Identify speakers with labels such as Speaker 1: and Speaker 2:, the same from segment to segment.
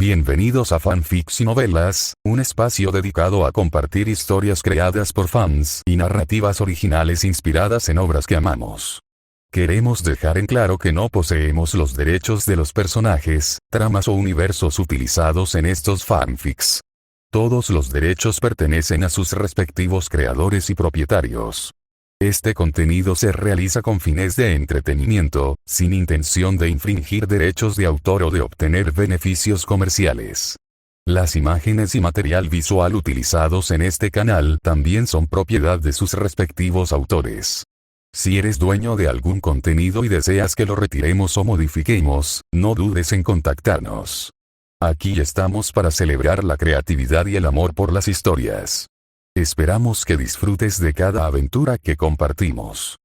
Speaker 1: Bienvenidos a Fanfics y Novelas, un espacio dedicado a compartir historias creadas por fans y narrativas originales inspiradas en obras que amamos. Queremos dejar en claro que no poseemos los derechos de los personajes, tramas o universos utilizados en estos fanfics. Todos los derechos pertenecen a sus respectivos creadores y propietarios. Este contenido se realiza con fines de entretenimiento, sin intención de infringir derechos de autor o de obtener beneficios comerciales. Las imágenes y material visual utilizados en este canal también son propiedad de sus respectivos autores. Si eres dueño de algún contenido y deseas que lo retiremos o modifiquemos, no dudes en contactarnos. Aquí estamos para celebrar la creatividad y el amor por las historias. Esperamos que disfrutes de cada aventura que compartimos.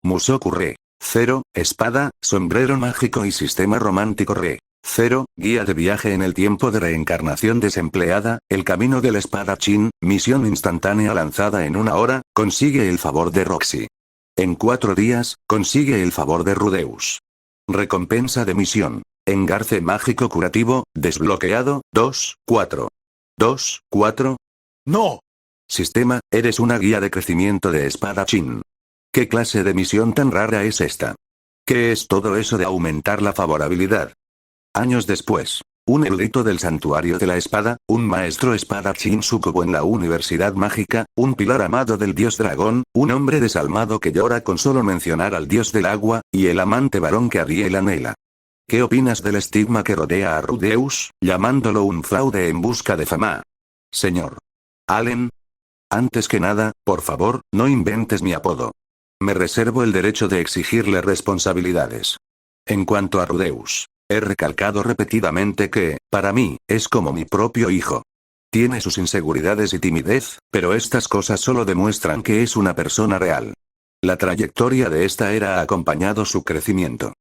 Speaker 2: Mushoku Re 0, espada, sombrero mágico y sistema romántico Re 0, guía de viaje en el tiempo de reencarnación desempleada, el camino del espadachín, misión instantánea lanzada en 1 hora, consigue el favor de Roxy. En 4 días, consigue el favor de Rudeus. Recompensa de misión. Engarce mágico curativo, desbloqueado, 2-4. 2-4. ¡No! Sistema, eres una guía de crecimiento de espadachín. ¿Qué clase de misión tan rara es esta? ¿Qué es todo eso de aumentar la favorabilidad? Años después, un erudito del santuario de la espada, un maestro espadachín sucubo en la universidad mágica, un pilar amado del dios dragón, un hombre desalmado que llora con solo mencionar al dios del agua, y el amante varón que Ariel anhela. ¿Qué opinas del estigma que rodea a Rudeus, llamándolo un fraude en busca de fama? Señor Allen. Antes que nada, por favor, no inventes mi apodo. Me reservo el derecho de exigirle responsabilidades. En cuanto a Rudeus, he recalcado repetidamente que, para mí, es como mi propio hijo. Tiene sus inseguridades y timidez, pero estas cosas solo demuestran que es una persona real. La trayectoria de esta era ha acompañado su crecimiento.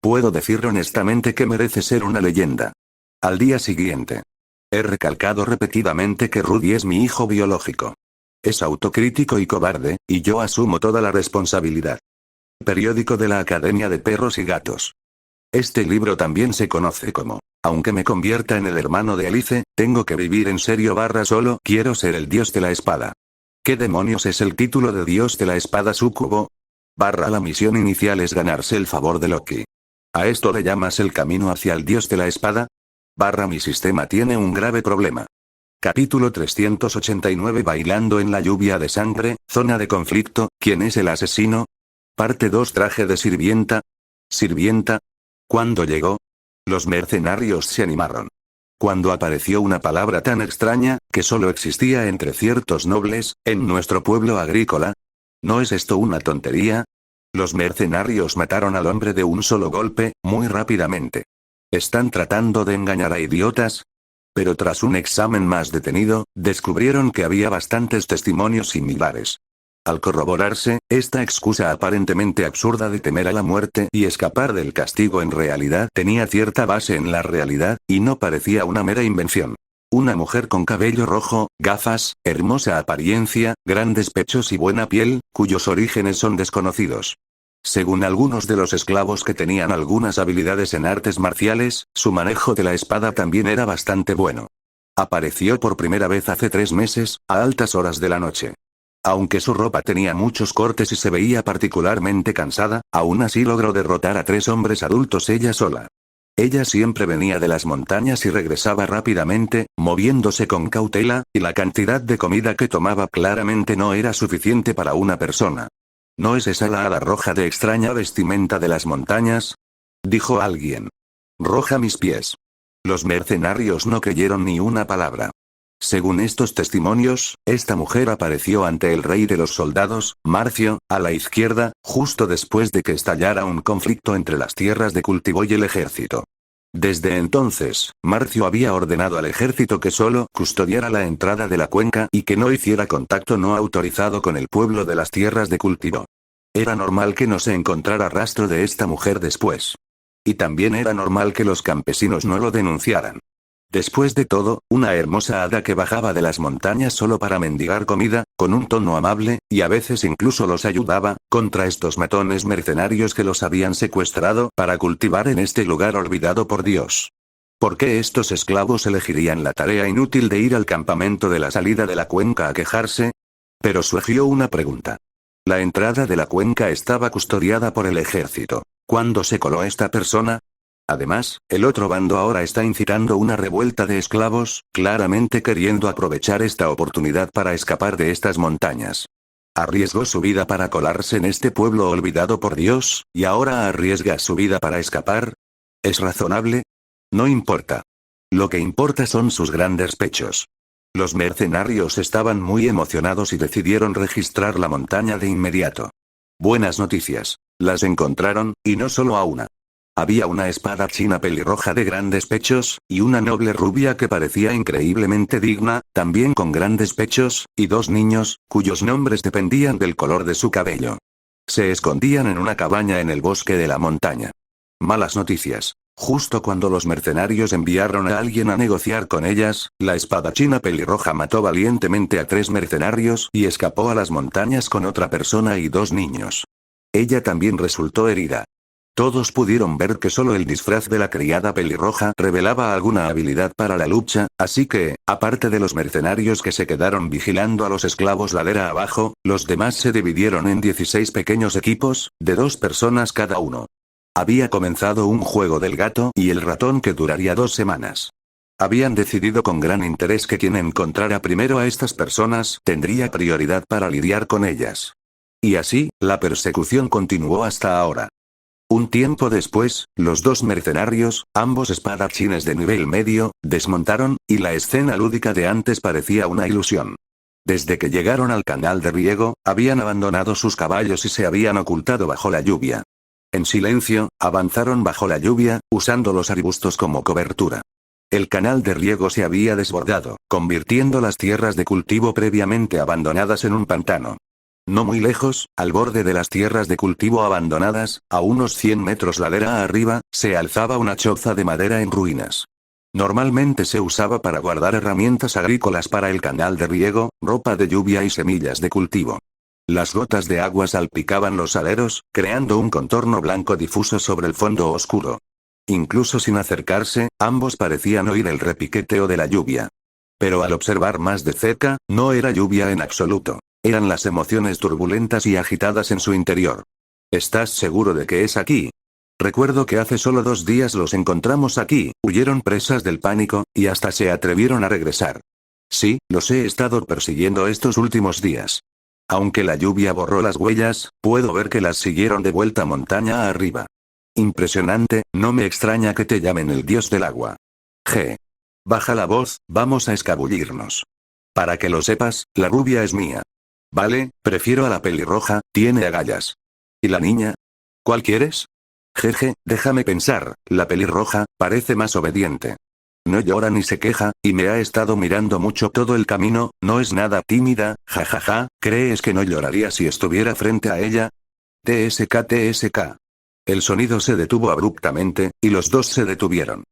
Speaker 2: Puedo decir honestamente que merece ser una leyenda. Al día siguiente, he recalcado repetidamente que Rudy es mi hijo biológico. Es autocrítico y cobarde, y yo asumo toda la responsabilidad. Periódico de la Academia de Perros y Gatos. Este libro también se conoce como, aunque me convierta en el hermano de Alice, tengo que vivir en serio / solo quiero ser el dios de la espada. ¿Qué demonios es el título de dios de la espada sucubo? / la misión inicial es ganarse el favor de Loki. ¿A esto le llamas el camino hacia el dios de la espada? / mi sistema tiene un grave problema. Capítulo 389 Bailando en la lluvia de sangre, zona de conflicto, ¿quién es el asesino? Parte 2 Traje de sirvienta. ¿Sirvienta? ¿Cuándo llegó? Los mercenarios se animaron. Cuando apareció una palabra tan extraña, que solo existía entre ciertos nobles, en nuestro pueblo agrícola. ¿No es esto una tontería? Los mercenarios mataron al hombre de un solo golpe, muy rápidamente. ¿Están tratando de engañar a idiotas? Pero tras un examen más detenido, descubrieron que había bastantes testimonios similares. Al corroborarse, esta excusa aparentemente absurda de temer a la muerte y escapar del castigo en realidad tenía cierta base en la realidad, y no parecía una mera invención. Una mujer con cabello rojo, gafas, hermosa apariencia, grandes pechos y buena piel, cuyos orígenes son desconocidos. Según algunos de los esclavos que tenían algunas habilidades en artes marciales, su manejo de la espada también era bastante bueno. Apareció por primera vez hace 3 meses, a altas horas de la noche. Aunque su ropa tenía muchos cortes y se veía particularmente cansada, aún así logró derrotar a 3 hombres adultos ella sola. Ella siempre venía de las montañas y regresaba rápidamente, moviéndose con cautela, y la cantidad de comida que tomaba claramente no era suficiente para una persona. ¿No es esa la hada roja de extraña vestimenta de las montañas? Dijo alguien. Roja mis pies. Los mercenarios no creyeron ni una palabra. Según estos testimonios, esta mujer apareció ante el rey de los soldados, Marcio, a la izquierda, justo después de que estallara un conflicto entre las tierras de cultivo y el ejército. Desde entonces, Marcio había ordenado al ejército que solo custodiara la entrada de la cuenca y que no hiciera contacto no autorizado con el pueblo de las tierras de cultivo. Era normal que no se encontrara rastro de esta mujer después. Y también era normal que los campesinos no lo denunciaran. Después de todo, una hermosa hada que bajaba de las montañas solo para mendigar comida, con un tono amable, y a veces incluso los ayudaba, contra estos matones mercenarios que los habían secuestrado para cultivar en este lugar olvidado por Dios. ¿Por qué estos esclavos elegirían la tarea inútil de ir al campamento de la salida de la cuenca a quejarse? Pero surgió una pregunta. La entrada de la cuenca estaba custodiada por el ejército. ¿Cuándo se coló esta persona? Además, el otro bando ahora está incitando una revuelta de esclavos, claramente queriendo aprovechar esta oportunidad para escapar de estas montañas. Arriesgó su vida para colarse en este pueblo olvidado por Dios, y ahora arriesga su vida para escapar. ¿Es razonable? No importa. Lo que importa son sus grandes pechos. Los mercenarios estaban muy emocionados y decidieron registrar la montaña de inmediato. Buenas noticias. Las encontraron, y no solo a una. Había una espada china pelirroja de grandes pechos, y una noble rubia que parecía increíblemente digna, también con grandes pechos, y dos niños, cuyos nombres dependían del color de su cabello. Se escondían en una cabaña en el bosque de la montaña. Malas noticias. Justo cuando los mercenarios enviaron a alguien a negociar con ellas, la espadachina pelirroja mató valientemente a 3 mercenarios y escapó a las montañas con otra persona y 2 niños. Ella también resultó herida. Todos pudieron ver que solo el disfraz de la criada pelirroja revelaba alguna habilidad para la lucha, así que, aparte de los mercenarios que se quedaron vigilando a los esclavos ladera abajo, los demás se dividieron en 16 pequeños equipos, de 2 personas cada uno. Había comenzado un juego del gato y el ratón que duraría 2 semanas. Habían decidido con gran interés que quien encontrara primero a estas personas tendría prioridad para lidiar con ellas. Y así, la persecución continuó hasta ahora. Un tiempo después, los 2 mercenarios, ambos espadachines de nivel medio, desmontaron, y la escena lúdica de antes parecía una ilusión. Desde que llegaron al canal de riego, habían abandonado sus caballos y se habían ocultado bajo la lluvia. En silencio, avanzaron bajo la lluvia, usando los arbustos como cobertura. El canal de riego se había desbordado, convirtiendo las tierras de cultivo previamente abandonadas en un pantano. No muy lejos, al borde de las tierras de cultivo abandonadas, a unos 100 metros ladera arriba, se alzaba una choza de madera en ruinas. Normalmente se usaba para guardar herramientas agrícolas para el canal de riego, ropa de lluvia y semillas de cultivo. Las gotas de agua salpicaban los aleros, creando un contorno blanco difuso sobre el fondo oscuro. Incluso sin acercarse, ambos parecían oír el repiqueteo de la lluvia. Pero al observar más de cerca, no era lluvia en absoluto. Eran las emociones turbulentas y agitadas en su interior. ¿Estás seguro de que es aquí? Recuerdo que hace solo 2 días los encontramos aquí, huyeron presas del pánico, y hasta se atrevieron a regresar. Sí, los he estado persiguiendo estos últimos días. Aunque la lluvia borró las huellas, puedo ver que las siguieron de vuelta montaña arriba. Impresionante, no me extraña que te llamen el dios del agua. G. Baja la voz, vamos a escabullirnos. Para que lo sepas, la rubia es mía. Vale, prefiero a la pelirroja, tiene agallas. ¿Y la niña? ¿Cuál quieres? Jeje, déjame pensar, la pelirroja, parece más obediente. No llora ni se queja, y me ha estado mirando mucho todo el camino, no es nada tímida, jajaja, ¿crees que no lloraría si estuviera frente a ella? TSK. El sonido se detuvo abruptamente, y los 2 se detuvieron.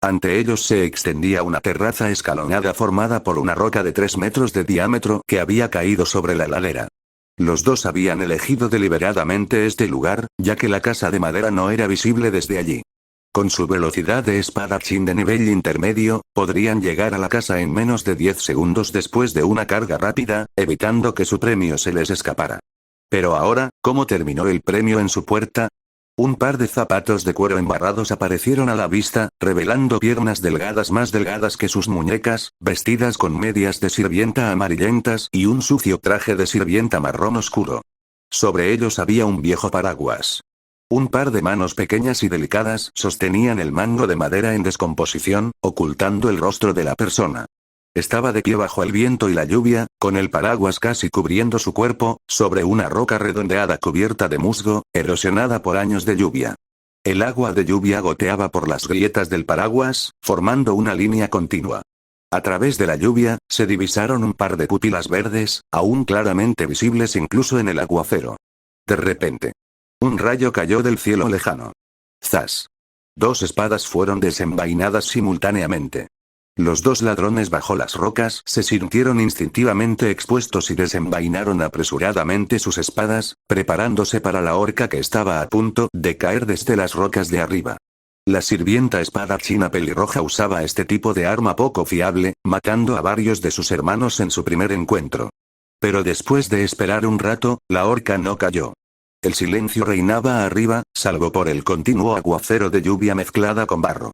Speaker 2: Ante ellos se extendía una terraza escalonada formada por una roca de 3 metros de diámetro que había caído sobre la ladera. Los 2 habían elegido deliberadamente este lugar, ya que la casa de madera no era visible desde allí. Con su velocidad de espadachín de nivel intermedio, podrían llegar a la casa en menos de 10 segundos después de una carga rápida, evitando que su premio se les escapara. Pero ahora, ¿cómo terminó el premio en su puerta? Un par de zapatos de cuero embarrados aparecieron a la vista, revelando piernas delgadas más delgadas que sus muñecas, vestidas con medias de sirvienta amarillentas y un sucio traje de sirvienta marrón oscuro. Sobre ellos había un viejo paraguas. Un par de manos pequeñas y delicadas sostenían el mango de madera en descomposición, ocultando el rostro de la persona. Estaba de pie bajo el viento y la lluvia, con el paraguas casi cubriendo su cuerpo, sobre una roca redondeada cubierta de musgo, erosionada por años de lluvia. El agua de lluvia goteaba por las grietas del paraguas, formando una línea continua. A través de la lluvia, se divisaron un par de pupilas verdes, aún claramente visibles incluso en el aguacero. De repente, un rayo cayó del cielo lejano. ¡Zas! 2 espadas fueron desenvainadas simultáneamente. Los 2 ladrones bajo las rocas se sintieron instintivamente expuestos y desenvainaron apresuradamente sus espadas, preparándose para la horca que estaba a punto de caer desde las rocas de arriba. La sirvienta espadachina pelirroja usaba este tipo de arma poco fiable, matando a varios de sus hermanos en su primer encuentro. Pero después de esperar un rato, la orca no cayó. El silencio reinaba arriba, salvo por el continuo aguacero de lluvia mezclada con barro.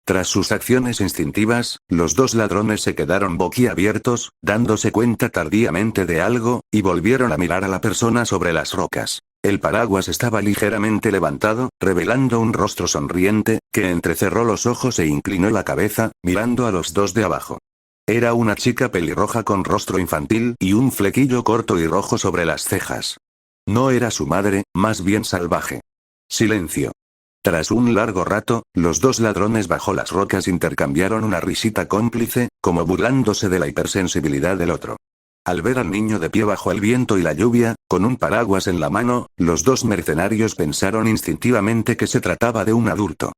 Speaker 2: Tras sus acciones instintivas, los dos ladrones se quedaron boquiabiertos, dándose cuenta tardíamente de algo, y volvieron a mirar a la persona sobre las rocas. El paraguas estaba ligeramente levantado, revelando un rostro sonriente, que entrecerró los ojos e inclinó la cabeza, mirando a los dos de abajo. Era una chica pelirroja con rostro infantil y un flequillo corto y rojo sobre las cejas. No era su madre, más bien salvaje. Silencio. Tras un largo rato, los dos ladrones bajo las rocas intercambiaron una risita cómplice, como burlándose de la hipersensibilidad del otro. Al ver al niño de pie bajo el viento y la lluvia, con un paraguas en la mano, los dos mercenarios pensaron instintivamente que se trataba de un adulto.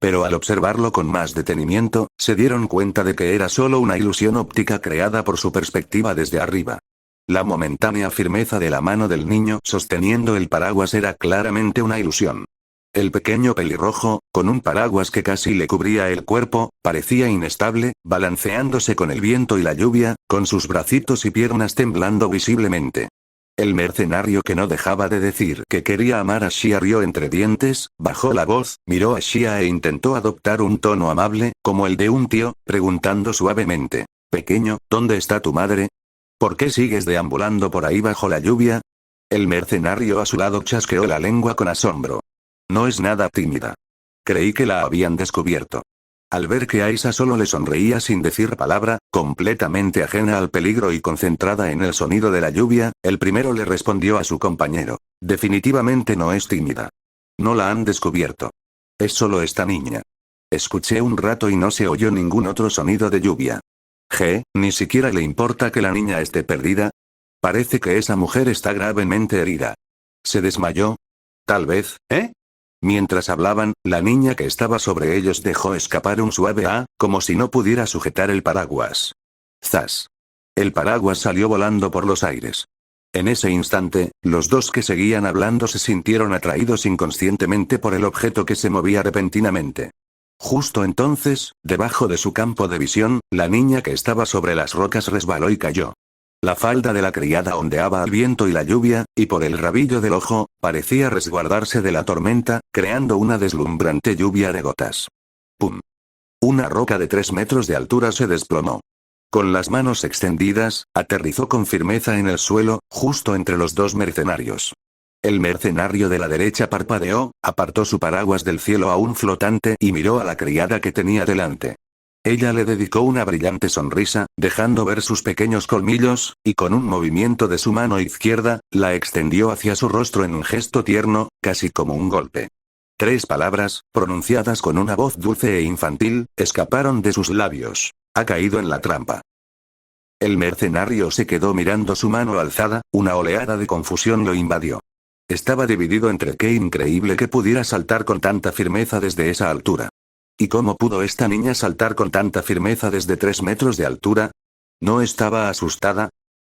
Speaker 2: Pero al observarlo con más detenimiento, se dieron cuenta de que era solo una ilusión óptica creada por su perspectiva desde arriba. La momentánea firmeza de la mano del niño sosteniendo el paraguas era claramente una ilusión. El pequeño pelirrojo, con un paraguas que casi le cubría el cuerpo, parecía inestable, balanceándose con el viento y la lluvia, con sus bracitos y piernas temblando visiblemente. El mercenario, que no dejaba de decir que quería amar a Xia, rió entre dientes, bajó la voz, miró a Xia e intentó adoptar un tono amable, como el de un tío, preguntando suavemente: «Pequeño, ¿dónde está tu madre? ¿Por qué sigues deambulando por ahí bajo la lluvia?» El mercenario a su lado chasqueó la lengua con asombro. No es nada tímida. Creí que la habían descubierto. Al ver que Aisa solo le sonreía sin decir palabra, completamente ajena al peligro y concentrada en el sonido de la lluvia, el primero le respondió a su compañero: «Definitivamente no es tímida. No la han descubierto. Es solo esta niña». Escuché un rato y no se oyó ningún otro sonido de lluvia. Ni siquiera le importa que la niña esté perdida. Parece que esa mujer está gravemente herida. ¿Se desmayó? Tal vez, ¿eh? Mientras hablaban, la niña que estaba sobre ellos dejó escapar un suave «ah», como si no pudiera sujetar el paraguas. ¡Zas! El paraguas salió volando por los aires. En ese instante, los dos que seguían hablando se sintieron atraídos inconscientemente por el objeto que se movía repentinamente. Justo entonces, debajo de su campo de visión, la niña que estaba sobre las rocas resbaló y cayó. La falda de la criada ondeaba al viento y la lluvia, y por el rabillo del ojo, parecía resguardarse de la tormenta, creando una deslumbrante lluvia de gotas. ¡Pum! Una roca de 3 metros de altura se desplomó. Con las manos extendidas, aterrizó con firmeza en el suelo, justo entre los dos mercenarios. El mercenario de la derecha parpadeó, apartó su paraguas del cielo aún flotante y miró a la criada que tenía delante. Ella le dedicó una brillante sonrisa, dejando ver sus pequeños colmillos, y con un movimiento de su mano izquierda, la extendió hacia su rostro en un gesto tierno, casi como un golpe. 3 palabras, pronunciadas con una voz dulce e infantil, escaparon de sus labios: «Ha caído en la trampa». El mercenario se quedó mirando su mano alzada, una oleada de confusión lo invadió. Estaba dividido entre qué increíble que pudiera saltar con tanta firmeza desde esa altura. ¿Y cómo pudo esta niña saltar con tanta firmeza desde 3 metros de altura? ¿No estaba asustada?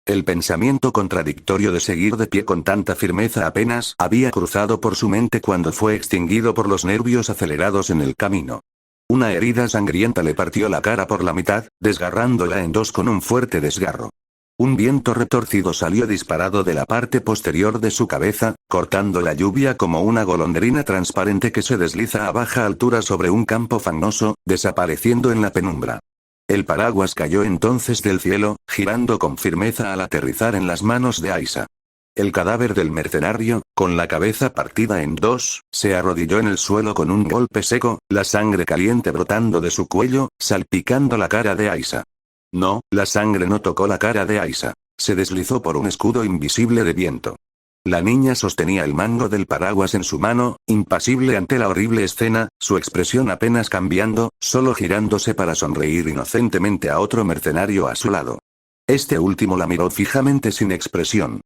Speaker 2: El pensamiento contradictorio de seguir de pie con tanta firmeza apenas había cruzado por su mente cuando fue extinguido por los nervios acelerados en el camino. Una herida sangrienta le partió la cara por la mitad, desgarrándola en dos con un fuerte desgarro. Un viento retorcido salió disparado de la parte posterior de su cabeza, cortando la lluvia como una golondrina transparente que se desliza a baja altura sobre un campo fangoso, desapareciendo en la penumbra. El paraguas cayó entonces del cielo, girando con firmeza al aterrizar en las manos de Aisa. El cadáver del mercenario, con la cabeza partida en dos, se arrodilló en el suelo con un golpe seco, la sangre caliente brotando de su cuello, salpicando la cara de Aisa. No, la sangre no tocó la cara de Aisa. Se deslizó por un escudo invisible de viento. La niña sostenía el mango del paraguas en su mano, impasible ante la horrible escena, su expresión apenas cambiando, solo girándose para sonreír inocentemente a otro mercenario a su lado. Este último la miró fijamente sin expresión.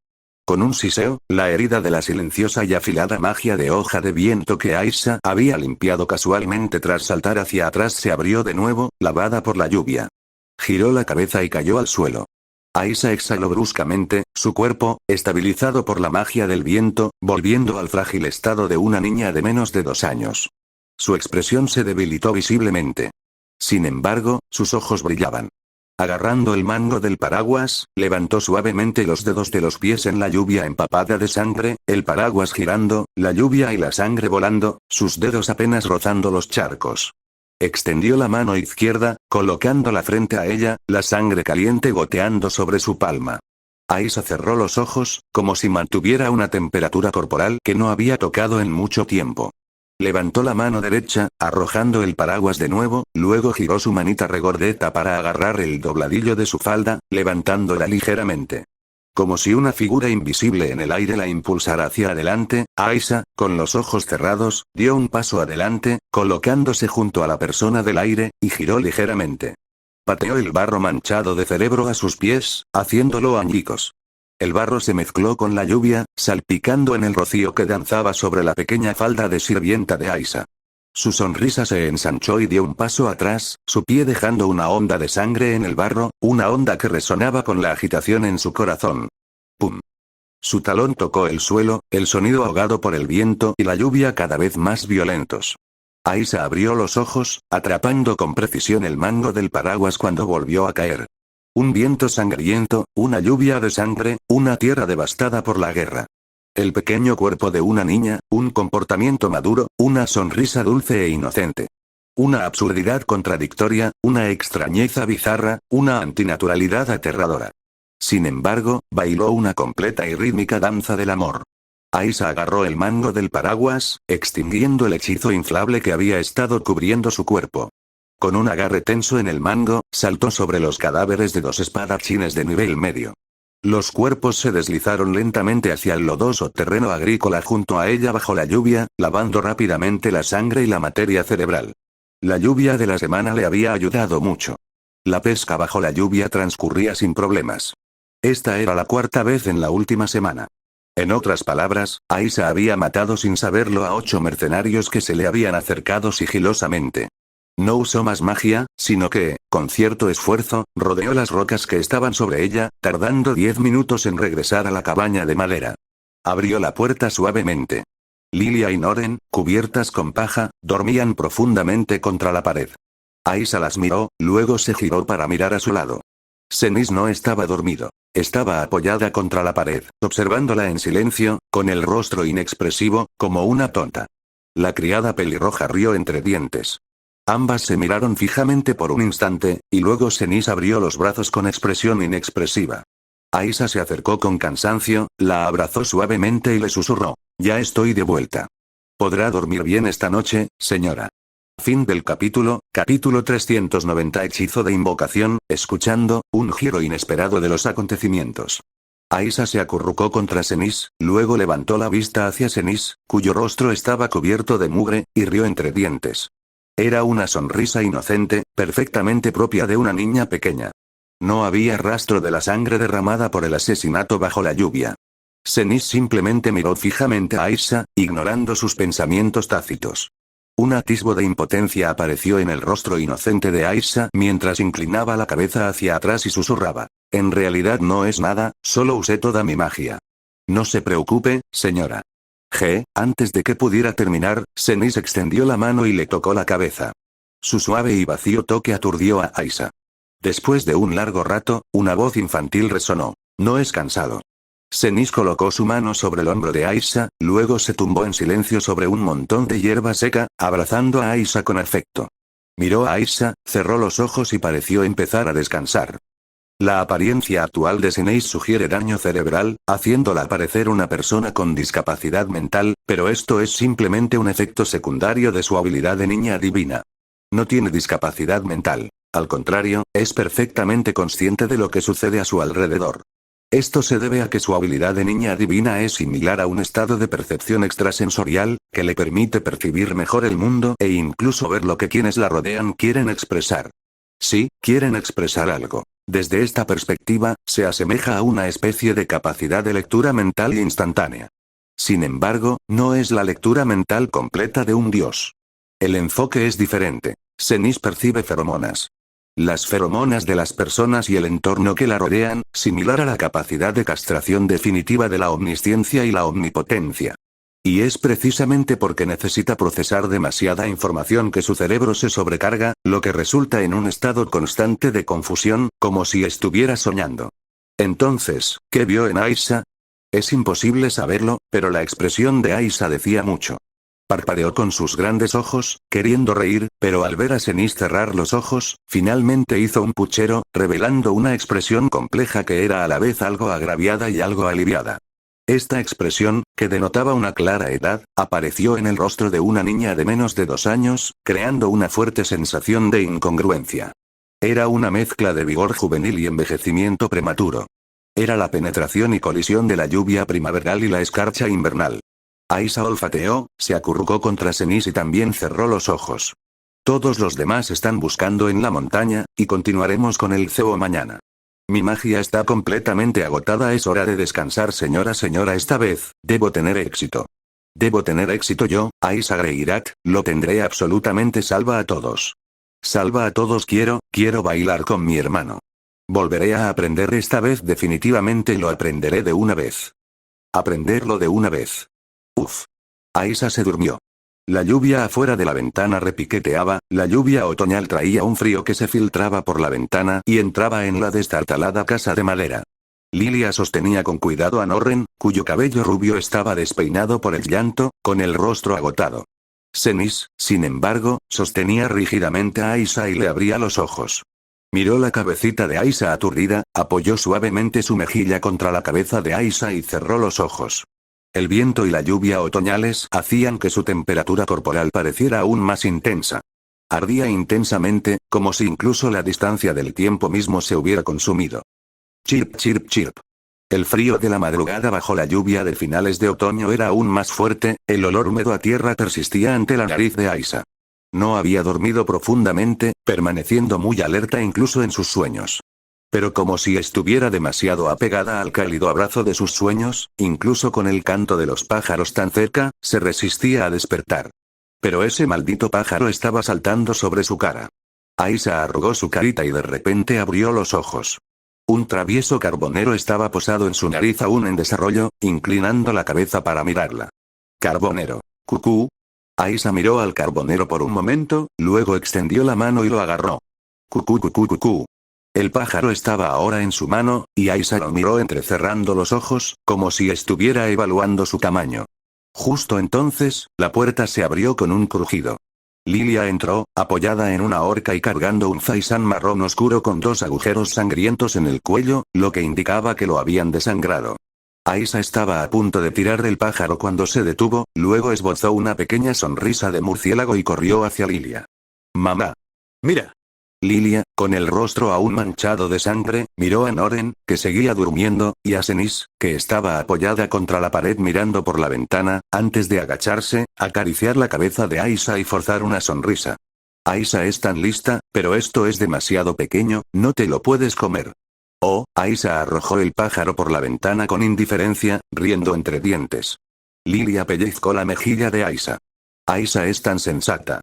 Speaker 2: Con un siseo, la herida de la silenciosa y afilada magia de hoja de viento que Aisa había limpiado casualmente tras saltar hacia atrás se abrió de nuevo, lavada por la lluvia. Giró la cabeza y cayó al suelo. Aisa exhaló bruscamente, su cuerpo, estabilizado por la magia del viento, volviendo al frágil estado de una niña de menos de 2 años. Su expresión se debilitó visiblemente. Sin embargo, sus ojos brillaban. Agarrando el mango del paraguas, levantó suavemente los dedos de los pies en la lluvia empapada de sangre, el paraguas girando, la lluvia y la sangre volando, sus dedos apenas rozando los charcos. Extendió la mano izquierda, colocándola frente a ella, la sangre caliente goteando sobre su palma. Aisha cerró los ojos, como si mantuviera una temperatura corporal que no había tocado en mucho tiempo. Levantó la mano derecha, arrojando el paraguas de nuevo, luego giró su manita regordeta para agarrar el dobladillo de su falda, levantándola ligeramente. Como si una figura invisible en el aire la impulsara hacia adelante, Aisha, con los ojos cerrados, dio un paso adelante, colocándose junto a la persona del aire, y giró ligeramente. Pateó el barro manchado de cerebro a sus pies, haciéndolo añicos. El barro se mezcló con la lluvia, salpicando en el rocío que danzaba sobre la pequeña falda de sirvienta de Aisha. Su sonrisa se ensanchó y dio un paso atrás, su pie dejando una onda de sangre en el barro, una onda que resonaba con la agitación en su corazón. ¡Pum! Su talón tocó el suelo, el sonido ahogado por el viento y la lluvia cada vez más violentos. Aisha abrió los ojos, atrapando con precisión el mango del paraguas cuando volvió a caer. Un viento sangriento, una lluvia de sangre, una tierra devastada por la guerra. El pequeño cuerpo de una niña, un comportamiento maduro, una sonrisa dulce e inocente. Una absurdidad contradictoria, una extrañeza bizarra, una antinaturalidad aterradora. Sin embargo, bailó una completa y rítmica danza del amor. Aisha agarró el mango del paraguas, extinguiendo el hechizo inflable que había estado cubriendo su cuerpo. Con un agarre tenso en el mango, saltó sobre los cadáveres de 2 espadachines de nivel medio. Los cuerpos se deslizaron lentamente hacia el lodoso terreno agrícola junto a ella bajo la lluvia, lavando rápidamente la sangre y la materia cerebral. La lluvia de la semana le había ayudado mucho. La pesca bajo la lluvia transcurría sin problemas. Esta era la 4ª vez en la última semana. En otras palabras, Aisha había matado sin saberlo a 8 mercenarios que se le habían acercado sigilosamente. No usó más magia, sino que, con cierto esfuerzo, rodeó las rocas que estaban sobre ella, tardando 10 minutos en regresar a la cabaña de madera. Abrió la puerta suavemente. Lilia y Noren, cubiertas con paja, dormían profundamente contra la pared. Aisha las miró, luego se giró para mirar a su lado. Cenise no estaba dormido. Estaba apoyada contra la pared, observándola en silencio, con el rostro inexpresivo, como una tonta. La criada pelirroja rió entre dientes. Ambas se miraron fijamente por un instante, y luego Cenise abrió los brazos con expresión inexpresiva. Aisha se acercó con cansancio, la abrazó suavemente y le susurró: «Ya estoy de vuelta. ¿Podrá dormir bien esta noche, señora?». Fin del capítulo 390. Hechizo de invocación, escuchando, un giro inesperado de los acontecimientos. Aisha se acurrucó contra Cenise, luego levantó la vista hacia Cenise, cuyo rostro estaba cubierto de mugre, y rió entre dientes. Era una sonrisa inocente, perfectamente propia de una niña pequeña. No había rastro de la sangre derramada por el asesinato bajo la lluvia. Cenise simplemente miró fijamente a Aisha, ignorando sus pensamientos tácitos. Un atisbo de impotencia apareció en el rostro inocente de Aisha mientras inclinaba la cabeza hacia atrás y susurraba: «En realidad no es nada, solo usé toda mi magia. No se preocupe, señora». Antes de que pudiera terminar, Cenise extendió la mano y le tocó la cabeza. Su suave y vacío toque aturdió a Aisha. Después de un largo rato, una voz infantil resonó: «No es cansado». Cenise colocó su mano sobre el hombro de Aisha, luego se tumbó en silencio sobre un montón de hierba seca, abrazando a Aisha con afecto. Miró a Aisha, cerró los ojos y pareció empezar a descansar. La apariencia actual de Cenise sugiere daño cerebral, haciéndola parecer una persona con discapacidad mental, pero esto es simplemente un efecto secundario de su habilidad de niña divina. No tiene discapacidad mental. Al contrario, es perfectamente consciente de lo que sucede a su alrededor. Esto se debe a que su habilidad de niña divina es similar a un estado de percepción extrasensorial, que le permite percibir mejor el mundo e incluso ver lo que quienes la rodean quieren expresar. Sí, quieren expresar algo. Desde esta perspectiva, se asemeja a una especie de capacidad de lectura mental instantánea. Sin embargo, no es la lectura mental completa de un dios. El enfoque es diferente. Cenise percibe feromonas. Las feromonas de las personas y el entorno que la rodean, similar a la capacidad de castración definitiva de la omnisciencia y la omnipotencia. Y es precisamente porque necesita procesar demasiada información que su cerebro se sobrecarga, lo que resulta en un estado constante de confusión, como si estuviera soñando. Entonces, ¿qué vio en Aisha? Es imposible saberlo, pero la expresión de Aisha decía mucho. Parpadeó con sus grandes ojos, queriendo reír, pero al ver a Senis cerrar los ojos, finalmente hizo un puchero, revelando una expresión compleja que era a la vez algo agraviada y algo aliviada. Esta expresión, que denotaba una clara edad, apareció en el rostro de una niña de menos de 2 años, creando una fuerte sensación de incongruencia. Era una mezcla de vigor juvenil y envejecimiento prematuro. Era la penetración y colisión de la lluvia primaveral y la escarcha invernal. Aisha olfateó, se acurrucó contra Senis y también cerró los ojos. Todos los demás están buscando en la montaña, y continuaremos con el cebo mañana. Mi magia está completamente agotada, es hora de descansar señora, esta vez, debo tener éxito. Debo tener éxito yo, Aisha Greirat, lo tendré absolutamente, salva a todos. Salva a todos, quiero bailar con mi hermano. Volveré a aprender esta vez, definitivamente lo aprenderé de una vez. Aprenderlo de una vez. Uf. Aisha se durmió. La lluvia afuera de la ventana repiqueteaba, la lluvia otoñal traía un frío que se filtraba por la ventana y entraba en la destartalada casa de madera. Lilia sostenía con cuidado a Norren, cuyo cabello rubio estaba despeinado por el llanto, con el rostro agotado. Senis, sin embargo, sostenía rígidamente a Aisha y le abría los ojos. Miró la cabecita de Aisha aturdida, apoyó suavemente su mejilla contra la cabeza de Aisha y cerró los ojos. El viento y la lluvia otoñales hacían que su temperatura corporal pareciera aún más intensa. Ardía intensamente, como si incluso la distancia del tiempo mismo se hubiera consumido. Chirp, chirp, chirp. El frío de la madrugada bajo la lluvia de finales de otoño era aún más fuerte, el olor húmedo a tierra persistía ante la nariz de Aisha. No había dormido profundamente, permaneciendo muy alerta incluso en sus sueños. Pero como si estuviera demasiado apegada al cálido abrazo de sus sueños, incluso con el canto de los pájaros tan cerca, se resistía a despertar. Pero ese maldito pájaro estaba saltando sobre su cara. Aisha arrugó su carita y de repente abrió los ojos. Un travieso carbonero estaba posado en su nariz aún en desarrollo, inclinando la cabeza para mirarla. Carbonero. Cucú. Aisha miró al carbonero por un momento, luego extendió la mano y lo agarró. Cucú, cucú, cucú. El pájaro estaba ahora en su mano, y Aisha lo miró entrecerrando los ojos, como si estuviera evaluando su tamaño. Justo entonces, la puerta se abrió con un crujido. Lilia entró, apoyada en una horca y cargando un faisán marrón oscuro con 2 agujeros sangrientos en el cuello, lo que indicaba que lo habían desangrado. Aisha estaba a punto de tirar del pájaro cuando se detuvo, luego esbozó una pequeña sonrisa de murciélago y corrió hacia Lilia. «Mamá. Mira». Lilia, con el rostro aún manchado de sangre, miró a Norren, que seguía durmiendo, y a Senis, que estaba apoyada contra la pared mirando por la ventana, antes de agacharse, acariciar la cabeza de Aisha y forzar una sonrisa. Aisha es tan lista, pero esto es demasiado pequeño, no te lo puedes comer. Oh, Aisha arrojó el pájaro por la ventana con indiferencia, riendo entre dientes. Lilia pellizcó la mejilla de Aisha. Aisha es tan sensata.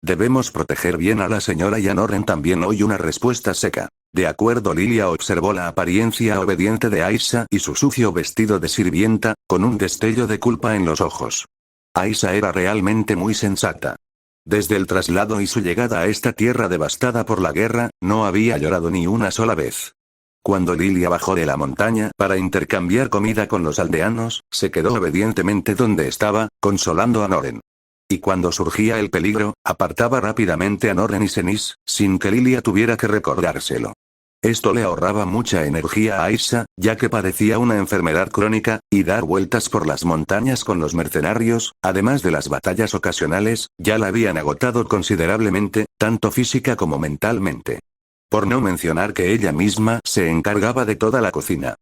Speaker 2: Debemos proteger bien a la señora y a Norren también, oyó una respuesta seca. De acuerdo, Lilia observó la apariencia obediente de Aisha y su sucio vestido de sirvienta, con un destello de culpa en los ojos. Aisha era realmente muy sensata. Desde el traslado y su llegada a esta tierra devastada por la guerra, no había llorado ni una sola vez. Cuando Lilia bajó de la montaña para intercambiar comida con los aldeanos, se quedó obedientemente donde estaba, consolando a Norren. Y cuando surgía el peligro, apartaba rápidamente a Norren y Senis, sin que Lilia tuviera que recordárselo. Esto le ahorraba mucha energía a Aisha, ya que padecía una enfermedad crónica, y dar vueltas por las montañas con los mercenarios, además de las batallas ocasionales, ya la habían agotado considerablemente, tanto física como mentalmente. Por no mencionar que ella misma se encargaba de toda la cocina.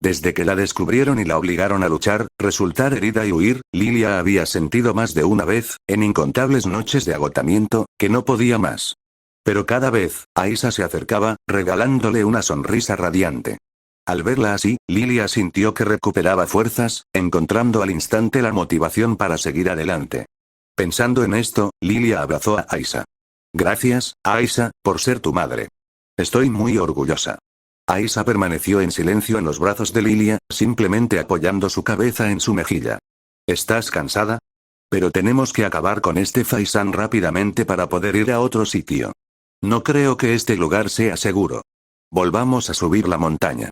Speaker 2: Desde que la descubrieron y la obligaron a luchar, resultar herida y huir, Lilia había sentido más de una vez, en incontables noches de agotamiento, que no podía más. Pero cada vez, Aisha se acercaba, regalándole una sonrisa radiante. Al verla así, Lilia sintió que recuperaba fuerzas, encontrando al instante la motivación para seguir adelante. Pensando en esto, Lilia abrazó a Aisha. Gracias, Aisha, por ser tu madre. Estoy muy orgullosa. Aisha permaneció en silencio en los brazos de Lilia, simplemente apoyando su cabeza en su mejilla. ¿Estás cansada? Pero tenemos que acabar con este faisán rápidamente para poder ir a otro sitio. No creo que este lugar sea seguro. Volvamos a subir la montaña.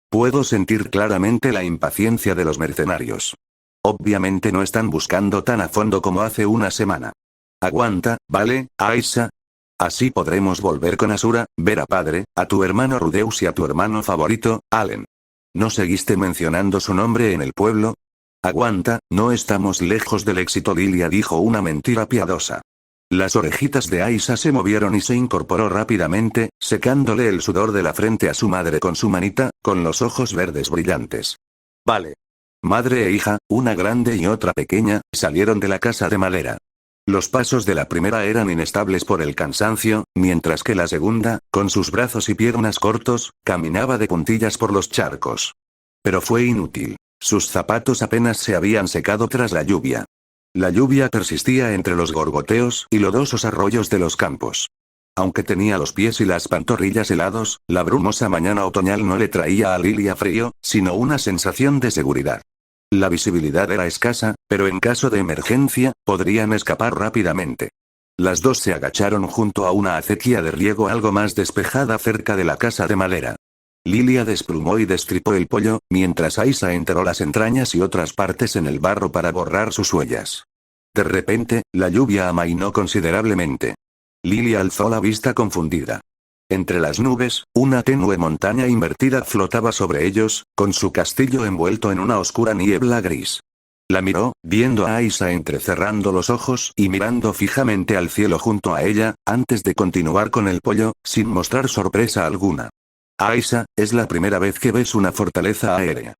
Speaker 2: Puedo sentir claramente la impaciencia de los mercenarios. Obviamente no están buscando tan a fondo como hace una semana. Aguanta, ¿vale, Aisha? Así podremos volver con Asura, ver a padre, a tu hermano Rudeus y a tu hermano favorito, Allen. ¿No seguiste mencionando su nombre en el pueblo? Aguanta, no estamos lejos del éxito. Lilia dijo una mentira piadosa. Las orejitas de Aisha se movieron y se incorporó rápidamente, secándole el sudor de la frente a su madre con su manita, con los ojos verdes brillantes. Vale. Madre e hija, una grande y otra pequeña, salieron de la casa de madera. Los pasos de la primera eran inestables por el cansancio, mientras que la segunda, con sus brazos y piernas cortos, caminaba de puntillas por los charcos. Pero fue inútil. Sus zapatos apenas se habían secado tras la lluvia. La lluvia persistía entre los gorgoteos y lodosos arroyos de los campos. Aunque tenía los pies y las pantorrillas helados, la brumosa mañana otoñal no le traía a Lilia frío, sino una sensación de seguridad. La visibilidad era escasa, pero en caso de emergencia, podrían escapar rápidamente. Las dos se agacharon junto a una acequia de riego algo más despejada cerca de la casa de madera. Lilia desplumó y destripó el pollo, mientras Aisha enterró las entrañas y otras partes en el barro para borrar sus huellas. De repente, la lluvia amainó considerablemente. Lilia alzó la vista confundida. Entre las nubes, una tenue montaña invertida flotaba sobre ellos, con su castillo envuelto en una oscura niebla gris. La miró, viendo a Aisha entrecerrando los ojos y mirando fijamente al cielo junto a ella, antes de continuar con el pollo, sin mostrar sorpresa alguna. Aisha, es la primera vez que ves una fortaleza aérea.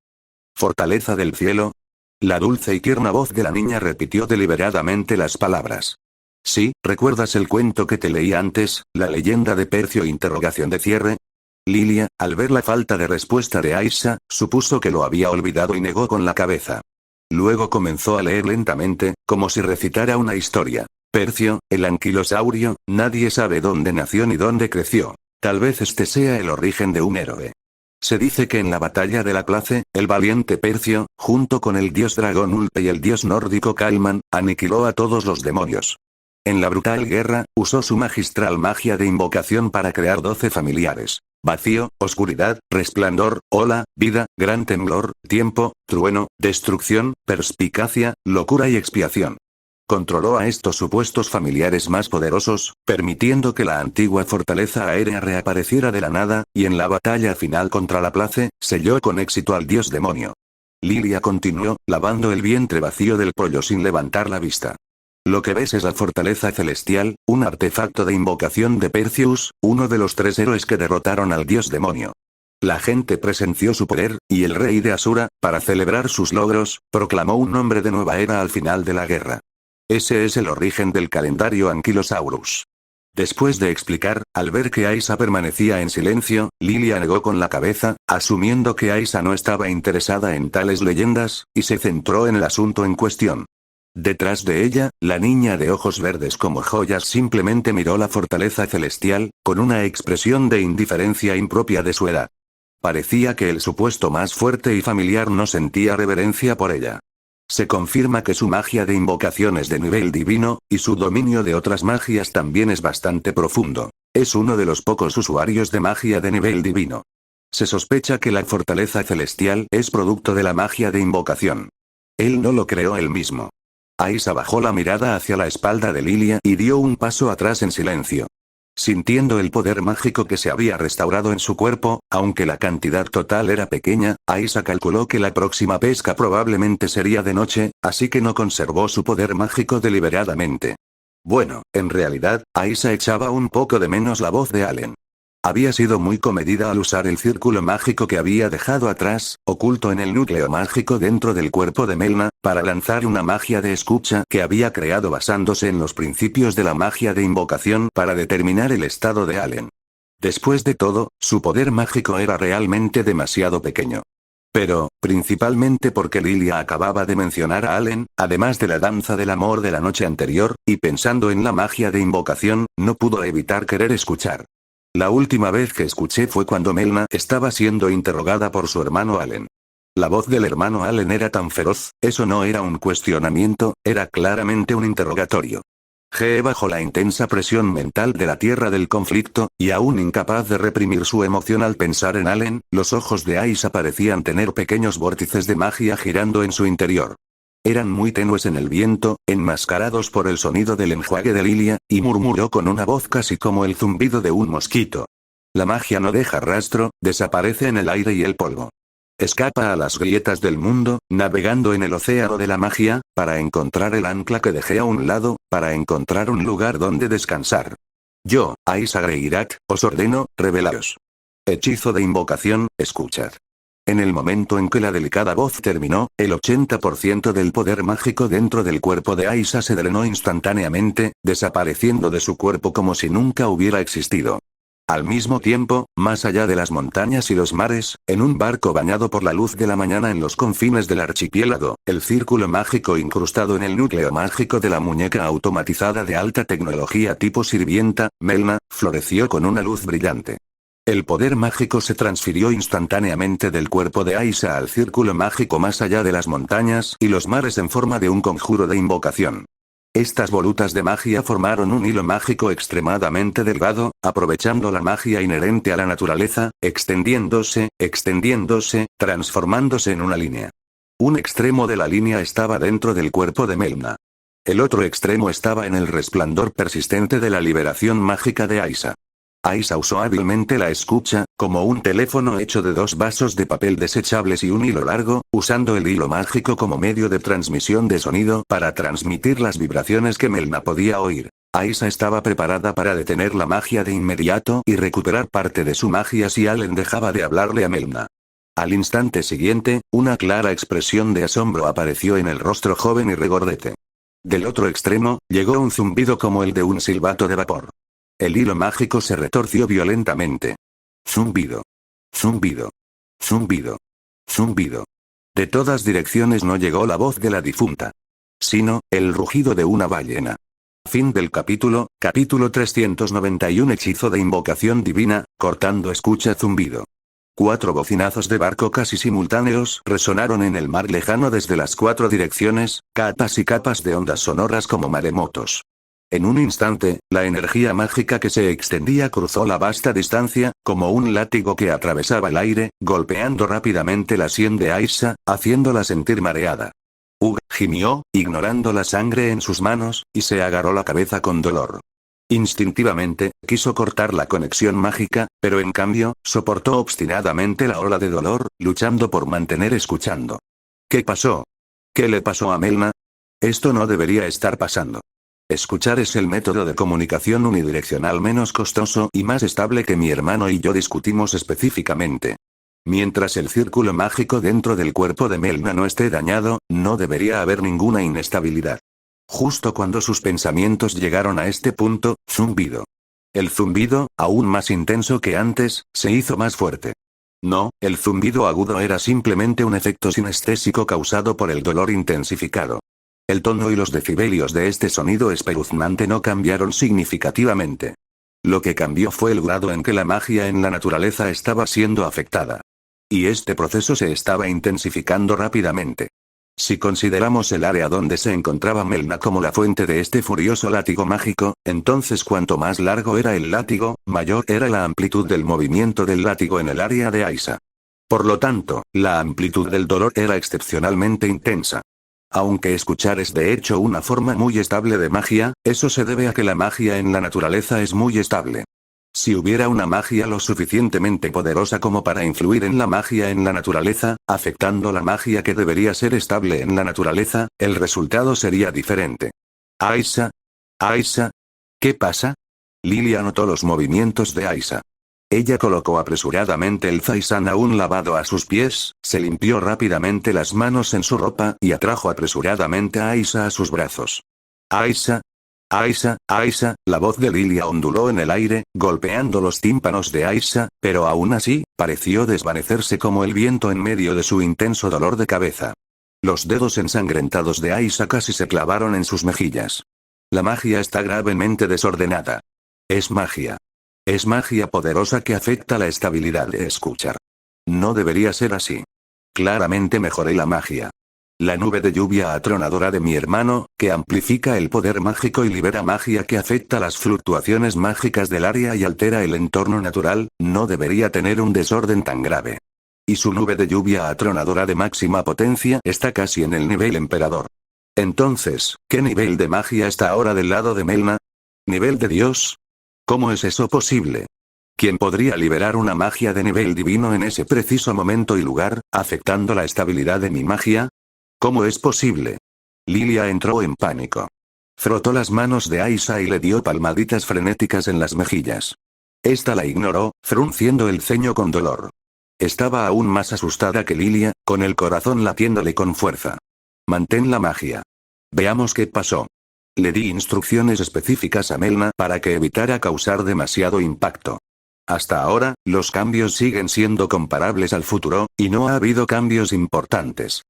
Speaker 2: ¿Fortaleza del cielo? La dulce y tierna voz de la niña repitió deliberadamente las palabras. Sí, ¿recuerdas el cuento que te leí antes, la leyenda de Percio? Interrogación de cierre. Lilia, al ver la falta de respuesta de Aisha, supuso que lo había olvidado y negó con la cabeza. Luego comenzó a leer lentamente, como si recitara una historia. Percio, el anquilosaurio, nadie sabe dónde nació ni dónde creció. Tal vez este sea el origen de un héroe. Se dice que en la batalla de la Place, el valiente Percio, junto con el dios dragón Ulpe y el dios nórdico Kalman, aniquiló a todos los demonios. En la brutal guerra, usó su magistral magia de invocación para crear 12 familiares. Vacío, oscuridad, resplandor, ola, vida, gran temblor, tiempo, trueno, destrucción, perspicacia, locura y expiación. Controló a estos supuestos familiares más poderosos, permitiendo que la antigua fortaleza aérea reapareciera de la nada, y en la batalla final contra la Place, selló con éxito al dios demonio. Lilia continuó, lavando el vientre vacío del pollo sin levantar la vista. Lo que ves es la fortaleza celestial, un artefacto de invocación de Perseus, uno de los 3 héroes que derrotaron al dios demonio. La gente presenció su poder, y el rey de Asura, para celebrar sus logros, proclamó un nombre de nueva era al final de la guerra. Ese es el origen del calendario Anquilosaurus. Después de explicar, al ver que Aisha permanecía en silencio, Lilia negó con la cabeza, asumiendo que Aisha no estaba interesada en tales leyendas, y se centró en el asunto en cuestión. Detrás de ella, la niña de ojos verdes como joyas simplemente miró la fortaleza celestial, con una expresión de indiferencia impropia de su edad. Parecía que el supuesto más fuerte y familiar no sentía reverencia por ella. Se confirma que su magia de invocación es de nivel divino, y su dominio de otras magias también es bastante profundo. Es uno de los pocos usuarios de magia de nivel divino. Se sospecha que la fortaleza celestial es producto de la magia de invocación. Él no lo creó él mismo. Aisha bajó la mirada hacia la espalda de Lilia y dio un paso atrás en silencio. Sintiendo el poder mágico que se había restaurado en su cuerpo, aunque la cantidad total era pequeña, Aisha calculó que la próxima pesca probablemente sería de noche, así que no conservó su poder mágico deliberadamente. Bueno, en realidad, Aisha echaba un poco de menos la voz de Allen. Había sido muy comedida al usar el círculo mágico que había dejado atrás, oculto en el núcleo mágico dentro del cuerpo de Melna, para lanzar una magia de escucha que había creado basándose en los principios de la magia de invocación para determinar el estado de Allen. Después de todo, su poder mágico era realmente demasiado pequeño. Pero, principalmente porque Lilia acababa de mencionar a Allen, además de la danza del amor de la noche anterior, y pensando en la magia de invocación, no pudo evitar querer escuchar. La última vez que escuché fue cuando Melna estaba siendo interrogada por su hermano Allen. La voz del hermano Allen era tan feroz, eso no era un cuestionamiento, era claramente un interrogatorio. G bajo la intensa presión mental de la tierra del conflicto, y aún incapaz de reprimir su emoción al pensar en Allen, los ojos de Aisha parecían tener pequeños vórtices de magia girando en su interior. Eran muy tenues en el viento, enmascarados por el sonido del enjuague de Lilia, y murmuró con una voz casi como el zumbido de un mosquito. La magia no deja rastro, desaparece en el aire y el polvo. Escapa a las grietas del mundo, navegando en el océano de la magia, para encontrar el ancla que dejé a un lado, para encontrar un lugar donde descansar. Yo, Aisha Greirak, os ordeno, revelaos. Hechizo de invocación, escuchad. En el momento en que la delicada voz terminó, el 80% del poder mágico dentro del cuerpo de Aisha se drenó instantáneamente, desapareciendo de su cuerpo como si nunca hubiera existido. Al mismo tiempo, más allá de las montañas y los mares, en un barco bañado por la luz de la mañana en los confines del archipiélago, el círculo mágico incrustado en el núcleo mágico de la muñeca automatizada de alta tecnología tipo sirvienta, Melna, floreció con una luz brillante. El poder mágico se transfirió instantáneamente del cuerpo de Aisha al círculo mágico más allá de las montañas y los mares en forma de un conjuro de invocación. Estas volutas de magia formaron un hilo mágico extremadamente delgado, aprovechando la magia inherente a la naturaleza, extendiéndose, transformándose en una línea. Un extremo de la línea estaba dentro del cuerpo de Melna. El otro extremo estaba en el resplandor persistente de la liberación mágica de Aisha. Aisha usó hábilmente la escucha, como un teléfono hecho de 2 vasos de papel desechables y un hilo largo, usando el hilo mágico como medio de transmisión de sonido para transmitir las vibraciones que Melna podía oír. Aisha estaba preparada para detener la magia de inmediato y recuperar parte de su magia si Allen dejaba de hablarle a Melna. Al instante siguiente, una clara expresión de asombro apareció en el rostro joven y regordete. Del otro extremo, llegó un zumbido como el de un silbato de vapor. El hilo mágico se retorció violentamente. Zumbido. Zumbido. Zumbido. Zumbido. De todas direcciones no llegó la voz de la difunta, sino, el rugido de una ballena. Fin del capítulo 391. Hechizo de invocación divina, cortando escucha zumbido. 4 bocinazos de barco casi simultáneos resonaron en el mar lejano desde las 4 direcciones, capas y capas de ondas sonoras como maremotos. En un instante, la energía mágica que se extendía cruzó la vasta distancia, como un látigo que atravesaba el aire, golpeando rápidamente la sien de Aisha, haciéndola sentir mareada. Gimió, ignorando la sangre en sus manos, y se agarró la cabeza con dolor. Instintivamente, quiso cortar la conexión mágica, pero en cambio, soportó obstinadamente la ola de dolor, luchando por mantener escuchando. ¿Qué pasó? ¿Qué le pasó a Melna? Esto no debería estar pasando. Escuchar es el método de comunicación unidireccional menos costoso y más estable que mi hermano y yo discutimos específicamente. Mientras el círculo mágico dentro del cuerpo de Melna no esté dañado, no debería haber ninguna inestabilidad. Justo cuando sus pensamientos llegaron a este punto, zumbido. El zumbido, aún más intenso que antes, se hizo más fuerte. No, el zumbido agudo era simplemente un efecto sinestésico causado por el dolor intensificado. El tono y los decibelios de este sonido espeluznante no cambiaron significativamente. Lo que cambió fue el grado en que la magia en la naturaleza estaba siendo afectada. Y este proceso se estaba intensificando rápidamente. Si consideramos el área donde se encontraba Melna como la fuente de este furioso látigo mágico, entonces cuanto más largo era el látigo, mayor era la amplitud del movimiento del látigo en el área de Aisha. Por lo tanto, la amplitud del dolor era excepcionalmente intensa. Aunque escuchar es de hecho una forma muy estable de magia, eso se debe a que la magia en la naturaleza es muy estable. Si hubiera una magia lo suficientemente poderosa como para influir en la magia en la naturaleza, afectando la magia que debería ser estable en la naturaleza, el resultado sería diferente. Aisha. Aisha. ¿Qué pasa? Lilia notó los movimientos de Aisha. Ella colocó apresuradamente el zaisán aún lavado a sus pies, se limpió rápidamente las manos en su ropa y atrajo apresuradamente a Aisha a sus brazos. Aisha. Aisha, Aisha, la voz de Lilia onduló en el aire, golpeando los tímpanos de Aisha, pero aún así, pareció desvanecerse como el viento en medio de su intenso dolor de cabeza. Los dedos ensangrentados de Aisha casi se clavaron en sus mejillas. La magia está gravemente desordenada. Es magia. Es magia poderosa que afecta la estabilidad de escuchar. No debería ser así. Claramente mejoré la magia. La nube de lluvia atronadora de mi hermano, que amplifica el poder mágico y libera magia que afecta las fluctuaciones mágicas del área y altera el entorno natural, no debería tener un desorden tan grave. Y su nube de lluvia atronadora de máxima potencia está casi en el nivel emperador. Entonces, ¿qué nivel de magia está ahora del lado de Melna? ¿Nivel de Dios? ¿Cómo es eso posible? ¿Quién podría liberar una magia de nivel divino en ese preciso momento y lugar, afectando la estabilidad de mi magia? ¿Cómo es posible? Lilia entró en pánico. Frotó las manos de Aisha y le dio palmaditas frenéticas en las mejillas. Esta la ignoró, frunciendo el ceño con dolor. Estaba aún más asustada que Lilia, con el corazón latiéndole con fuerza. Mantén la magia. Veamos qué pasó. Le di instrucciones específicas a Melna para que evitara causar demasiado impacto. Hasta ahora, los cambios siguen siendo comparables al futuro, y no ha habido cambios importantes.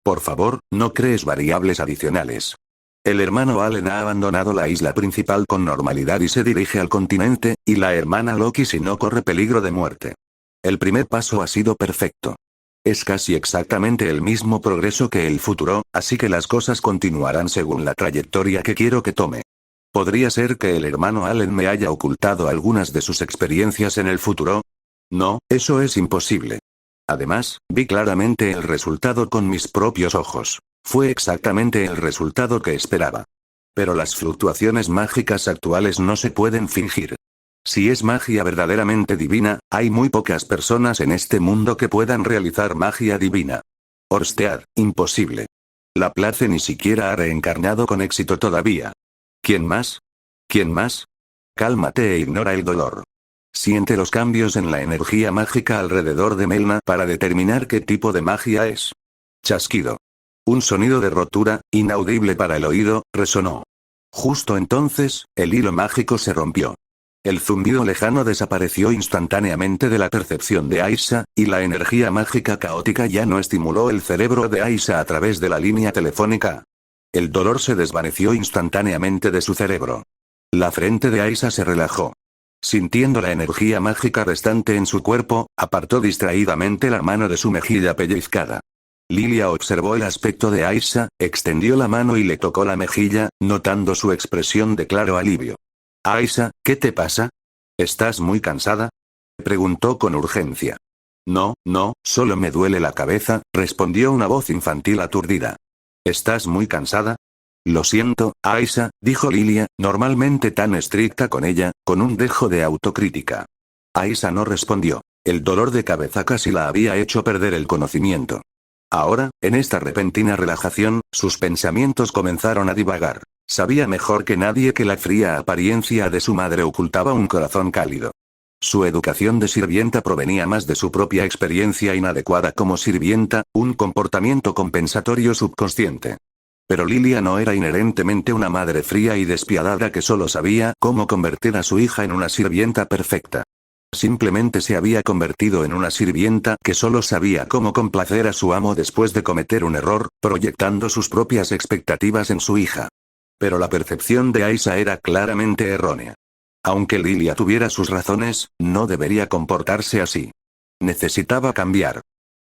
Speaker 2: Por favor, no crees variables adicionales. El hermano Allen ha abandonado la isla principal con normalidad y se dirige al continente, y la hermana Loki si no corre peligro de muerte. El primer paso ha sido perfecto. Es casi exactamente el mismo progreso que el futuro, así que las cosas continuarán según la trayectoria que quiero que tome. ¿Podría ser que el hermano Allen me haya ocultado algunas de sus experiencias en el futuro? No, eso es imposible. Además, vi claramente el resultado con mis propios ojos. Fue exactamente el resultado que esperaba. Pero las fluctuaciones mágicas actuales no se pueden fingir. Si es magia verdaderamente divina, hay muy pocas personas en este mundo que puedan realizar magia divina. Orstead, imposible. Laplace ni siquiera ha reencarnado con éxito todavía. ¿Quién más? ¿Quién más? Cálmate e ignora el dolor. Siente los cambios en la energía mágica alrededor de Melna para determinar qué tipo de magia es. Chasquido. Un sonido de rotura, inaudible para el oído, resonó. Justo entonces, el hilo mágico se rompió. El zumbido lejano desapareció instantáneamente de la percepción de Aisha, y la energía mágica caótica ya no estimuló el cerebro de Aisha a través de la línea telefónica. El dolor se desvaneció instantáneamente de su cerebro. La frente de Aisha se relajó. Sintiendo la energía mágica restante en su cuerpo, apartó distraídamente la mano de su mejilla pellizcada. Lilia observó el aspecto de Aisha, extendió la mano y le tocó la mejilla, notando su expresión de claro alivio. Aisha, ¿qué te pasa? ¿Estás muy cansada? Preguntó con urgencia. No, solo me duele la cabeza, respondió una voz infantil aturdida. ¿Estás muy cansada? Lo siento, Aisha, dijo Lilia, normalmente tan estricta con ella, con un dejo de autocrítica. Aisha no respondió. El dolor de cabeza casi la había hecho perder el conocimiento. Ahora, en esta repentina relajación, sus pensamientos comenzaron a divagar. Sabía mejor que nadie que la fría apariencia de su madre ocultaba un corazón cálido. Su educación de sirvienta provenía más de su propia experiencia inadecuada como sirvienta, un comportamiento compensatorio subconsciente. Pero Lilia no era inherentemente una madre fría y despiadada que solo sabía cómo convertir a su hija en una sirvienta perfecta. Simplemente se había convertido en una sirvienta que solo sabía cómo complacer a su amo después de cometer un error, proyectando sus propias expectativas en su hija. Pero la percepción de Aisha era claramente errónea. Aunque Lilia tuviera sus razones, no debería comportarse así. Necesitaba cambiar.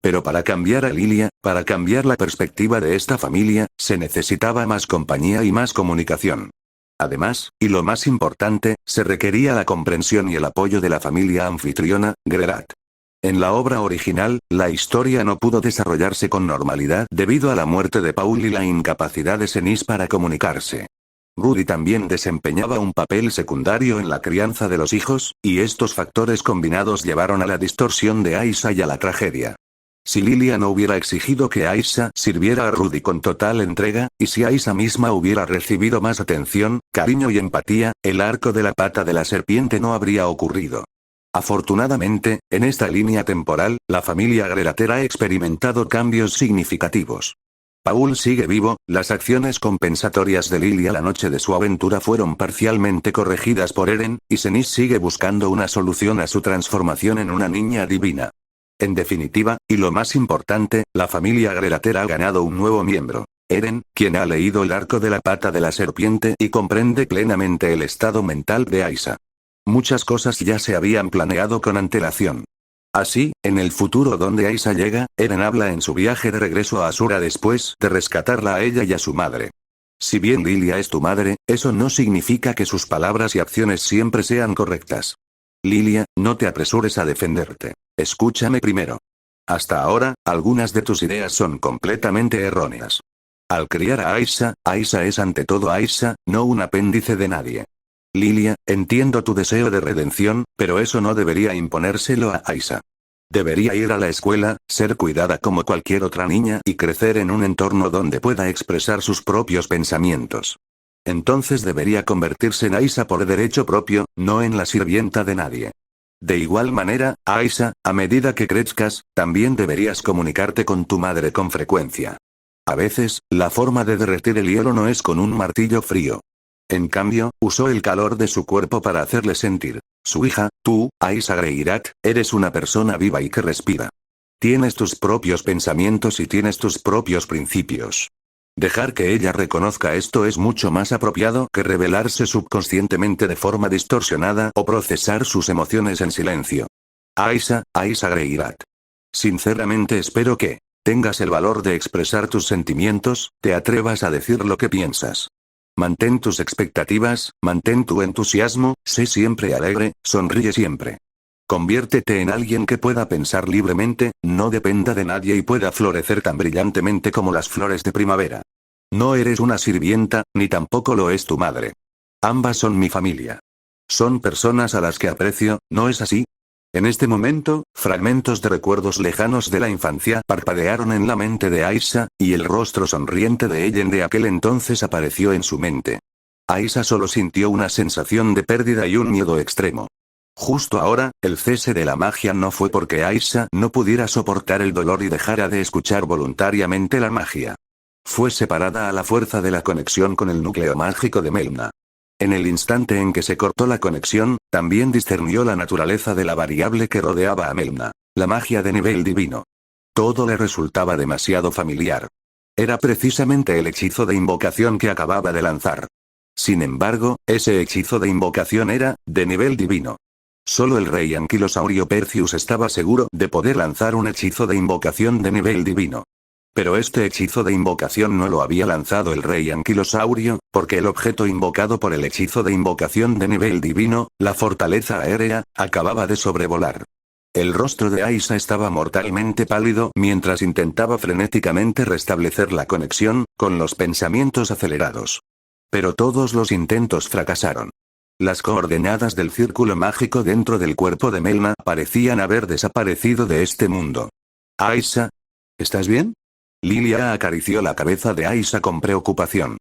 Speaker 2: Pero para cambiar a Lilia, para cambiar la perspectiva de esta familia, se necesitaba más compañía y más comunicación. Además, y lo más importante, se requería la comprensión y el apoyo de la familia anfitriona, Grerat. En la obra original, la historia no pudo desarrollarse con normalidad debido a la muerte de Paul y la incapacidad de Senis para comunicarse. Rudy también desempeñaba un papel secundario en la crianza de los hijos, y estos factores combinados llevaron a la distorsión de Aisha y a la tragedia. Si Lilia no hubiera exigido que Aisha sirviera a Rudy con total entrega, y si Aisha misma hubiera recibido más atención, cariño y empatía, el arco de la pata de la serpiente no habría ocurrido. Afortunadamente, en esta línea temporal, la familia Grerat ha experimentado cambios significativos. Paul sigue vivo, las acciones compensatorias de Lilia la noche de su aventura fueron parcialmente corregidas por Eren, y Senis sigue buscando una solución a su transformación en una niña divina. En definitiva, y lo más importante, la familia Grerat ha ganado un nuevo miembro. Eren, quien ha leído el arco de la pata de la serpiente y comprende plenamente el estado mental de Aisha. Muchas cosas ya se habían planeado con antelación. Así, en el futuro donde Aisa llega, Eren habla en su viaje de regreso a Asura después de rescatarla a ella y a su madre. Si bien Lilia es tu madre, eso no significa que sus palabras y acciones siempre sean correctas. Lilia, no te apresures a defenderte. Escúchame primero. Hasta ahora, algunas de tus ideas son completamente erróneas. Al criar a Aisa es ante todo Aisa, no un apéndice de nadie. Lilia, entiendo tu deseo de redención, pero eso no debería imponérselo a Aisa. Debería ir a la escuela, ser cuidada como cualquier otra niña y crecer en un entorno donde pueda expresar sus propios pensamientos. Entonces debería convertirse en Aisa por derecho propio, no en la sirvienta de nadie. De igual manera, Aisa, a medida que crezcas, también deberías comunicarte con tu madre con frecuencia. A veces, la forma de derretir el hielo no es con un martillo frío. En cambio, usó el calor de su cuerpo para hacerle sentir. Su hija, tú, Aisa Greirat, eres una persona viva y que respira. Tienes tus propios pensamientos y tienes tus propios principios. Dejar que ella reconozca esto es mucho más apropiado que revelarse subconscientemente de forma distorsionada o procesar sus emociones en silencio. Aisa Greirat. Sinceramente espero que tengas el valor de expresar tus sentimientos, te atrevas a decir lo que piensas. Mantén tus expectativas, mantén tu entusiasmo, sé siempre alegre, sonríe siempre. Conviértete en alguien que pueda pensar libremente, no dependa de nadie y pueda florecer tan brillantemente como las flores de primavera. No eres una sirvienta, ni tampoco lo es tu madre. Ambas son mi familia. Son personas a las que aprecio, ¿no es así? En este momento, fragmentos de recuerdos lejanos de la infancia parpadearon en la mente de Aisa, y el rostro sonriente de Ellen de aquel entonces apareció en su mente. Aisa solo sintió una sensación de pérdida y un miedo extremo. Justo ahora, el cese de la magia no fue porque Aisa no pudiera soportar el dolor y dejara de escuchar voluntariamente la magia. Fue separada a la fuerza de la conexión con el núcleo mágico de Melna. En el instante en que se cortó la conexión, también discernió la naturaleza de la variable que rodeaba a Melna, la magia de nivel divino. Todo le resultaba demasiado familiar. Era precisamente el hechizo de invocación que acababa de lanzar. Sin embargo, ese hechizo de invocación era, de nivel divino. Solo el rey anquilosaurio Perseus estaba seguro de poder lanzar un hechizo de invocación de nivel divino. Pero este hechizo de invocación no lo había lanzado el rey anquilosaurio, porque el objeto invocado por el hechizo de invocación de nivel divino, la fortaleza aérea, acababa de sobrevolar. El rostro de Aisa estaba mortalmente pálido mientras intentaba frenéticamente restablecer la conexión, con los pensamientos acelerados. Pero todos los intentos fracasaron. Las coordenadas del círculo mágico dentro del cuerpo de Melna parecían haber desaparecido de este mundo. Aisa, ¿estás bien? Lilia acarició la cabeza de Aisa con preocupación.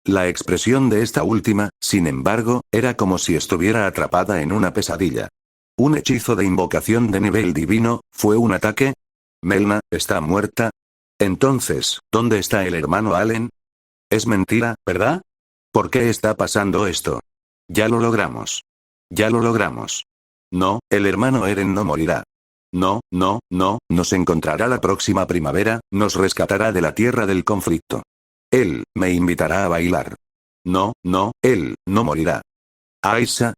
Speaker 2: La expresión de esta última, sin embargo, era como si estuviera atrapada en una pesadilla. ¿Un hechizo de invocación de nivel divino, fue un ataque? ¿Melna, está muerta? Entonces, ¿dónde está el hermano Allen? Es mentira, ¿verdad? ¿Por qué está pasando esto? Ya lo logramos. Ya lo logramos. No, el hermano Eren no morirá. No, nos encontrará la próxima primavera, nos rescatará de la tierra del conflicto. Él, me invitará a bailar. No, él, no morirá. Aisa.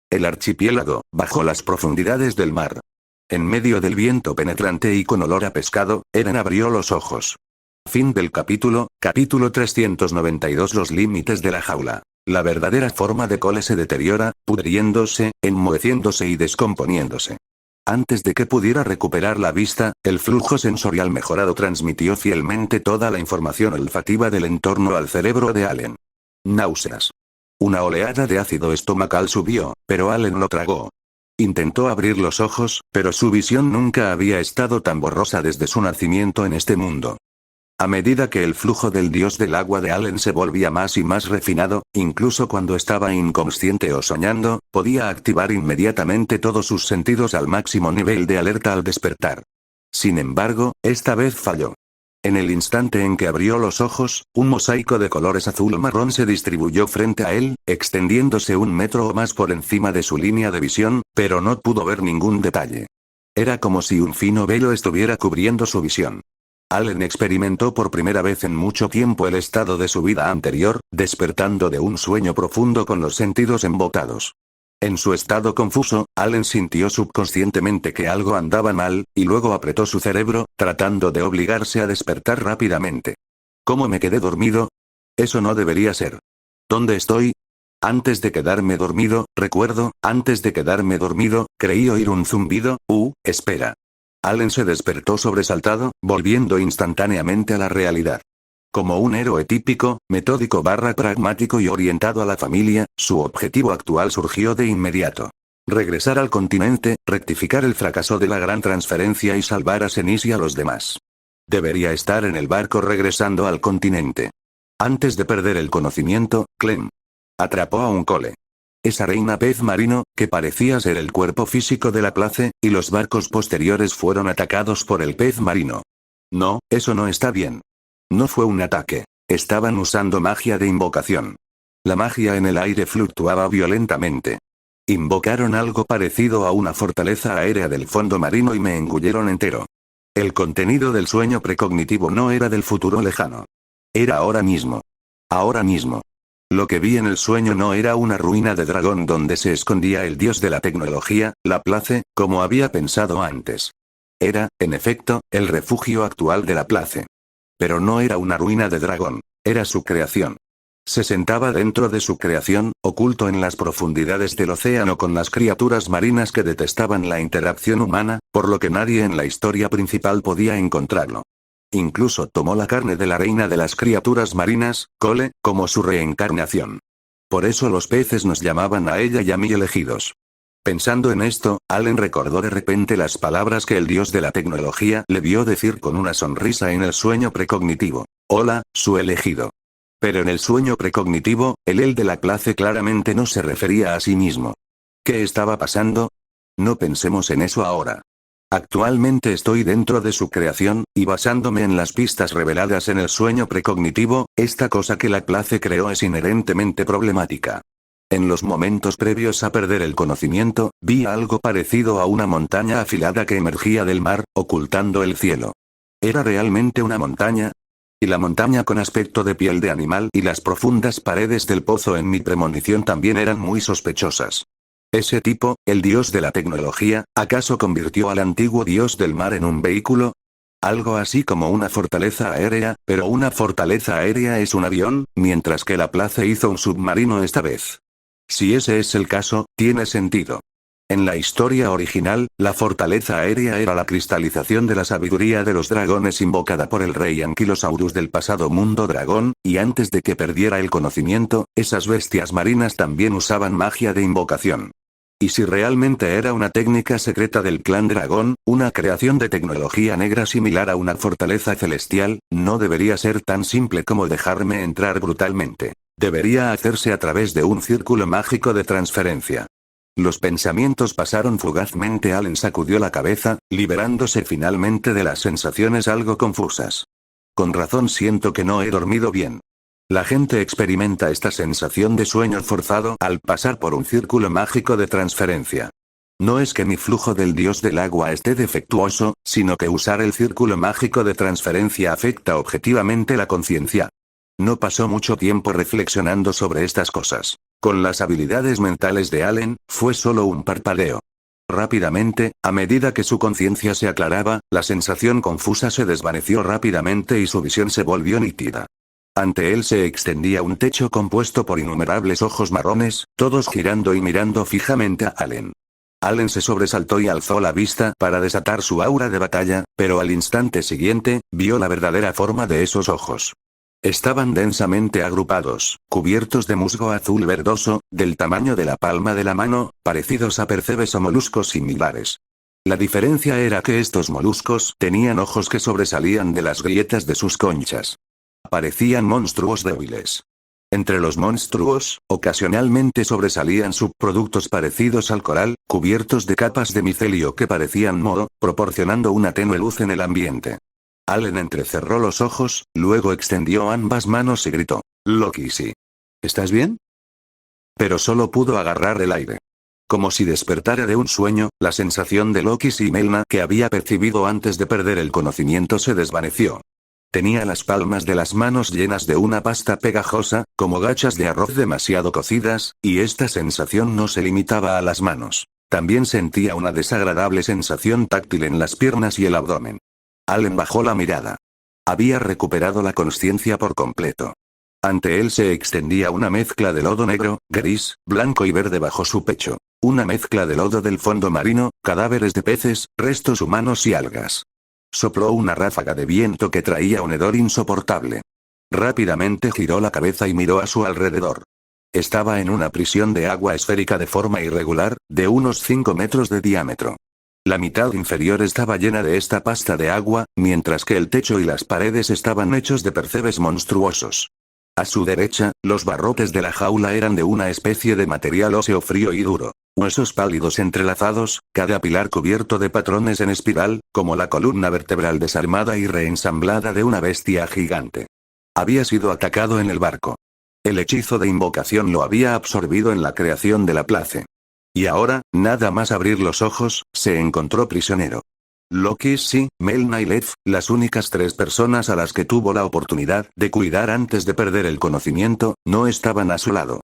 Speaker 2: El archipiélago, bajo las profundidades del mar. En medio del viento penetrante y con olor a pescado, Eren abrió los ojos. Fin del capítulo 392. Los límites de la jaula. La verdadera forma de Cole se deteriora, pudriéndose, enmoheciéndose y descomponiéndose. Antes de que pudiera recuperar la vista, el flujo sensorial mejorado transmitió fielmente toda la información olfativa del entorno al cerebro de Allen. Náuseas. Una oleada de ácido estomacal subió, pero Allen lo tragó. Intentó abrir los ojos, pero su visión nunca había estado tan borrosa desde su nacimiento en este mundo. A medida que el flujo del dios del agua de Allen se volvía más y más refinado, incluso cuando estaba inconsciente o soñando, podía activar inmediatamente todos sus sentidos al máximo nivel de alerta al despertar. Sin embargo, esta vez falló. En el instante en que abrió los ojos, un mosaico de colores azul-marrón se distribuyó frente a él, extendiéndose 1 metro o más por encima de su línea de visión, pero no pudo ver ningún detalle. Era como si un fino velo estuviera cubriendo su visión. Allen experimentó por primera vez en mucho tiempo el estado de su vida anterior, despertando de un sueño profundo con los sentidos embotados. En su estado confuso, Allen sintió subconscientemente que algo andaba mal, y luego apretó su cerebro, tratando de obligarse a despertar rápidamente. ¿Cómo me quedé dormido? Eso no debería ser. ¿Dónde estoy? Antes de quedarme dormido, creí oír un zumbido. Espera. Allen se despertó sobresaltado, volviendo instantáneamente a la realidad. Como un héroe típico, metódico / pragmático y orientado a la familia, su objetivo actual surgió de inmediato. Regresar al continente, rectificar el fracaso de la gran transferencia y salvar a Cenis y a los demás. Debería estar en el barco regresando al continente. Antes de perder el conocimiento, Clem atrapó a un cole. Esa reina pez marino, que parecía ser el cuerpo físico de la place, y los barcos posteriores fueron atacados por el pez marino. No, eso no está bien. No fue un ataque. Estaban usando magia de invocación. La magia en el aire fluctuaba violentamente. Invocaron algo parecido a una fortaleza aérea del fondo marino y me engulleron entero. El contenido del sueño precognitivo no era del futuro lejano. Era ahora mismo. Ahora mismo. Lo que vi en el sueño no era una ruina de dragón donde se escondía el dios de la tecnología, la place, como había pensado antes. Era, en efecto, el refugio actual de la place. Pero no era una ruina de dragón. Era su creación. Se sentaba dentro de su creación, oculto en las profundidades del océano con las criaturas marinas que detestaban la interacción humana, por lo que nadie en la historia principal podía encontrarlo. Incluso tomó la carne de la reina de las criaturas marinas, Cole, como su reencarnación. Por eso los peces nos llamaban a ella y a mí elegidos. Pensando en esto, Allen recordó de repente las palabras que el dios de la tecnología le vio decir con una sonrisa en el sueño precognitivo. Hola, su elegido. Pero en el sueño precognitivo, el él de la place claramente no se refería a sí mismo. ¿Qué estaba pasando? No pensemos en eso ahora. Actualmente estoy dentro de su creación, y basándome en las pistas reveladas en el sueño precognitivo, esta cosa que la place creó es inherentemente problemática. En los momentos previos a perder el conocimiento, vi algo parecido a una montaña afilada que emergía del mar, ocultando el cielo. ¿Era realmente una montaña? Y la montaña con aspecto de piel de animal y las profundas paredes del pozo en mi premonición también eran muy sospechosas. Ese tipo, el dios de la tecnología, ¿acaso convirtió al antiguo dios del mar en un vehículo? Algo así como una fortaleza aérea, pero una fortaleza aérea es un avión, mientras que la place hizo un submarino esta vez. Si ese es el caso, tiene sentido. En la historia original, la fortaleza aérea era la cristalización de la sabiduría de los dragones invocada por el rey Anquilosaurus del pasado mundo dragón, y antes de que perdiera el conocimiento, esas bestias marinas también usaban magia de invocación. Y si realmente era una técnica secreta del clan dragón, una creación de tecnología negra similar a una fortaleza celestial, no debería ser tan simple como dejarme entrar brutalmente. Debería hacerse a través de un círculo mágico de transferencia. Los pensamientos pasaron fugazmente. Allen sacudió la cabeza, liberándose finalmente de las sensaciones algo confusas. Con razón siento que no he dormido bien. La gente experimenta esta sensación de sueño forzado al pasar por un círculo mágico de transferencia. No es que mi flujo del dios del agua esté defectuoso, sino que usar el círculo mágico de transferencia afecta objetivamente la conciencia. No pasó mucho tiempo reflexionando sobre estas cosas. Con las habilidades mentales de Allen, fue solo un parpadeo. Rápidamente, a medida que su conciencia se aclaraba, la sensación confusa se desvaneció rápidamente y su visión se volvió nítida. Ante él se extendía un techo compuesto por innumerables ojos marrones, todos girando y mirando fijamente a Allen. Allen se sobresaltó y alzó la vista para desatar su aura de batalla, pero al instante siguiente, vio la verdadera forma de esos ojos. Estaban densamente agrupados, cubiertos de musgo azul verdoso, del tamaño de la palma de la mano, parecidos a percebes o moluscos similares. La diferencia era que estos moluscos tenían ojos que sobresalían de las grietas de sus conchas. Parecían monstruos débiles. Entre los monstruos, ocasionalmente sobresalían subproductos parecidos al coral, cubiertos de capas de micelio que parecían moho, proporcionando una tenue luz en el ambiente. Allen entrecerró los ojos, luego extendió ambas manos y gritó: «Loki, sí. ¿Estás bien?» Pero solo pudo agarrar el aire. Como si despertara de un sueño, la sensación de Loki y Melna que había percibido antes de perder el conocimiento se desvaneció. Tenía las palmas de las manos llenas de una pasta pegajosa, como gachas de arroz demasiado cocidas, y esta sensación no se limitaba a las manos. También sentía una desagradable sensación táctil en las piernas y el abdomen. Allen bajó la mirada. Había recuperado la consciencia por completo. Ante él se extendía una mezcla de lodo negro, gris, blanco y verde bajo su pecho. Una mezcla de lodo del fondo marino, cadáveres de peces, restos humanos y algas. Sopló una ráfaga de viento que traía un hedor insoportable. Rápidamente giró la cabeza y miró a su alrededor. Estaba en una prisión de agua esférica de forma irregular, de unos 5 metros de diámetro. La mitad inferior estaba llena de esta pasta de agua, mientras que el techo y las paredes estaban hechos de percebes monstruosos. A su derecha, los barrotes de la jaula eran de una especie de material óseo frío y duro. Huesos pálidos entrelazados, cada pilar cubierto de patrones en espiral, como la columna vertebral desarmada y reensamblada de una bestia gigante. Había sido atacado en el barco. El hechizo de invocación lo había absorbido en la creación de la place. Y ahora, nada más abrir los ojos, se encontró prisionero. Loki, sí, Melna y Lev, las únicas 3 personas a las que tuvo la oportunidad de cuidar antes de perder el conocimiento, no estaban a su lado.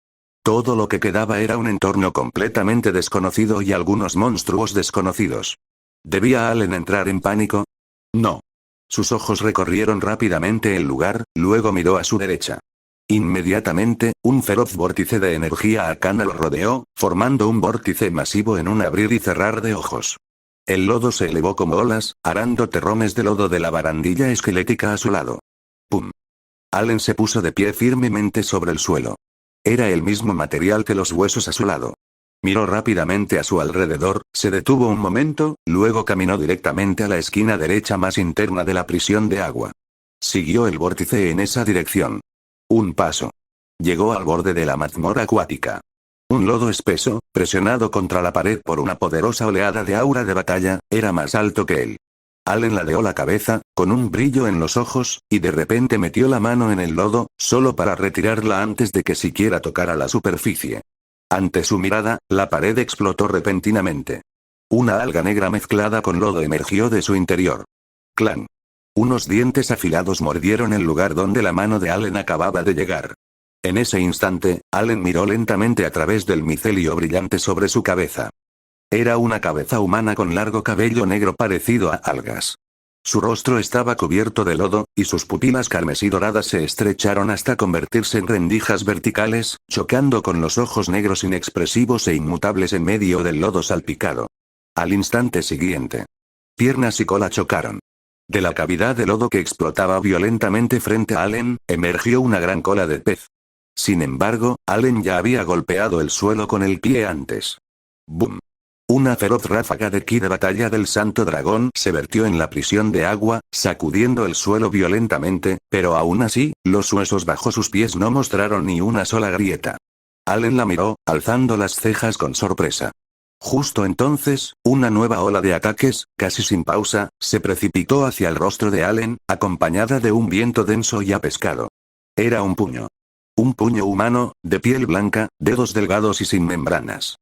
Speaker 2: Todo lo que quedaba era un entorno completamente desconocido y algunos monstruos desconocidos. ¿Debía Allen entrar en pánico? No. Sus ojos recorrieron rápidamente el lugar, luego miró a su derecha. Inmediatamente, un feroz vórtice de energía arcana lo rodeó, formando un vórtice masivo en un abrir y cerrar de ojos. El lodo se elevó como olas, arando terrones de lodo de la barandilla esquelética a su lado. ¡Pum! Allen se puso de pie firmemente sobre el suelo. Era el mismo material que los huesos a su lado. Miró rápidamente a su alrededor, se detuvo un momento, luego caminó directamente a la esquina derecha más interna de la prisión de agua. Siguió el vórtice en esa dirección. Un paso. Llegó al borde de la mazmorra acuática. Un lodo espeso, presionado contra la pared por una poderosa oleada de aura de batalla, era más alto que él. Allen ladeó la cabeza, con un brillo en los ojos, y de repente metió la mano en el lodo, solo para retirarla antes de que siquiera tocara la superficie. Ante su mirada, la pared explotó repentinamente. Una alga negra mezclada con lodo emergió de su interior. ¡Clan! Unos dientes afilados mordieron el lugar donde la mano de Allen acababa de llegar. En ese instante, Allen miró lentamente a través del micelio brillante sobre su cabeza. Era una cabeza humana con largo cabello negro parecido a algas. Su rostro estaba cubierto de lodo, y sus pupilas carmesí doradas se estrecharon hasta convertirse en rendijas verticales, chocando con los ojos negros inexpresivos e inmutables en medio del lodo salpicado. Al instante siguiente, piernas y cola chocaron. De la cavidad de lodo que explotaba violentamente frente a Allen, emergió una gran cola de pez. Sin embargo, Allen ya había golpeado el suelo con el pie antes. ¡Bum! Una feroz ráfaga de ki de batalla del Santo Dragón se vertió en la prisión de agua, sacudiendo el suelo violentamente, pero aún así, los huesos bajo sus pies no mostraron ni una sola grieta. Allen la miró, alzando las cejas con sorpresa. Justo entonces, una nueva ola de ataques, casi sin pausa, se precipitó hacia el rostro de Allen, acompañada de un viento denso y apescado. Era un puño. Un puño humano, de piel blanca, dedos delgados y sin membranas.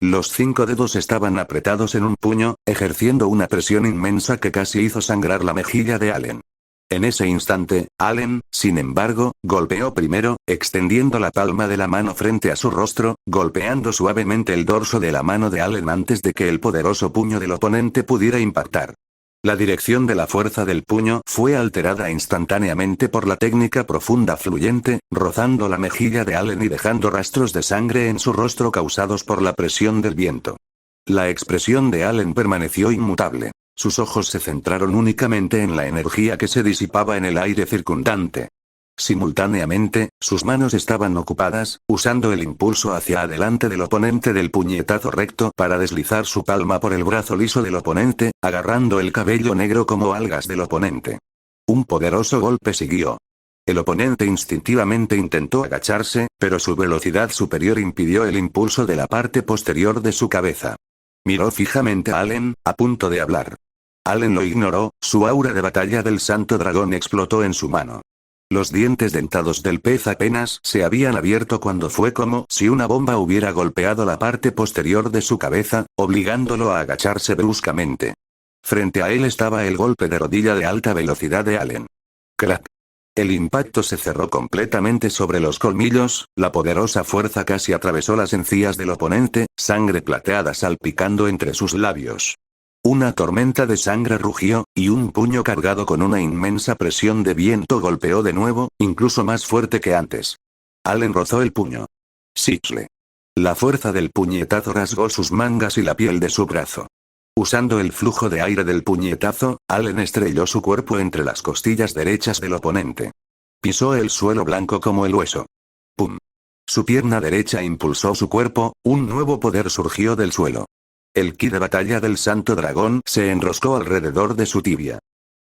Speaker 2: Los 5 dedos estaban apretados en un puño, ejerciendo una presión inmensa que casi hizo sangrar la mejilla de Allen. En ese instante, Allen, sin embargo, golpeó primero, extendiendo la palma de la mano frente a su rostro, golpeando suavemente el dorso de la mano de Allen antes de que el poderoso puño del oponente pudiera impactar. La dirección de la fuerza del puño fue alterada instantáneamente por la técnica profunda fluyente, rozando la mejilla de Allen y dejando rastros de sangre en su rostro causados por la presión del viento. La expresión de Allen permaneció inmutable. Sus ojos se centraron únicamente en la energía que se disipaba en el aire circundante. Simultáneamente, sus manos estaban ocupadas, usando el impulso hacia adelante del oponente del puñetazo recto para deslizar su palma por el brazo liso del oponente, agarrando el cabello negro como algas del oponente. Un poderoso golpe siguió. El oponente instintivamente intentó agacharse, pero su velocidad superior impidió el impulso de la parte posterior de su cabeza. Miró fijamente a Allen, a punto de hablar. Allen lo ignoró, su aura de batalla del Santo Dragón explotó en su mano. Los dientes dentados del pez apenas se habían abierto cuando fue como si una bomba hubiera golpeado la parte posterior de su cabeza, obligándolo a agacharse bruscamente. Frente a él estaba el golpe de rodilla de alta velocidad de Allen. Crack. El impacto se cerró completamente sobre los colmillos, la poderosa fuerza casi atravesó las encías del oponente, sangre plateada salpicando entre sus labios. Una tormenta de sangre rugió, y un puño cargado con una inmensa presión de viento golpeó de nuevo, incluso más fuerte que antes. Allen rozó el puño. Sixle. La fuerza del puñetazo rasgó sus mangas y la piel de su brazo. Usando el flujo de aire del puñetazo, Allen estrelló su cuerpo entre las costillas derechas del oponente. Pisó el suelo blanco como el hueso. ¡Pum! Su pierna derecha impulsó su cuerpo, un nuevo poder surgió del suelo. El ki de batalla del Santo Dragón se enroscó alrededor de su tibia.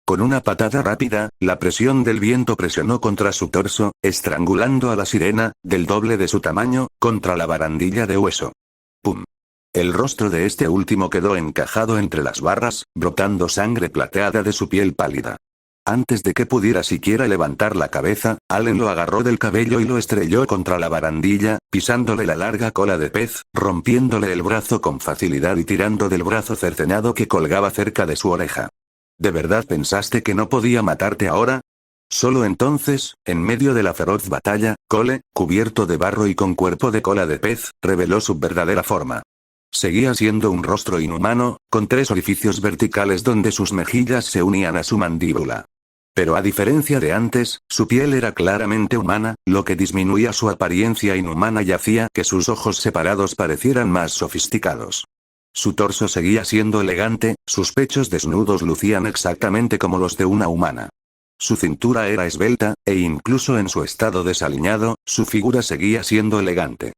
Speaker 2: Con una patada rápida, la presión del viento presionó contra su torso, estrangulando a la sirena, del doble de su tamaño, contra la barandilla de hueso. ¡Pum! El rostro de este último quedó encajado entre las barras, brotando sangre plateada de su piel pálida. Antes de que pudiera siquiera levantar la cabeza, Allen lo agarró del cabello y lo estrelló contra la barandilla, pisándole la larga cola de pez, rompiéndole el brazo con facilidad y tirando del brazo cercenado que colgaba cerca de su oreja. ¿De verdad pensaste que no podía matarte ahora? Solo entonces, en medio de la feroz batalla, Cole, cubierto de barro y con cuerpo de cola de pez, reveló su verdadera forma. Seguía siendo un rostro inhumano, con 3 orificios verticales donde sus mejillas se unían a su mandíbula. Pero a diferencia de antes, su piel era claramente humana, lo que disminuía su apariencia inhumana y hacía que sus ojos separados parecieran más sofisticados. Su torso seguía siendo elegante, sus pechos desnudos lucían exactamente como los de una humana. Su cintura era esbelta, e incluso en su estado desaliñado, su figura seguía siendo elegante.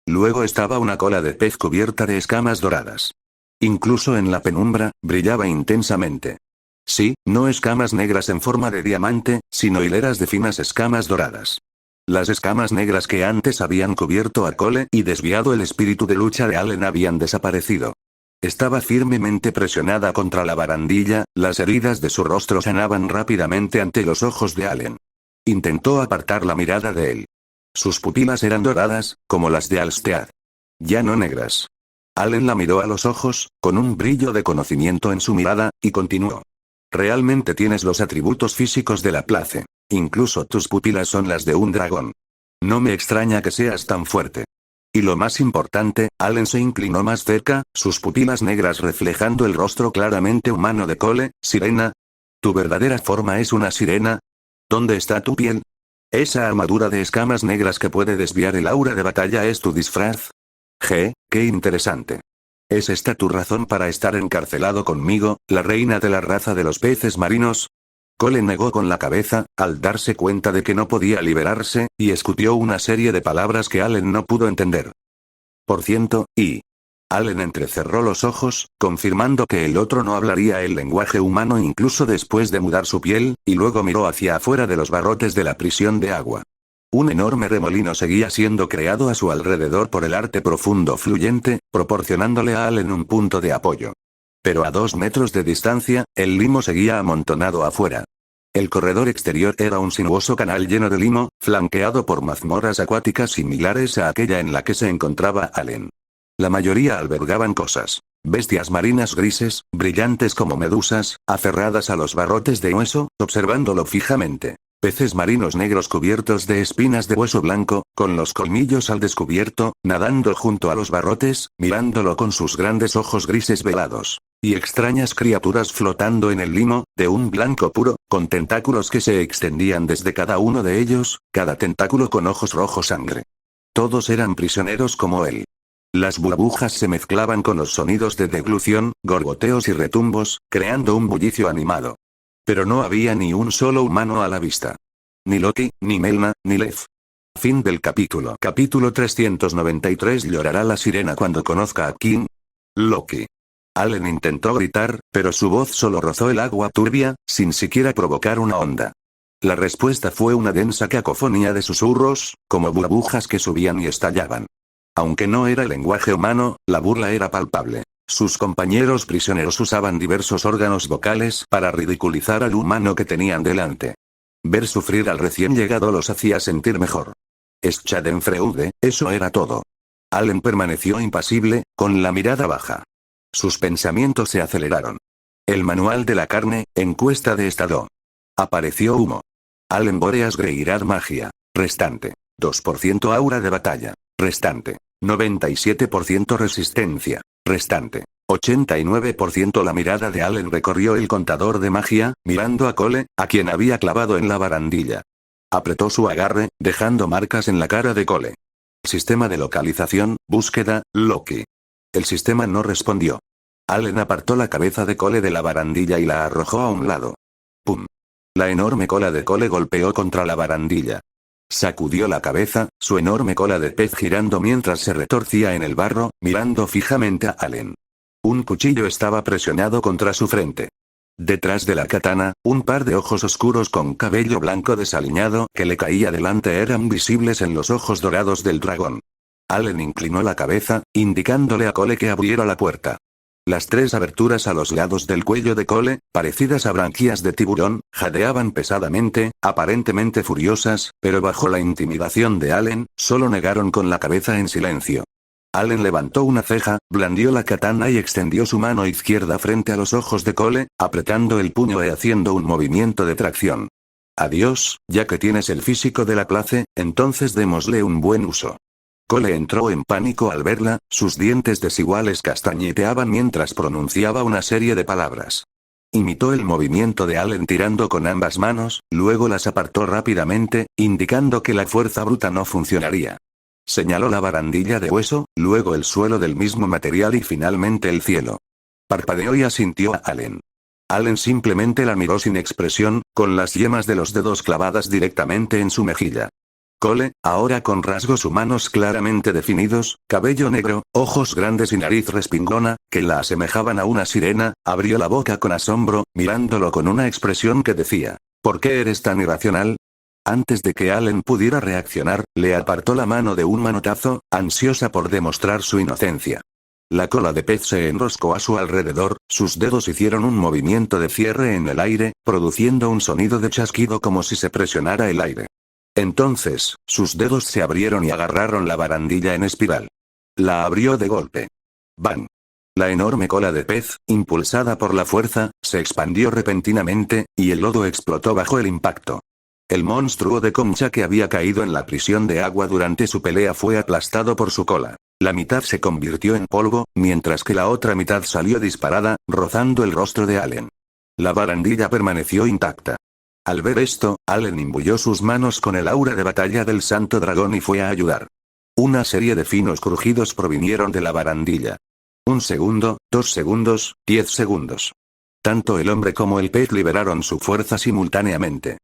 Speaker 2: Luego estaba una cola de pez cubierta de escamas doradas. Incluso en la penumbra, brillaba intensamente. Sí, no escamas negras en forma de diamante, sino hileras de finas escamas doradas. Las escamas negras que antes habían cubierto a Cole y desviado el espíritu de lucha de Allen habían desaparecido. Estaba firmemente presionada contra la barandilla, las heridas de su rostro sanaban rápidamente ante los ojos de Allen. Intentó apartar la mirada de él. Sus pupilas eran doradas, como las de Alstead. Ya no negras. Allen la miró a los ojos, con un brillo de conocimiento en su mirada, y continuó. Realmente tienes los atributos físicos de la Place. Incluso tus pupilas son las de un dragón. No me extraña que seas tan fuerte. Y lo más importante, Allen se inclinó más cerca, sus pupilas negras reflejando el rostro claramente humano de Cole. ¿Sirena? ¿Tu verdadera forma es una sirena? ¿Dónde está tu piel? ¿Esa armadura de escamas negras que puede desviar el aura de batalla es tu disfraz? Qué interesante. ¿Es esta tu razón para estar encarcelado conmigo, la reina de la raza de los peces marinos? Cole negó con la cabeza, al darse cuenta de que no podía liberarse, y escupió una serie de palabras que Allen no pudo entender. Por ciento, y... Allen entrecerró los ojos, confirmando que el otro no hablaría el lenguaje humano incluso después de mudar su piel, y luego miró hacia afuera de los barrotes de la prisión de agua. Un enorme remolino seguía siendo creado a su alrededor por el arte profundo fluyente, proporcionándole a Allen un punto de apoyo. Pero a 2 metros de distancia, el limo seguía amontonado afuera. El corredor exterior era un sinuoso canal lleno de limo, flanqueado por mazmorras acuáticas similares a aquella en la que se encontraba Allen. La mayoría albergaban cosas. Bestias marinas grises, brillantes como medusas, aferradas a los barrotes de hueso, observándolo fijamente. Peces marinos negros cubiertos de espinas de hueso blanco, con los colmillos al descubierto, nadando junto a los barrotes, mirándolo con sus grandes ojos grises velados. Y extrañas criaturas flotando en el limo, de un blanco puro, con tentáculos que se extendían desde cada uno de ellos, cada tentáculo con ojos rojo sangre. Todos eran prisioneros como él. Las burbujas se mezclaban con los sonidos de deglución, gorgoteos y retumbos, creando un bullicio animado. Pero no había ni un solo humano a la vista. Ni Loki, ni Melna, ni Lev. Fin del capítulo. Capítulo 393. Llorará la sirena cuando conozca a King. Loki. Allen intentó gritar, pero su voz solo rozó el agua turbia, sin siquiera provocar una onda. La respuesta fue una densa cacofonía de susurros, como burbujas que subían y estallaban. Aunque no era el lenguaje humano, la burla era palpable. Sus compañeros prisioneros usaban diversos órganos vocales para ridiculizar al humano que tenían delante. Ver sufrir al recién llegado los hacía sentir mejor. Schadenfreude, eso era todo. Allen permaneció impasible, con la mirada baja. Sus pensamientos se aceleraron. El manual de la carne, encuesta de estado. Apareció humo. Allen Boreas Greyrad magia. Restante. 2% aura de batalla. Restante. 97% resistencia. Restante. 89%. La mirada de Allen recorrió el contador de magia, mirando a Cole, a quien había clavado en la barandilla. Apretó su agarre, dejando marcas en la cara de Cole. Sistema de localización, búsqueda, Loki. El sistema no respondió. Allen apartó la cabeza de Cole de la barandilla y la arrojó a un lado. ¡Pum! La enorme cola de Cole golpeó contra la barandilla. Sacudió la cabeza, su enorme cola de pez girando mientras se retorcía en el barro, mirando fijamente a Allen. Un cuchillo estaba presionado contra su frente. Detrás de la katana, un par de ojos oscuros con cabello blanco desaliñado que le caía delante eran visibles en los ojos dorados del dragón. Allen inclinó la cabeza, indicándole a Cole que abriera la puerta. Las 3 aberturas a los lados del cuello de Cole, parecidas a branquias de tiburón, jadeaban pesadamente, aparentemente furiosas, pero bajo la intimidación de Allen, solo negaron con la cabeza en silencio. Allen levantó una ceja, blandió la katana y extendió su mano izquierda frente a los ojos de Cole, apretando el puño y haciendo un movimiento de tracción. Adiós, ya que tienes el físico de la clase, entonces démosle un buen uso. Cole entró en pánico al verla, sus dientes desiguales castañeteaban mientras pronunciaba una serie de palabras. Imitó el movimiento de Allen tirando con ambas manos, luego las apartó rápidamente, indicando que la fuerza bruta no funcionaría. Señaló la barandilla de hueso, luego el suelo del mismo material y finalmente el cielo. Parpadeó y asintió a Allen. Allen simplemente la miró sin expresión, con las yemas de los dedos clavadas directamente en su mejilla. Cole, ahora con rasgos humanos claramente definidos, cabello negro, ojos grandes y nariz respingona, que la asemejaban a una sirena, abrió la boca con asombro, mirándolo con una expresión que decía, ¿por qué eres tan irracional? Antes de que Allen pudiera reaccionar, le apartó la mano de un manotazo, ansiosa por demostrar su inocencia. La cola de pez se enroscó a su alrededor, sus dedos hicieron un movimiento de cierre en el aire, produciendo un sonido de chasquido como si se presionara el aire. Entonces, sus dedos se abrieron y agarraron la barandilla en espiral. La abrió de golpe. ¡Bang! La enorme cola de pez, impulsada por la fuerza, se expandió repentinamente, y el lodo explotó bajo el impacto. El monstruo de concha que había caído en la prisión de agua durante su pelea fue aplastado por su cola. La mitad se convirtió en polvo, mientras que la otra mitad salió disparada, rozando el rostro de Allen. La barandilla permaneció intacta. Al ver esto, Allen imbuyó sus manos con el aura de batalla del Santo Dragón y fue a ayudar. Una serie de finos crujidos provinieron de la barandilla. 1 segundo, 2 segundos, 10 segundos. Tanto el hombre como el pez liberaron su fuerza simultáneamente.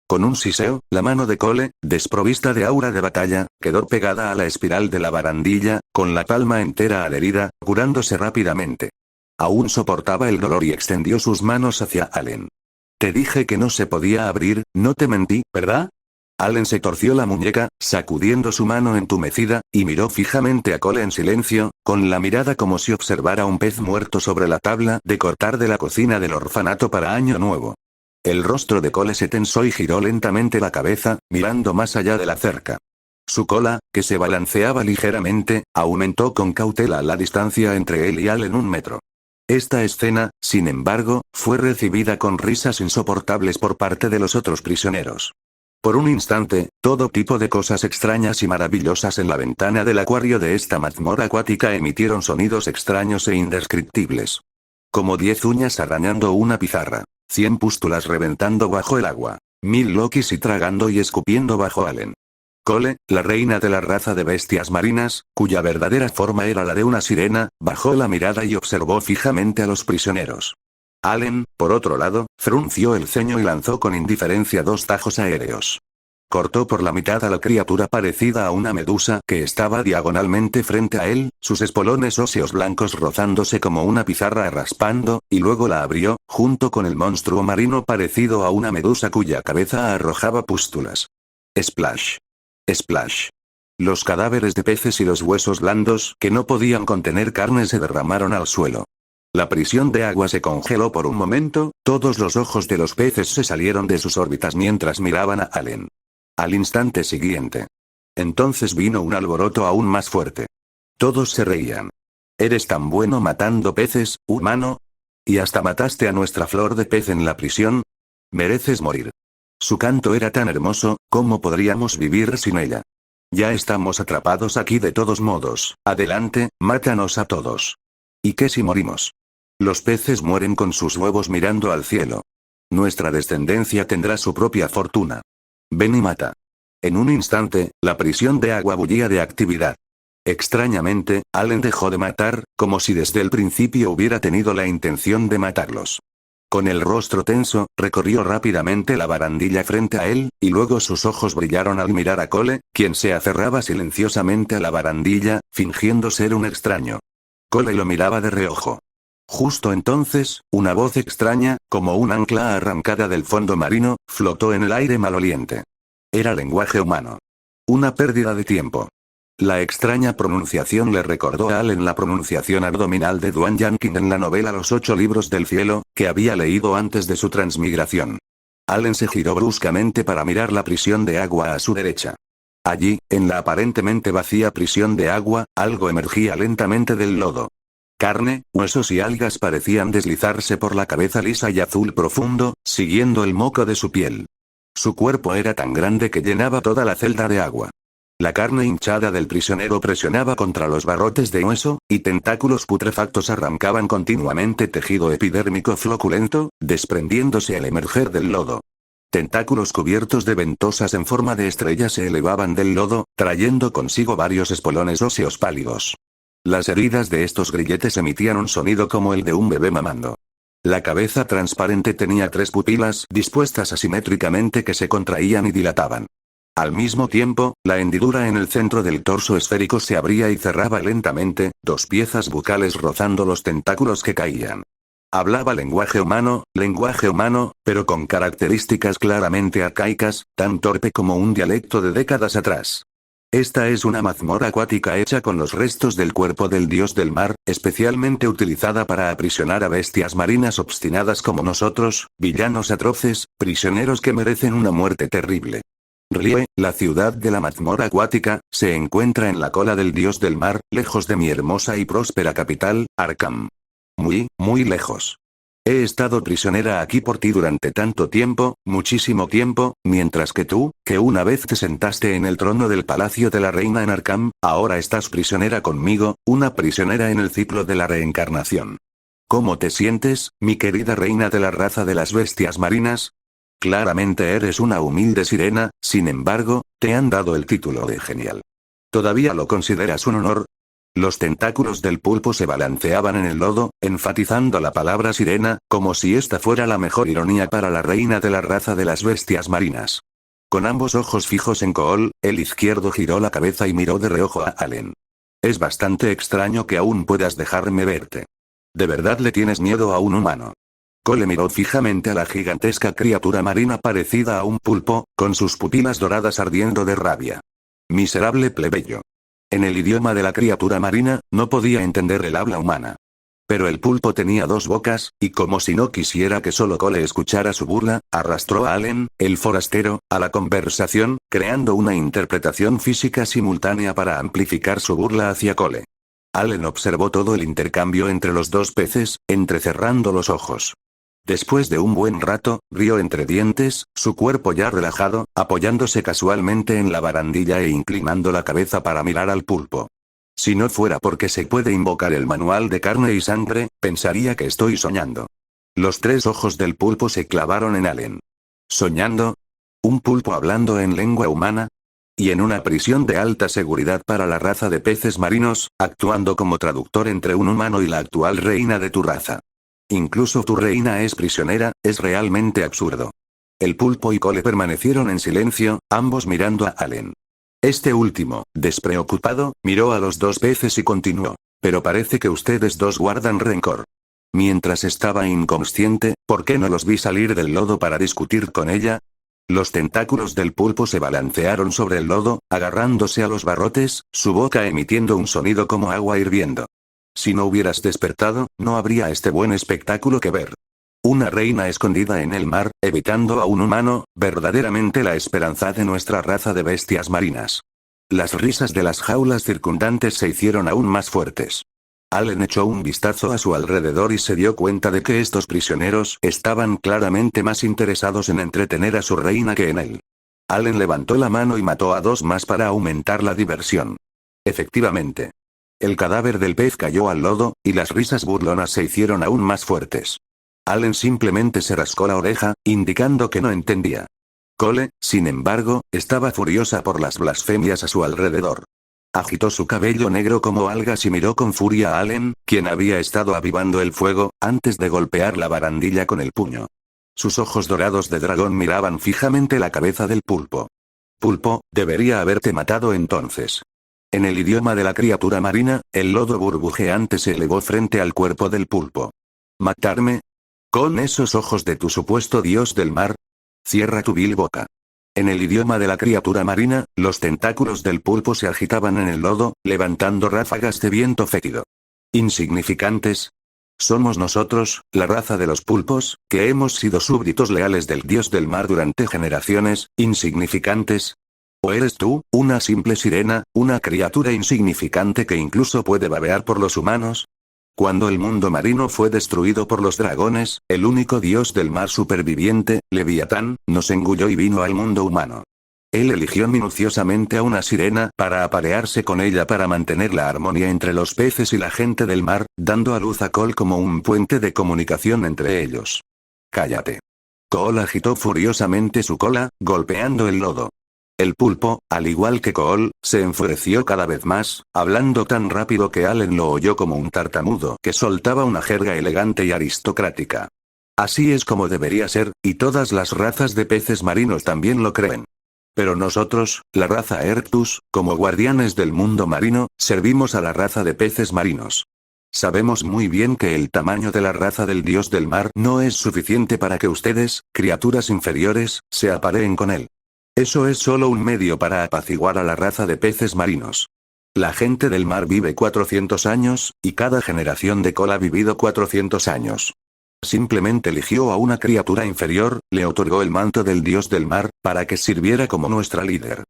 Speaker 2: Con un siseo, la mano de Cole, desprovista de aura de batalla, quedó pegada a la espiral de la barandilla, con la palma entera adherida, curándose rápidamente. Aún soportaba el dolor y extendió sus manos hacia Allen. Te dije que no se podía abrir, no te mentí, ¿verdad? Allen se torció la muñeca, sacudiendo su mano entumecida, y miró fijamente a Cole en silencio, con la mirada como si observara un pez muerto sobre la tabla de cortar de la cocina del orfanato para Año Nuevo. El rostro de Cole se tensó y giró lentamente la cabeza, mirando más allá de la cerca. Su cola, que se balanceaba ligeramente, aumentó con cautela la distancia entre él y Allen 1 metro. Esta escena, sin embargo, fue recibida con risas insoportables por parte de los otros prisioneros. Por un instante, todo tipo de cosas extrañas y maravillosas en la ventana del acuario de esta mazmorra acuática emitieron sonidos extraños e indescriptibles. Como 10 uñas arañando una pizarra, 100 pústulas reventando bajo el agua, 1000 Lokis y tragando y escupiendo bajo Allen. Cole, la reina de la raza de bestias marinas, cuya verdadera forma era la de una sirena, bajó la mirada y observó fijamente a los prisioneros. Allen, por otro lado, frunció el ceño y lanzó con indiferencia 2 tajos aéreos. Cortó por la mitad a la criatura parecida a una medusa que estaba diagonalmente frente a él, sus espolones óseos blancos rozándose como una pizarra raspando, y luego la abrió, junto con el monstruo marino parecido a una medusa cuya cabeza arrojaba pústulas. Splash. Splash. Los cadáveres de peces y los huesos blandos que no podían contener carne se derramaron al suelo. La prisión de agua se congeló por un momento, todos los ojos de los peces se salieron de sus órbitas mientras miraban a Allen. Al instante siguiente. Entonces vino un alboroto aún más fuerte. Todos se reían. ¿Eres tan bueno matando peces, humano? ¿Y hasta mataste a nuestra flor de pez en la prisión? Mereces morir. Su canto era tan hermoso, ¿cómo podríamos vivir sin ella? Ya estamos atrapados aquí de todos modos. Adelante, mátanos a todos. ¿Y qué si morimos? Los peces mueren con sus huevos mirando al cielo. Nuestra descendencia tendrá su propia fortuna. Ven y mata. En un instante, la prisión de agua bullía de actividad. Extrañamente, Allen dejó de matar, como si desde el principio hubiera tenido la intención de matarlos. Con el rostro tenso, recorrió rápidamente la barandilla frente a él, y luego sus ojos brillaron al mirar a Cole, quien se aferraba silenciosamente a la barandilla, fingiendo ser un extraño. Cole lo miraba de reojo. Justo entonces, una voz extraña, como un ancla arrancada del fondo marino, flotó en el aire maloliente. Era lenguaje humano. Una pérdida de tiempo. La extraña pronunciación le recordó a Allen la pronunciación abdominal de Duane Yankin en la novela Los 8 libros del cielo, que había leído antes de su transmigración. Allen se giró bruscamente para mirar la prisión de agua a su derecha. Allí, en la aparentemente vacía prisión de agua, algo emergía lentamente del lodo. Carne, huesos y algas parecían deslizarse por la cabeza lisa y azul profundo, siguiendo el moco de su piel. Su cuerpo era tan grande que llenaba toda la celda de agua. La carne hinchada del prisionero presionaba contra los barrotes de hueso, y tentáculos putrefactos arrancaban continuamente tejido epidérmico floculento, desprendiéndose al emerger del lodo. Tentáculos cubiertos de ventosas en forma de estrella se elevaban del lodo, trayendo consigo varios espolones óseos pálidos. Las heridas de estos grilletes emitían un sonido como el de un bebé mamando. La cabeza transparente tenía 3 pupilas dispuestas asimétricamente que se contraían y dilataban. Al mismo tiempo, la hendidura en el centro del torso esférico se abría y cerraba lentamente, 2 piezas bucales rozando los tentáculos que caían. Hablaba lenguaje humano, pero con características claramente arcaicas, tan torpe como un dialecto de décadas atrás. Esta es una mazmorra acuática hecha con los restos del cuerpo del dios del mar, especialmente utilizada para aprisionar a bestias marinas obstinadas como nosotros, villanos atroces, prisioneros que merecen una muerte terrible. Rie, la ciudad de la mazmorra acuática, se encuentra en la cola del dios del mar, lejos de mi hermosa y próspera capital, Arkham. Muy, muy lejos. He estado prisionera aquí por ti durante tanto tiempo, muchísimo tiempo, mientras que tú, que una vez te sentaste en el trono del palacio de la reina en Arkham, ahora estás prisionera conmigo, una prisionera en el ciclo de la reencarnación. ¿Cómo te sientes, mi querida reina de la raza de las bestias marinas? Claramente eres una humilde sirena, sin embargo, te han dado el título de genial. ¿Todavía lo consideras un honor? Los tentáculos del pulpo se balanceaban en el lodo, enfatizando la palabra sirena, como si esta fuera la mejor ironía para la reina de la raza de las bestias marinas. Con ambos ojos fijos en Cole, el izquierdo giró la cabeza y miró de reojo a Allen. Es bastante extraño que aún puedas dejarme verte. ¿De verdad le tienes miedo a un humano? Cole miró fijamente a la gigantesca criatura marina parecida a un pulpo, con sus pupilas doradas ardiendo de rabia. Miserable plebeyo. En el idioma de la criatura marina, no podía entender el habla humana. Pero el pulpo tenía 2 bocas, y como si no quisiera que solo Cole escuchara su burla, arrastró a Allen, el forastero, a la conversación, creando una interpretación física simultánea para amplificar su burla hacia Cole. Allen observó todo el intercambio entre los 2 peces, entrecerrando los ojos. Después de un buen rato, rió entre dientes, su cuerpo ya relajado, apoyándose casualmente en la barandilla e inclinando la cabeza para mirar al pulpo. Si no fuera porque se puede invocar el manual de carne y sangre, pensaría que estoy soñando. Los 3 ojos del pulpo se clavaron en Allen. ¿Soñando? ¿Un pulpo hablando en lengua humana? Y en una prisión de alta seguridad para la raza de peces marinos, actuando como traductor entre un humano y la actual reina de tu raza. Incluso tu reina es prisionera, es realmente absurdo. El pulpo y Cole permanecieron en silencio, ambos mirando a Allen. Este último, despreocupado, miró a los 2 peces y continuó. Pero parece que ustedes 2 guardan rencor. Mientras estaba inconsciente, ¿por qué no los vi salir del lodo para discutir con ella? Los tentáculos del pulpo se balancearon sobre el lodo, agarrándose a los barrotes, su boca emitiendo un sonido como agua hirviendo. Si no hubieras despertado, no habría este buen espectáculo que ver. Una reina escondida en el mar, evitando a un humano, verdaderamente la esperanza de nuestra raza de bestias marinas. Las risas de las jaulas circundantes se hicieron aún más fuertes. Allen echó un vistazo a su alrededor y se dio cuenta de que estos prisioneros estaban claramente más interesados en entretener a su reina que en él. Allen levantó la mano y mató a 2 más para aumentar la diversión. Efectivamente. El cadáver del pez cayó al lodo, y las risas burlonas se hicieron aún más fuertes. Allen simplemente se rascó la oreja, indicando que no entendía. Cole, sin embargo, estaba furiosa por las blasfemias a su alrededor. Agitó su cabello negro como algas y miró con furia a Allen, quien había estado avivando el fuego, antes de golpear la barandilla con el puño. Sus ojos dorados de dragón miraban fijamente la cabeza del pulpo. Pulpo, debería haberte matado entonces. En el idioma de la criatura marina, el lodo burbujeante se elevó frente al cuerpo del pulpo. ¿Matarme? ¿Con esos ojos de tu supuesto dios del mar? Cierra tu vil boca. En el idioma de la criatura marina, los tentáculos del pulpo se agitaban en el lodo, levantando ráfagas de viento fétido. ¿Insignificantes? Somos nosotros, la raza de los pulpos, que hemos sido súbditos leales del dios del mar durante generaciones, insignificantes. ¿O eres tú, una simple sirena, una criatura insignificante que incluso puede babear por los humanos? Cuando el mundo marino fue destruido por los dragones, el único dios del mar superviviente, Leviatán, nos engulló y vino al mundo humano. Él eligió minuciosamente a una sirena para aparearse con ella para mantener la armonía entre los peces y la gente del mar, dando a luz a Cole como un puente de comunicación entre ellos. Cállate. Cole agitó furiosamente su cola, golpeando el lodo. El pulpo, al igual que Cole, se enfureció cada vez más, hablando tan rápido que Allen lo oyó como un tartamudo que soltaba una jerga elegante y aristocrática. Así es como debería ser, y todas las razas de peces marinos también lo creen. Pero nosotros, la raza Erctus, como guardianes del mundo marino, servimos a la raza de peces marinos. Sabemos muy bien que el tamaño de la raza del dios del mar no es suficiente para que ustedes, criaturas inferiores, se apareen con él. Eso es solo un medio para apaciguar a la raza de peces marinos. La gente del mar vive 400 años, y cada generación de Cole ha vivido 400 años. Simplemente eligió a una criatura inferior, le otorgó el manto del dios del mar, para que sirviera como nuestra líder.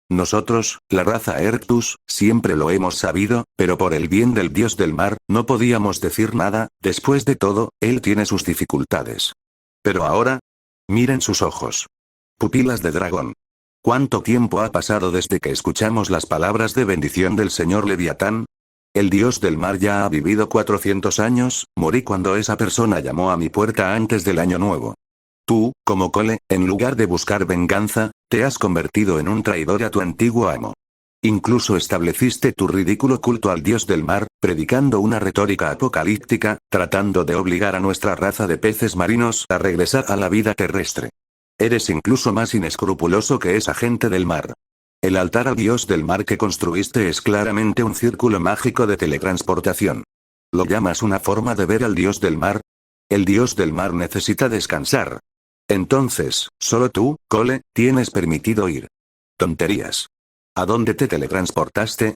Speaker 2: Nosotros, la raza Erctus, siempre lo hemos sabido, pero por el bien del dios del mar, no podíamos decir nada, después de todo, él tiene sus dificultades. Pero ahora, miren sus ojos. Pupilas de dragón. ¿Cuánto tiempo ha pasado desde que escuchamos las palabras de bendición del señor Leviatán? El dios del mar ya ha vivido 400 años, morí cuando esa persona llamó a mi puerta antes del año nuevo. Tú, como Cole, en lugar de buscar venganza, te has convertido en un traidor a tu antiguo amo. Incluso estableciste tu ridículo culto al dios del mar, predicando una retórica apocalíptica, tratando de obligar a nuestra raza de peces marinos a regresar a la vida terrestre. Eres incluso más inescrupuloso que esa gente del mar. El altar al dios del mar que construiste es claramente un círculo mágico de teletransportación. ¿Lo llamas una forma de ver al dios del mar? El dios del mar necesita descansar. Entonces, solo tú, Cole, tienes permitido ir. Tonterías. ¿A dónde te teletransportaste?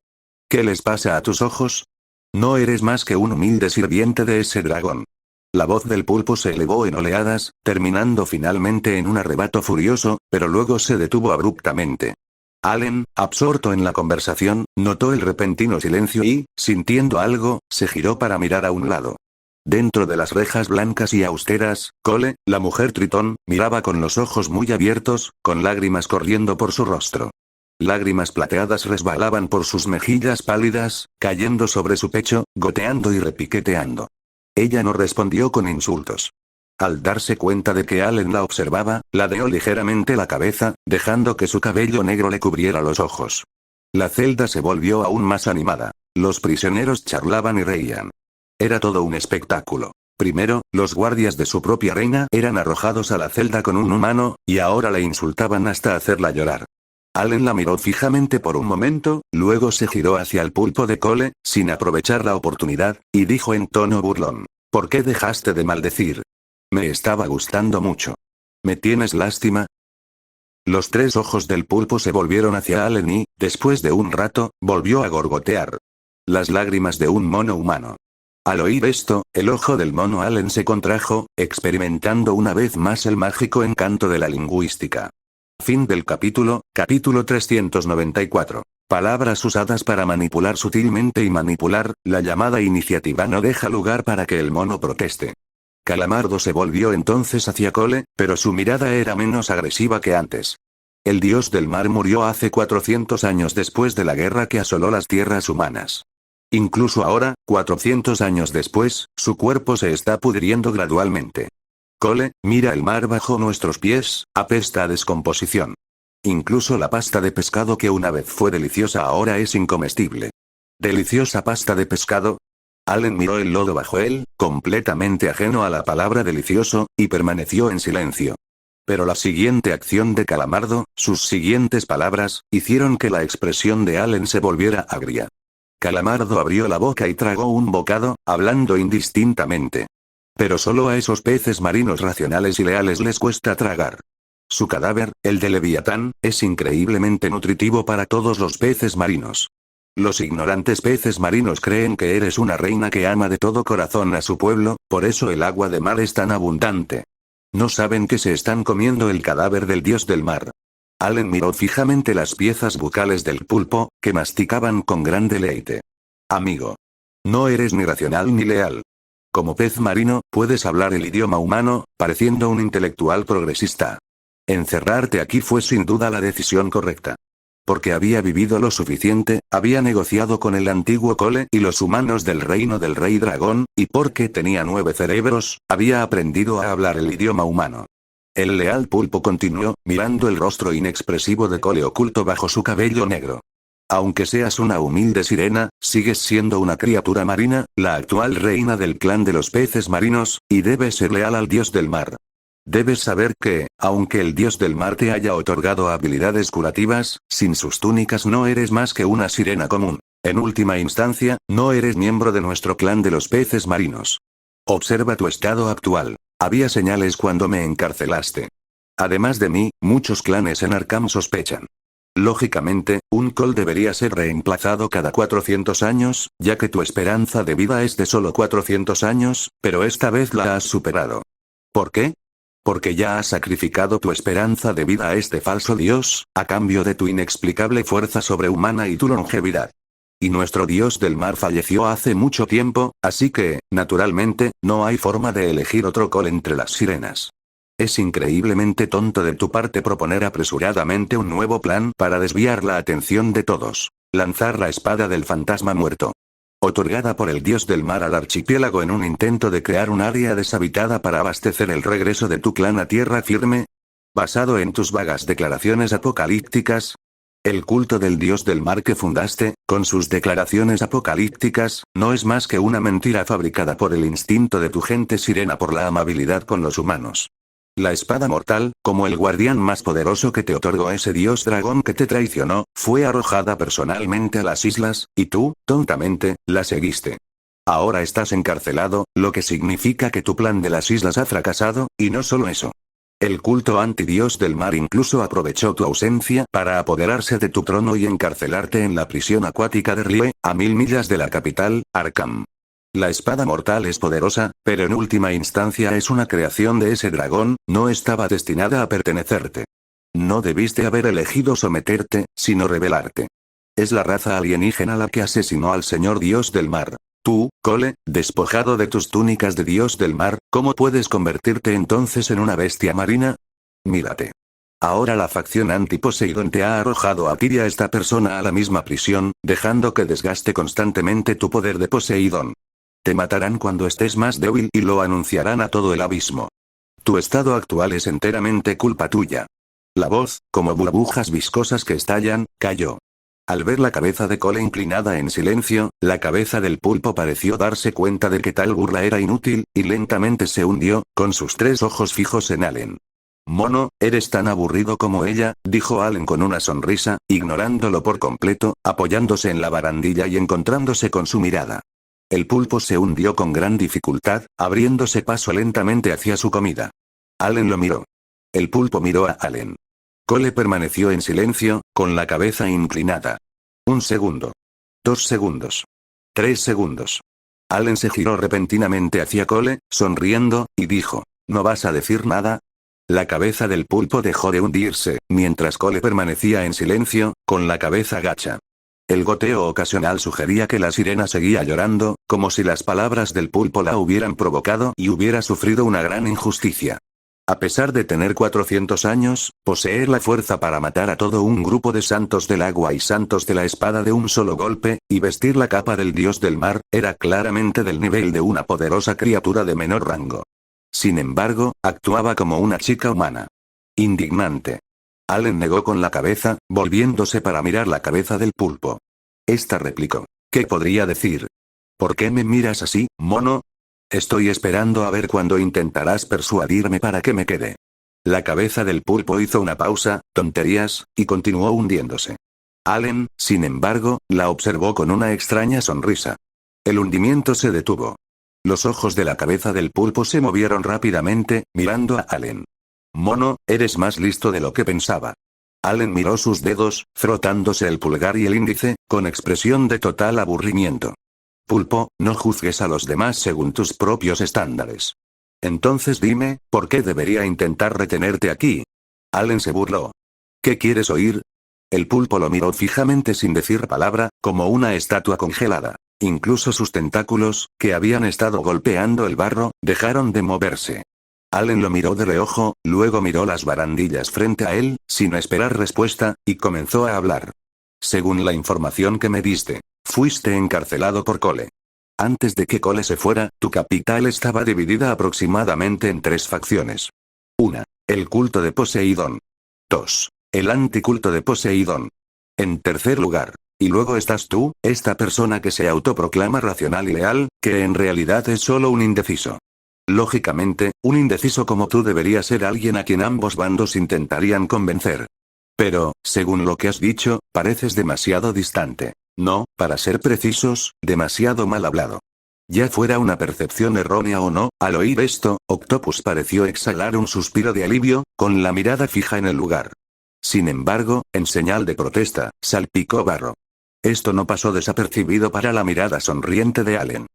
Speaker 2: ¿Qué les pasa a tus ojos? No eres más que un humilde sirviente de ese dragón. La voz del pulpo se elevó en oleadas, terminando finalmente en un arrebato furioso, pero luego se detuvo abruptamente. Allen, absorto en la conversación, notó el repentino silencio y, sintiendo algo, se giró para mirar a un lado. Dentro de las rejas blancas y austeras, Cole, la mujer tritón, miraba con los ojos muy abiertos, con lágrimas corriendo por su rostro. Lágrimas plateadas resbalaban por sus mejillas pálidas, cayendo sobre su pecho, goteando y repiqueteando. Ella no respondió con insultos. Al darse cuenta de que Allen la observaba, ladeó ligeramente la cabeza, dejando que su cabello negro le cubriera los ojos. La celda se volvió aún más animada. Los prisioneros charlaban y reían. Era todo un espectáculo. Primero, los guardias de su propia reina eran arrojados a la celda con un humano, y ahora la insultaban hasta hacerla llorar. Allen la miró fijamente por un momento, luego se giró hacia el pulpo de Cole, sin aprovechar la oportunidad, y dijo en tono burlón: ¿Por qué dejaste de maldecir? Me estaba gustando mucho. ¿Me tienes lástima? Los 3 ojos del pulpo se volvieron hacia Allen y, después de un rato, volvió a gorgotear. Las lágrimas de un mono humano. Al oír esto, el ojo del mono Allen se contrajo, experimentando una vez más el mágico encanto de la lingüística. Fin del capítulo 394. Palabras usadas para manipular sutilmente y manipular, la llamada iniciativa no deja lugar para que el mono proteste. Calamardo se volvió entonces hacia Cole, pero su mirada era menos agresiva que antes. El dios del mar murió hace 400 años después de la guerra que asoló las tierras humanas. Incluso ahora, 400 años después, su cuerpo se está pudriendo gradualmente. Cole, mira el mar bajo nuestros pies, apesta a descomposición. Incluso la pasta de pescado que una vez fue deliciosa ahora es incomestible. ¿Deliciosa pasta de pescado? Allen miró el lodo bajo él, completamente ajeno a la palabra delicioso, y permaneció en silencio. Pero la siguiente acción de Calamardo, sus siguientes palabras, hicieron que la expresión de Allen se volviera agria. Calamardo abrió la boca y tragó un bocado, hablando indistintamente. Pero solo a esos peces marinos racionales y leales les cuesta tragar. Su cadáver, el de Leviatán, es increíblemente nutritivo para todos los peces marinos. Los ignorantes peces marinos creen que eres una reina que ama de todo corazón a su pueblo, por eso el agua de mar es tan abundante. No saben que se están comiendo el cadáver del dios del mar. Allen miró fijamente las piezas bucales del pulpo, que masticaban con gran deleite. Amigo. No eres ni racional ni leal. Como pez marino, puedes hablar el idioma humano, pareciendo un intelectual progresista. Encerrarte aquí fue sin duda la decisión correcta. Porque había vivido lo suficiente, había negociado con el antiguo Cole y los humanos del reino del rey dragón, y porque tenía 9 cerebros, había aprendido a hablar el idioma humano. El leal pulpo continuó, mirando el rostro inexpresivo de Cole oculto bajo su cabello negro. Aunque seas una humilde sirena, sigues siendo una criatura marina, la actual reina del clan de los peces marinos, y debes ser leal al dios del mar. Debes saber que, aunque el dios del mar te haya otorgado habilidades curativas, sin sus túnicas no eres más que una sirena común. En última instancia, no eres miembro de nuestro clan de los peces marinos. Observa tu estado actual. Había señales cuando me encarcelaste. Además de mí, muchos clanes en Arkham sospechan. Lógicamente, un Cole debería ser reemplazado cada 400 años, ya que tu esperanza de vida es de solo 400 años, pero esta vez la has superado. ¿Por qué? Porque ya has sacrificado tu esperanza de vida a este falso dios, a cambio de tu inexplicable fuerza sobrehumana y tu longevidad. Y nuestro dios del mar falleció hace mucho tiempo, así que, naturalmente, no hay forma de elegir otro Cole entre las sirenas. Es increíblemente tonto de tu parte proponer apresuradamente un nuevo plan para desviar la atención de todos. Lanzar la espada del fantasma muerto. Otorgada por el dios del mar al archipiélago en un intento de crear un área deshabitada para abastecer el regreso de tu clan a tierra firme. Basado en tus vagas declaraciones apocalípticas. El culto del dios del mar que fundaste, con sus declaraciones apocalípticas, no es más que una mentira fabricada por el instinto de tu gente sirena por la amabilidad con los humanos. La espada mortal, como el guardián más poderoso que te otorgó ese dios dragón que te traicionó, fue arrojada personalmente a las islas, y tú, tontamente, la seguiste. Ahora estás encarcelado, lo que significa que tu plan de las islas ha fracasado, y no solo eso. El culto antidios del mar incluso aprovechó tu ausencia para apoderarse de tu trono y encarcelarte en la prisión acuática de Rie, a 1000 millas de la capital, Arkham. La espada mortal es poderosa, pero en última instancia es una creación de ese dragón, no estaba destinada a pertenecerte. No debiste haber elegido someterte, sino rebelarte. Es la raza alienígena la que asesinó al señor dios del mar. Tú, Cole, despojado de tus túnicas de dios del mar, ¿cómo puedes convertirte entonces en una bestia marina? Mírate. Ahora la facción anti-Poseidón te ha arrojado a ti y a esta persona a la misma prisión, dejando que desgaste constantemente tu poder de Poseidón. Te matarán cuando estés más débil y lo anunciarán a todo el abismo. Tu estado actual es enteramente culpa tuya. La voz, como burbujas viscosas que estallan, cayó. Al ver la cabeza de Cole inclinada en silencio, la cabeza del pulpo pareció darse cuenta de que tal burla era inútil, y lentamente se hundió, con sus 3 ojos fijos en Allen. Mono, eres tan aburrido como ella, dijo Allen con una sonrisa, ignorándolo por completo, apoyándose en la barandilla y encontrándose con su mirada. El pulpo se hundió con gran dificultad, abriéndose paso lentamente hacia su comida. Allen lo miró. El pulpo miró a Allen. Cole permaneció en silencio, con la cabeza inclinada. 1 segundo. 2 segundos. 3 segundos. Allen se giró repentinamente hacia Cole, sonriendo, y dijo, ¿no vas a decir nada? La cabeza del pulpo dejó de hundirse, mientras Cole permanecía en silencio, con la cabeza gacha. El goteo ocasional sugería que la sirena seguía llorando, como si las palabras del pulpo la hubieran provocado y hubiera sufrido una gran injusticia. A pesar de tener 400 años, poseer la fuerza para matar a todo un grupo de santos del agua y santos de la espada de un solo golpe, y vestir la capa del dios del mar, era claramente del nivel de una poderosa criatura de menor rango. Sin embargo, actuaba como una chica humana. Indignante. Allen negó con la cabeza, volviéndose para mirar la cabeza del pulpo. Esta replicó. ¿Qué podría decir? ¿Por qué me miras así, mono? Estoy esperando a ver cuándo intentarás persuadirme para que me quede. La cabeza del pulpo hizo una pausa, tonterías, y continuó hundiéndose. Allen, sin embargo, la observó con una extraña sonrisa. El hundimiento se detuvo. Los ojos de la cabeza del pulpo se movieron rápidamente, mirando a Allen. Mono, eres más listo de lo que pensaba. Allen miró sus dedos, frotándose el pulgar y el índice, con expresión de total aburrimiento. Pulpo, no juzgues a los demás según tus propios estándares. Entonces dime, ¿por qué debería intentar retenerte aquí? Allen se burló. ¿Qué quieres oír? El pulpo lo miró fijamente sin decir palabra, como una estatua congelada. Incluso sus tentáculos, que habían estado golpeando el barro, dejaron de moverse. Allen lo miró de reojo, luego miró las barandillas frente a él, sin esperar respuesta, y comenzó a hablar. Según la información que me diste, fuiste encarcelado por Cole. Antes de que Cole se fuera, tu capital estaba dividida aproximadamente en 3 facciones. 1. El culto de Poseidón. 2. El anticulto de Poseidón. En tercer lugar, y luego estás tú, esta persona que se autoproclama racional y leal, que en realidad es solo un indeciso. Lógicamente, un indeciso como tú debería ser alguien a quien ambos bandos intentarían convencer. Pero, según lo que has dicho, pareces demasiado distante. No, para ser precisos, demasiado mal hablado. Ya fuera una percepción errónea o no, al oír esto, Octopus pareció exhalar un suspiro de alivio, con la mirada fija en el lugar. Sin embargo, en señal de protesta, salpicó barro. Esto no pasó desapercibido para la mirada sonriente de Allen.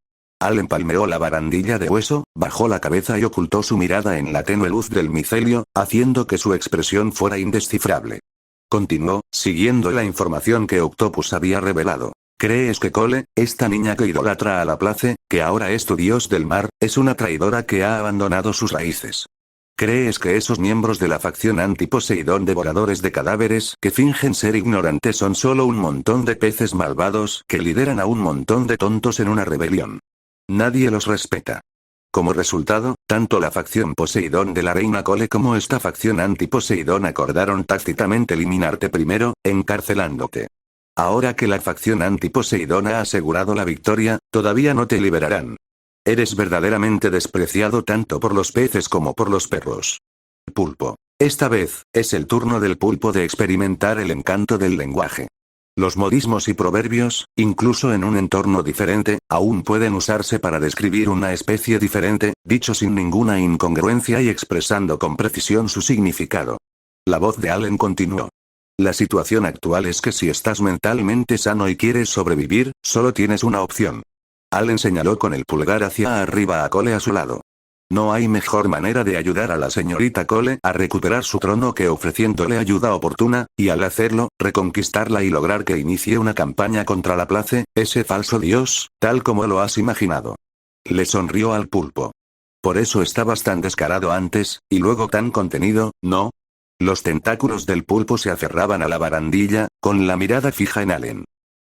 Speaker 2: Allen palmeó la barandilla de hueso, bajó la cabeza y ocultó su mirada en la tenue luz del micelio, haciendo que su expresión fuera indescifrable. Continuó, siguiendo la información que Octopus había revelado. ¿Crees que Cole, esta niña que idolatra a Laplace, que ahora es tu dios del mar, es una traidora que ha abandonado sus raíces? ¿Crees que esos miembros de la facción anti-Poseidón devoradores de cadáveres que fingen ser ignorantes son solo un montón de peces malvados que lideran a un montón de tontos en una rebelión? Nadie los respeta. Como resultado, tanto la facción Poseidón de la reina Cole como esta facción anti-Poseidón acordaron tácitamente eliminarte primero, encarcelándote. Ahora que la facción anti-Poseidón ha asegurado la victoria, todavía no te liberarán. Eres verdaderamente despreciado tanto por los peces como por los perros. Pulpo. Esta vez, es el turno del pulpo de experimentar el encanto del lenguaje. Los modismos y proverbios, incluso en un entorno diferente, aún pueden usarse para describir una especie diferente, dicho sin ninguna incongruencia y expresando con precisión su significado. La voz de Allen continuó. La situación actual es que si estás mentalmente sano y quieres sobrevivir, solo tienes una opción. Allen señaló con el pulgar hacia arriba a Cole a su lado. No hay mejor manera de ayudar a la señorita Cole a recuperar su trono que ofreciéndole ayuda oportuna, y al hacerlo, reconquistarla y lograr que inicie una campaña contra Laplace, ese falso dios, tal como lo has imaginado. Le sonrió al pulpo. Por eso estabas tan descarado antes, y luego tan contenido, ¿no? Los tentáculos del pulpo se aferraban a la barandilla, con la mirada fija en Allen.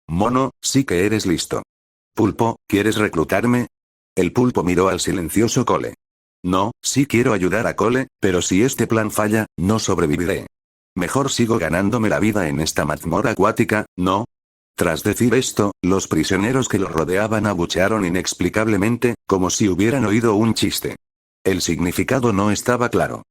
Speaker 2: Mono, sí que eres listo. Pulpo, ¿quieres reclutarme? El pulpo miró al silencioso Cole. No, sí quiero ayudar a Cole, pero si este plan falla, no sobreviviré. Mejor sigo ganándome la vida en esta mazmorra acuática, ¿no? Tras decir esto, los prisioneros que lo rodeaban abuchearon inexplicablemente, como si hubieran oído un chiste. El significado no estaba claro.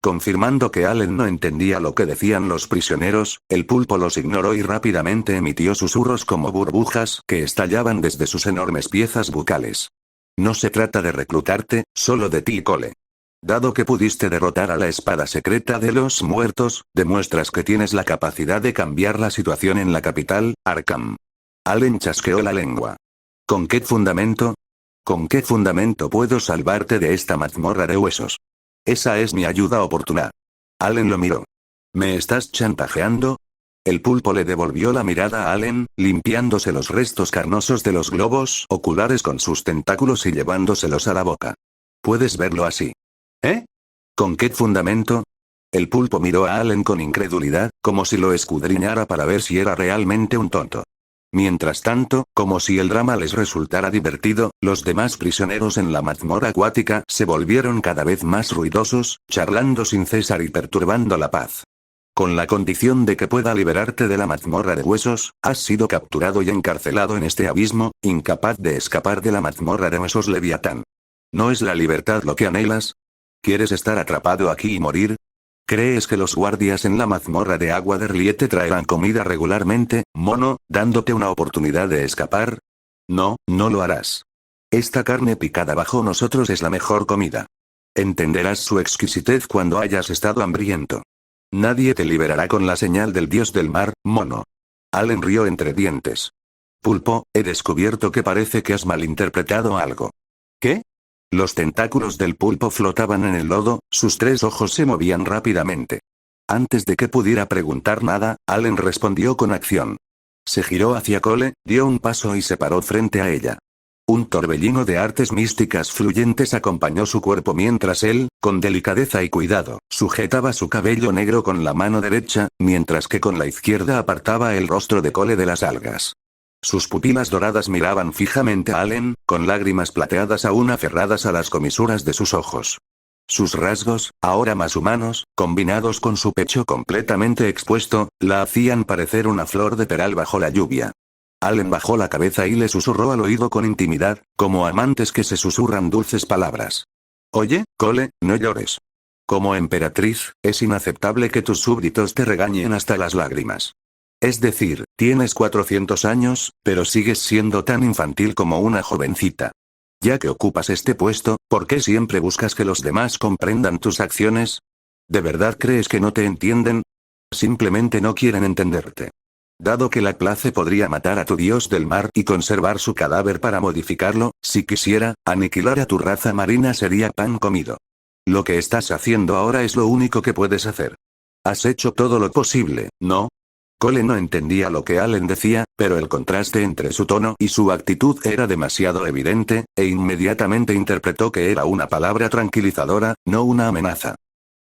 Speaker 2: Confirmando que Allen no entendía lo que decían los prisioneros, el pulpo los ignoró y rápidamente emitió susurros como burbujas que estallaban desde sus enormes piezas bucales. No se trata de reclutarte, solo de ti, Cole. Dado que pudiste derrotar a la espada secreta de los muertos, demuestras que tienes la capacidad de cambiar la situación en la capital, Arkham. Allen chasqueó la lengua. ¿Con qué fundamento? ¿Con qué fundamento puedo salvarte de esta mazmorra de huesos? Esa es mi ayuda oportuna. Allen lo miró. ¿Me estás chantajeando? El pulpo le devolvió la mirada a Allen, limpiándose los restos carnosos de los globos oculares con sus tentáculos y llevándoselos a la boca. ¿Puedes verlo así? ¿Eh? ¿Con qué fundamento? El pulpo miró a Allen con incredulidad, como si lo escudriñara para ver si era realmente un tonto. Mientras tanto, como si el drama les resultara divertido, los demás prisioneros en la mazmorra acuática se volvieron cada vez más ruidosos, charlando sin cesar y perturbando la paz. Con la condición de que pueda liberarte de la mazmorra de huesos, has sido capturado y encarcelado en este abismo, incapaz de escapar de la mazmorra de huesos Leviatán. ¿No es la libertad lo que anhelas? ¿Quieres estar atrapado aquí y morir? ¿Crees que los guardias en la mazmorra de agua de Rlie te traerán comida regularmente, mono, dándote una oportunidad de escapar? No, no lo harás. Esta carne picada bajo nosotros es la mejor comida. Entenderás su exquisitez cuando hayas estado hambriento. Nadie te liberará con la señal del dios del mar, mono. Allen rió entre dientes. Pulpo, he descubierto que parece que has malinterpretado algo. ¿Qué? Los tentáculos del pulpo flotaban en el lodo, sus 3 ojos se movían rápidamente. Antes de que pudiera preguntar nada, Allen respondió con acción. Se giró hacia Cole, dio un paso y se paró frente a ella. Un torbellino de artes místicas fluyentes acompañó su cuerpo mientras él, con delicadeza y cuidado, sujetaba su cabello negro con la mano derecha, mientras que con la izquierda apartaba el rostro de Cole de las algas. Sus pupilas doradas miraban fijamente a Allen, con lágrimas plateadas aún aferradas a las comisuras de sus ojos. Sus rasgos, ahora más humanos, combinados con su pecho completamente expuesto, la hacían parecer una flor de peral bajo la lluvia. Allen bajó la cabeza y le susurró al oído con intimidad, como amantes que se susurran dulces palabras. Oye, Cole, no llores. Como emperatriz, es inaceptable que tus súbditos te regañen hasta las lágrimas. Es decir, tienes 400 años, pero sigues siendo tan infantil como una jovencita. Ya que ocupas este puesto, ¿por qué siempre buscas que los demás comprendan tus acciones? ¿De verdad crees que no te entienden? Simplemente no quieren entenderte. Dado que la clase podría matar a tu dios del mar y conservar su cadáver para modificarlo, si quisiera, aniquilar a tu raza marina sería pan comido. Lo que estás haciendo ahora es lo único que puedes hacer. Has hecho todo lo posible, ¿no? Cole no entendía lo que Allen decía, pero el contraste entre su tono y su actitud era demasiado evidente, e inmediatamente interpretó que era una palabra tranquilizadora, no una amenaza.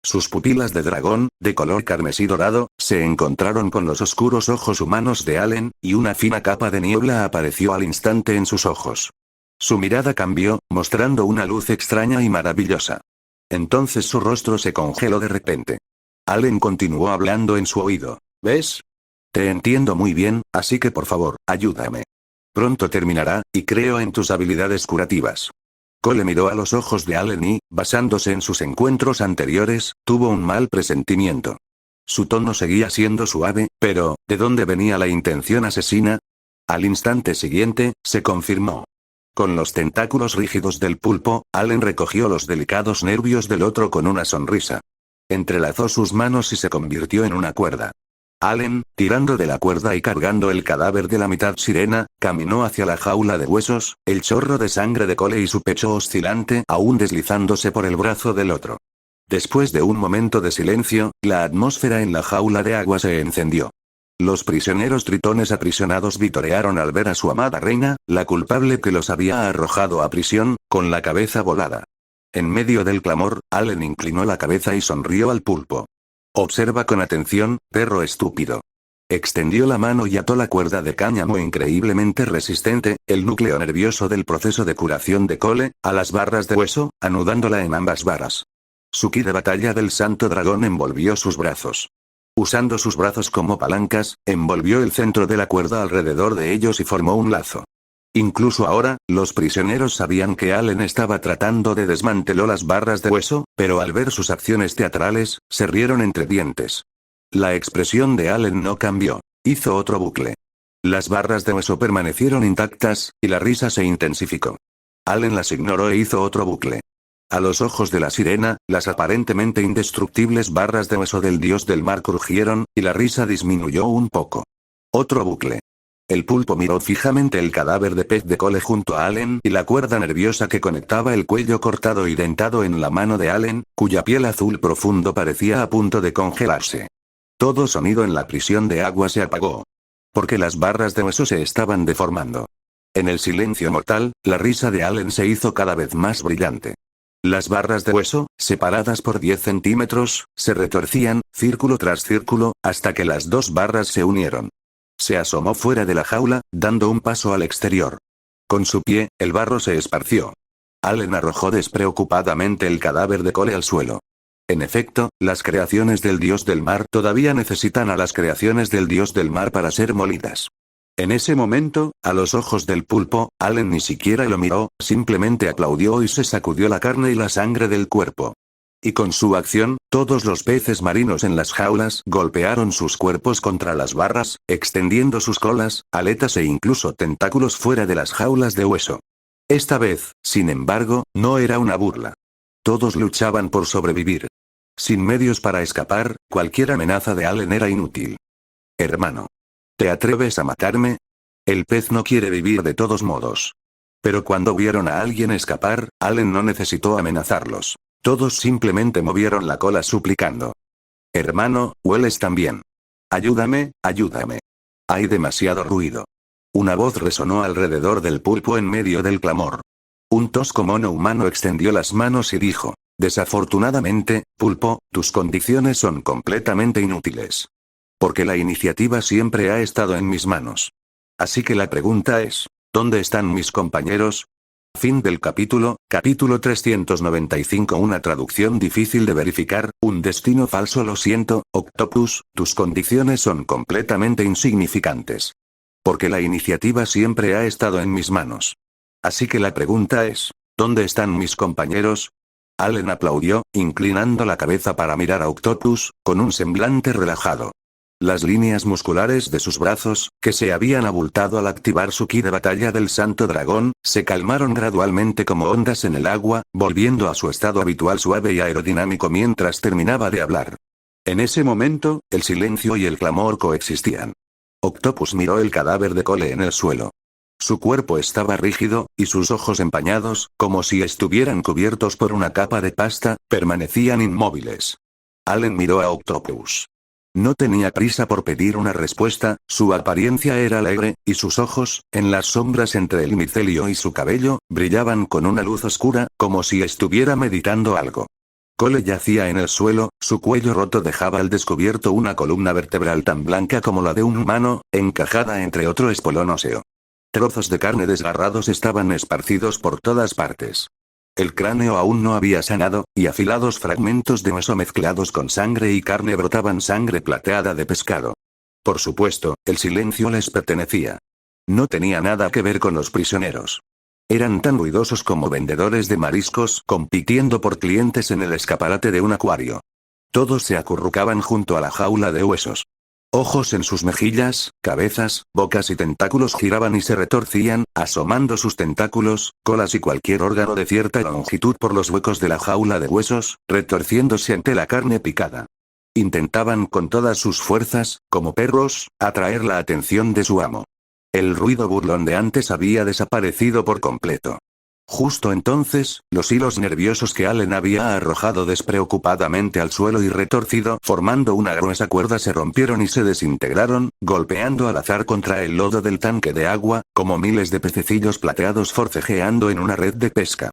Speaker 2: Sus pupilas de dragón, de color carmesí dorado, se encontraron con los oscuros ojos humanos de Allen, y una fina capa de niebla apareció al instante en sus ojos. Su mirada cambió, mostrando una luz extraña y maravillosa. Entonces su rostro se congeló de repente. Allen continuó hablando en su oído. ¿Ves? Te entiendo muy bien, así que por favor, ayúdame. Pronto terminará, y creo en tus habilidades curativas. Cole miró a los ojos de Allen y, basándose en sus encuentros anteriores, tuvo un mal presentimiento. Su tono seguía siendo suave, pero, ¿de dónde venía la intención asesina? Al instante siguiente, se confirmó. Con los tentáculos rígidos del pulpo, Allen recogió los delicados nervios del otro con una sonrisa. Entrelazó sus manos y se convirtió en una cuerda. Allen, tirando de la cuerda y cargando el cadáver de la mitad sirena, caminó hacia la jaula de huesos, el chorro de sangre de Cole y su pecho oscilante aún deslizándose por el brazo del otro. Después de un momento de silencio, la atmósfera en la jaula de agua se encendió. Los prisioneros tritones aprisionados vitorearon al ver a su amada reina, la culpable que los había arrojado a prisión, con la cabeza volada. En medio del clamor, Allen inclinó la cabeza y sonrió al pulpo. Observa con atención, perro estúpido. Extendió la mano y ató la cuerda de cáñamo increíblemente resistente, el núcleo nervioso del proceso de curación de Cole, a las barras de hueso, anudándola en ambas varas. Su ki de batalla del santo dragón envolvió sus brazos. Usando sus brazos como palancas, envolvió el centro de la cuerda alrededor de ellos y formó un lazo. Incluso ahora, los prisioneros sabían que Allen estaba tratando de desmantelar las barras de hueso, pero al ver sus acciones teatrales, se rieron entre dientes. La expresión de Allen no cambió. Hizo otro bucle. Las barras de hueso permanecieron intactas, y la risa se intensificó. Allen las ignoró e hizo otro bucle. A los ojos de la sirena, las aparentemente indestructibles barras de hueso del dios del mar crujieron, y la risa disminuyó un poco. Otro bucle. El pulpo miró fijamente el cadáver de pez de Cole junto a Allen y la cuerda nerviosa que conectaba el cuello cortado y dentado en la mano de Allen, cuya piel azul profundo parecía a punto de congelarse. Todo sonido en la prisión de agua se apagó. Porque las barras de hueso se estaban deformando. En el silencio mortal, la risa de Allen se hizo cada vez más brillante. Las barras de hueso, separadas por 10 centímetros, se retorcían, círculo tras círculo, hasta que las dos barras se unieron. Se asomó fuera de la jaula, dando un paso al exterior. Con su pie, el barro se esparció. Allen arrojó despreocupadamente el cadáver de Cole al suelo. En efecto, las creaciones del dios del mar todavía necesitan a las creaciones del dios del mar para ser molidas. En ese momento, a los ojos del pulpo, Allen ni siquiera lo miró, simplemente aplaudió y se sacudió la carne y la sangre del cuerpo. Y con su acción, todos los peces marinos en las jaulas golpearon sus cuerpos contra las barras, extendiendo sus colas, aletas e incluso tentáculos fuera de las jaulas de hueso. Esta vez, sin embargo, no era una burla. Todos luchaban por sobrevivir. Sin medios para escapar, cualquier amenaza de Allen era inútil. Hermano. ¿Te atreves a matarme? El pez no quiere vivir de todos modos. Pero cuando vieron a alguien escapar, Allen no necesitó amenazarlos. Todos simplemente movieron la cola suplicando. Hermano, hueles también. Ayúdame, ayúdame. Hay demasiado ruido. Una voz resonó alrededor del pulpo en medio del clamor. Un tosco mono humano extendió las manos y dijo, desafortunadamente, pulpo, tus condiciones son completamente inútiles. Porque la iniciativa siempre ha estado en mis manos. Así que la pregunta es, ¿dónde están mis compañeros? Fin del capítulo 395. Una traducción difícil de verificar, un destino falso. Lo siento, Octopus, tus condiciones son completamente insignificantes. Porque la iniciativa siempre ha estado en mis manos. Así que la pregunta es, ¿dónde están mis compañeros? Allen aplaudió, inclinando la cabeza para mirar a Octopus, con un semblante relajado. Las líneas musculares de sus brazos, que se habían abultado al activar su ki de batalla del Santo Dragón, se calmaron gradualmente como ondas en el agua, volviendo a su estado habitual suave y aerodinámico mientras terminaba de hablar. En ese momento, el silencio y el clamor coexistían. Octopus miró el cadáver de Cole en el suelo. Su cuerpo estaba rígido, y sus ojos empañados, como si estuvieran cubiertos por una capa de pasta, permanecían inmóviles. Allen miró a Octopus. No tenía prisa por pedir una respuesta, su apariencia era alegre, y sus ojos, en las sombras entre el micelio y su cabello, brillaban con una luz oscura, como si estuviera meditando algo. Cole yacía en el suelo, su cuello roto dejaba al descubierto una columna vertebral tan blanca como la de un humano, encajada entre otro espolón óseo. Trozos de carne desgarrados estaban esparcidos por todas partes. El cráneo aún no había sanado, y afilados fragmentos de hueso mezclados con sangre y carne brotaban sangre plateada de pescado. Por supuesto, el silencio les pertenecía. No tenía nada que ver con los prisioneros. Eran tan ruidosos como vendedores de mariscos compitiendo por clientes en el escaparate de un acuario. Todos se acurrucaban junto a la jaula de huesos. Ojos en sus mejillas, cabezas, bocas y tentáculos giraban y se retorcían, asomando sus tentáculos, colas y cualquier órgano de cierta longitud por los huecos de la jaula de huesos, retorciéndose ante la carne picada. Intentaban con todas sus fuerzas, como perros, atraer la atención de su amo. El ruido burlón de antes había desaparecido por completo. Justo entonces, los hilos nerviosos que Allen había arrojado despreocupadamente al suelo y retorcido formando una gruesa cuerda se rompieron y se desintegraron, golpeando al azar contra el lodo del tanque de agua, como miles de pececillos plateados forcejeando en una red de pesca.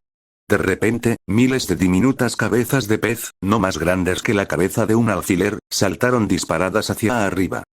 Speaker 2: De repente, miles de diminutas cabezas de pez, no más grandes que la cabeza de un alfiler, saltaron disparadas hacia arriba.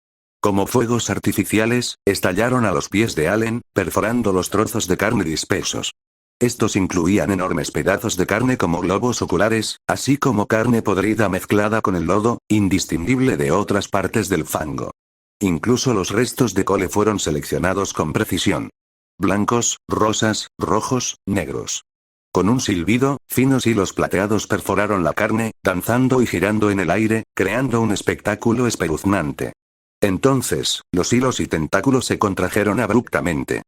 Speaker 2: Como fuegos artificiales, estallaron a los pies de Allen, perforando los trozos de carne dispersos. Estos incluían enormes pedazos de carne como globos oculares, así como carne podrida mezclada con el lodo, indistinguible de otras partes del fango. Incluso los restos de Cole fueron seleccionados con precisión. Blancos, rosas, rojos, negros. Con un silbido, finos hilos plateados perforaron la carne, danzando y girando en el aire, creando un espectáculo espeluznante. Entonces, los hilos y tentáculos se contrajeron abruptamente.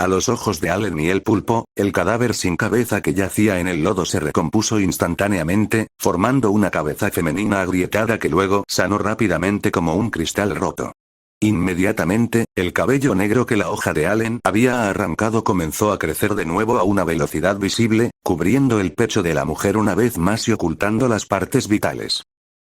Speaker 2: A los ojos de Allen y el pulpo, el cadáver sin cabeza que yacía en el lodo se recompuso instantáneamente, formando una cabeza femenina agrietada que luego sanó rápidamente como un cristal roto. Inmediatamente, el cabello negro que la hoja de Allen había arrancado comenzó a crecer de nuevo a una velocidad visible, cubriendo el pecho de la mujer una vez más y ocultando las partes vitales.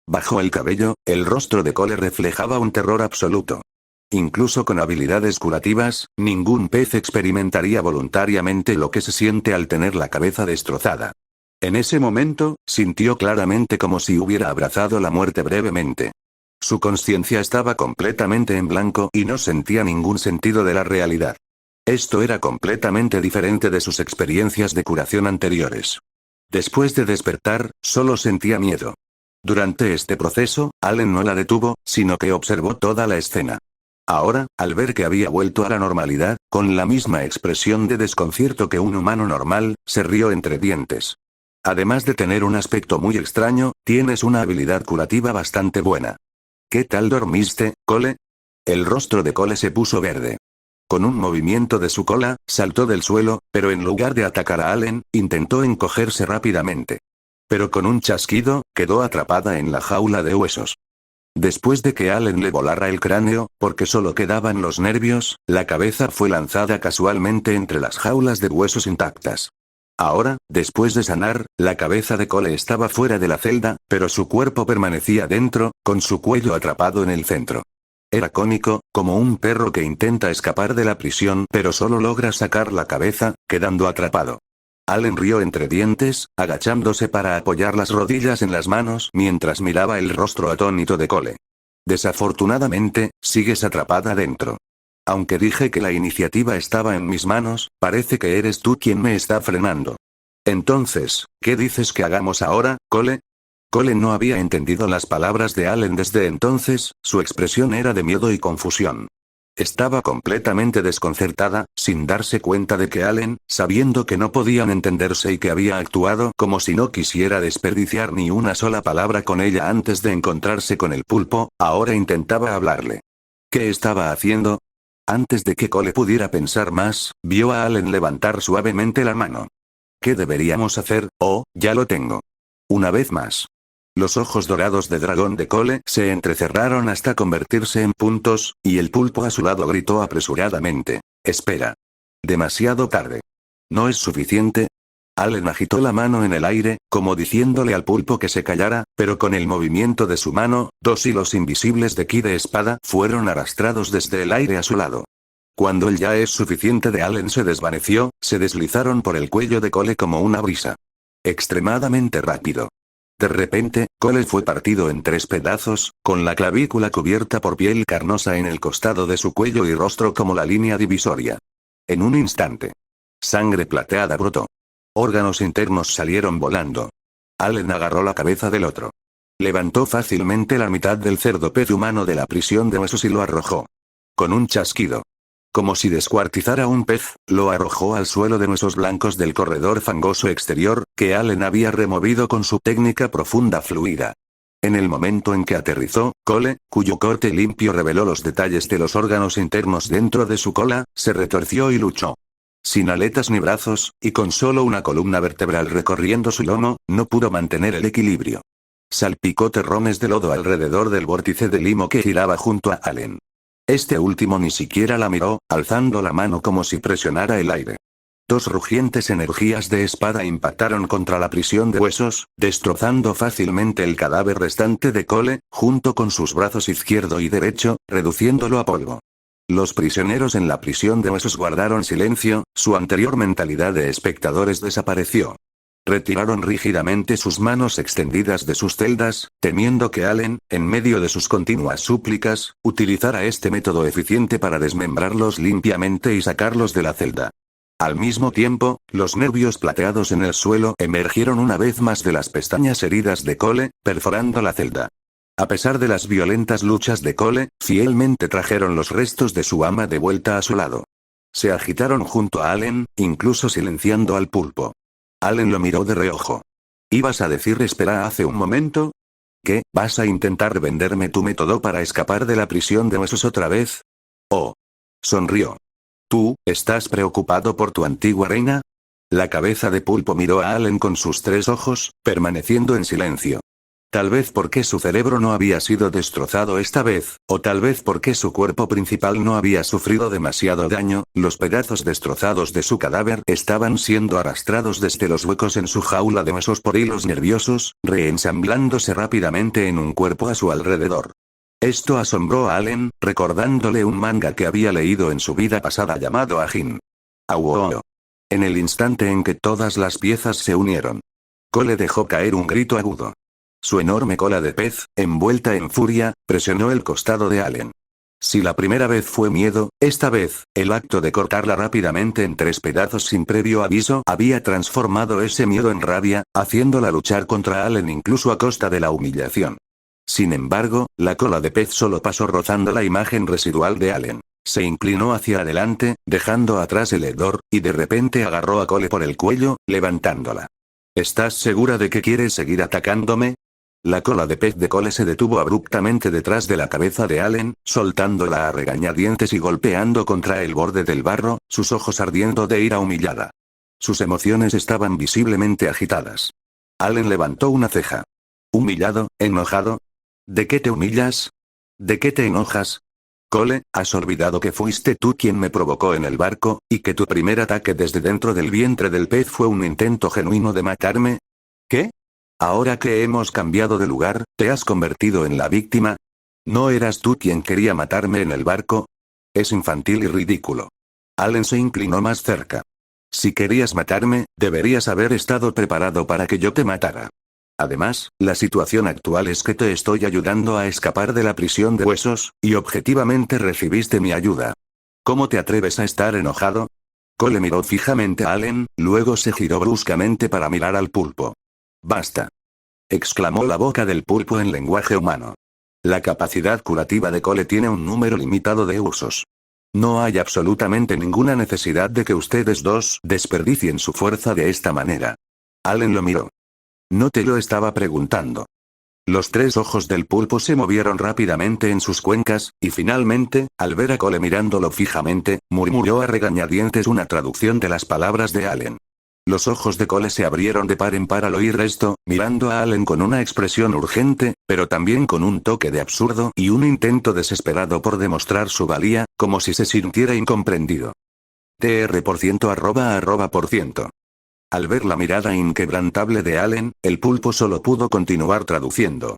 Speaker 2: Bajo el cabello, el rostro de Cole reflejaba un terror absoluto. Incluso con habilidades curativas, ningún pez experimentaría voluntariamente lo que se siente al tener la cabeza destrozada. En ese momento, sintió claramente como si hubiera abrazado la muerte brevemente. Su conciencia estaba completamente en blanco y no sentía ningún sentido de la realidad. Esto era completamente diferente de sus experiencias de curación anteriores. Después de despertar, solo sentía miedo. Durante este proceso, Allen no la detuvo, sino que observó toda la escena. Ahora, al ver que había vuelto a la normalidad, con la misma expresión de desconcierto que un humano normal, se rió entre dientes. Además de tener un aspecto muy extraño, tienes una habilidad curativa bastante buena. ¿Qué tal dormiste, Cole? El rostro de Cole se puso verde. Con un movimiento de su cola, saltó del suelo, pero en lugar de atacar a Allen, intentó encogerse rápidamente. Pero con un chasquido, quedó atrapada en la jaula de huesos. Después de que Allen le volara el cráneo, porque solo quedaban los nervios, la cabeza fue lanzada casualmente entre las jaulas de huesos intactas. Ahora, después de sanar, la cabeza de Cole estaba fuera de la celda, pero su cuerpo permanecía dentro, con su cuello atrapado en el centro. Era cómico, como un perro que intenta escapar de la prisión pero solo logra sacar la cabeza, quedando atrapado. Allen rió entre dientes, agachándose para apoyar las rodillas en las manos mientras miraba el rostro atónito de Cole. Desafortunadamente, sigues atrapada dentro. Aunque dije que la iniciativa estaba en mis manos, parece que eres tú quien me está frenando. Entonces, ¿qué dices que hagamos ahora, Cole? Cole no había entendido las palabras de Allen desde entonces, su expresión era de miedo y confusión. Estaba completamente desconcertada, sin darse cuenta de que Allen, sabiendo que no podían entenderse y que había actuado como si no quisiera desperdiciar ni una sola palabra con ella antes de encontrarse con el pulpo, ahora intentaba hablarle. ¿Qué estaba haciendo? Antes de que Cole pudiera pensar más, vio a Allen levantar suavemente la mano. ¿Qué deberíamos hacer? Oh, ya lo tengo. Una vez más. Los ojos dorados de dragón de Cole se entrecerraron hasta convertirse en puntos, y el pulpo a su lado gritó apresuradamente. Espera. Demasiado tarde. ¿No es suficiente? Allen agitó la mano en el aire, como diciéndole al pulpo que se callara, pero con el movimiento de su mano, dos hilos invisibles de ki de espada fueron arrastrados desde el aire a su lado. Cuando el ya es suficiente de Allen se desvaneció, se deslizaron por el cuello de Cole como una brisa. Extremadamente rápido. De repente, Cole fue partido en 3 pedazos, con la clavícula cubierta por piel carnosa en el costado de su cuello y rostro como la línea divisoria. En un instante. Sangre plateada brotó. Órganos internos salieron volando. Allen agarró la cabeza del otro. Levantó fácilmente la mitad del cerdo pez humano de la prisión de huesos y lo arrojó. Con un chasquido. Como si descuartizara un pez, lo arrojó al suelo de huesos blancos del corredor fangoso exterior, que Allen había removido con su técnica profunda fluida. En el momento en que aterrizó, Cole, cuyo corte limpio reveló los detalles de los órganos internos dentro de su cola, se retorció y luchó. Sin aletas ni brazos, y con solo una columna vertebral recorriendo su lomo, no pudo mantener el equilibrio. Salpicó terrones de lodo alrededor del vórtice de limo que giraba junto a Allen. Este último ni siquiera la miró, alzando la mano como si presionara el aire. 2 rugientes energías de espada impactaron contra la prisión de huesos, destrozando fácilmente el cadáver restante de Cole, junto con sus brazos izquierdo y derecho, reduciéndolo a polvo. Los prisioneros en la prisión de huesos guardaron silencio, su anterior mentalidad de espectadores desapareció. Retiraron rígidamente sus manos extendidas de sus celdas, temiendo que Allen, en medio de sus continuas súplicas, utilizara este método eficiente para desmembrarlos limpiamente y sacarlos de la celda. Al mismo tiempo, los nervios plateados en el suelo emergieron una vez más de las pestañas heridas de Cole, perforando la celda. A pesar de las violentas luchas de Cole, fielmente trajeron los restos de su ama de vuelta a su lado. Se agitaron junto a Allen, incluso silenciando al pulpo. Allen lo miró de reojo. ¿Ibas a decir espera hace un momento? ¿Qué, vas a intentar venderme tu método para escapar de la prisión de huesos otra vez? Oh. Sonrió. ¿Tú, estás preocupado por tu antigua reina? La cabeza de pulpo miró a Allen con sus 3 ojos, permaneciendo en silencio. Tal vez porque su cerebro no había sido destrozado esta vez, o tal vez porque su cuerpo principal no había sufrido demasiado daño, los pedazos destrozados de su cadáver estaban siendo arrastrados desde los huecos en su jaula de huesos por hilos nerviosos, reensamblándose rápidamente en un cuerpo a su alrededor. Esto asombró a Allen, recordándole un manga que había leído en su vida pasada llamado Ajin. Auo. En el instante en que todas las piezas se unieron, Cole dejó caer un grito agudo. Su enorme cola de pez, envuelta en furia, presionó el costado de Allen. Si la primera vez fue miedo, esta vez, el acto de cortarla rápidamente en 3 pedazos sin previo aviso había transformado ese miedo en rabia, haciéndola luchar contra Allen incluso a costa de la humillación. Sin embargo, la cola de pez solo pasó rozando la imagen residual de Allen. Se inclinó hacia adelante, dejando atrás el hedor, y de repente agarró a Cole por el cuello, levantándola. ¿Estás segura de que quieres seguir atacándome? La cola de pez de Cole se detuvo abruptamente detrás de la cabeza de Allen, soltándola a regañadientes y golpeando contra el borde del barro, sus ojos ardiendo de ira humillada. Sus emociones estaban visiblemente agitadas. Allen levantó una ceja. ¿Humillado? ¿Enojado? ¿De qué te humillas? ¿De qué te enojas? Cole, ¿has olvidado que fuiste tú quien me provocó en el barco, y que tu primer ataque desde dentro del vientre del pez fue un intento genuino de matarme? ¿Qué? Ahora que hemos cambiado de lugar, ¿te has convertido en la víctima? ¿No eras tú quien quería matarme en el barco? Es infantil y ridículo. Allen se inclinó más cerca. Si querías matarme, deberías haber estado preparado para que yo te matara. Además, la situación actual es que te estoy ayudando a escapar de la prisión de huesos, y objetivamente recibiste mi ayuda. ¿Cómo te atreves a estar enojado? Cole miró fijamente a Allen, luego se giró bruscamente para mirar al pulpo. «Basta», exclamó la boca del pulpo en lenguaje humano. La capacidad curativa de Cole tiene un número limitado de usos. No hay absolutamente ninguna necesidad de que ustedes dos desperdicien su fuerza de esta manera. Allen lo miró. No te lo estaba preguntando. Los 3 ojos del pulpo se movieron rápidamente en sus cuencas, y finalmente, al ver a Cole mirándolo fijamente, murmuró a regañadientes una traducción de las palabras de Allen. Los ojos de Cole se abrieron de par en par al oír esto, mirando a Allen con una expresión urgente, pero también con un toque de absurdo y un intento desesperado por demostrar su valía, como si se sintiera incomprendido. TR%. Al ver la mirada inquebrantable de Allen, el pulpo solo pudo continuar traduciendo.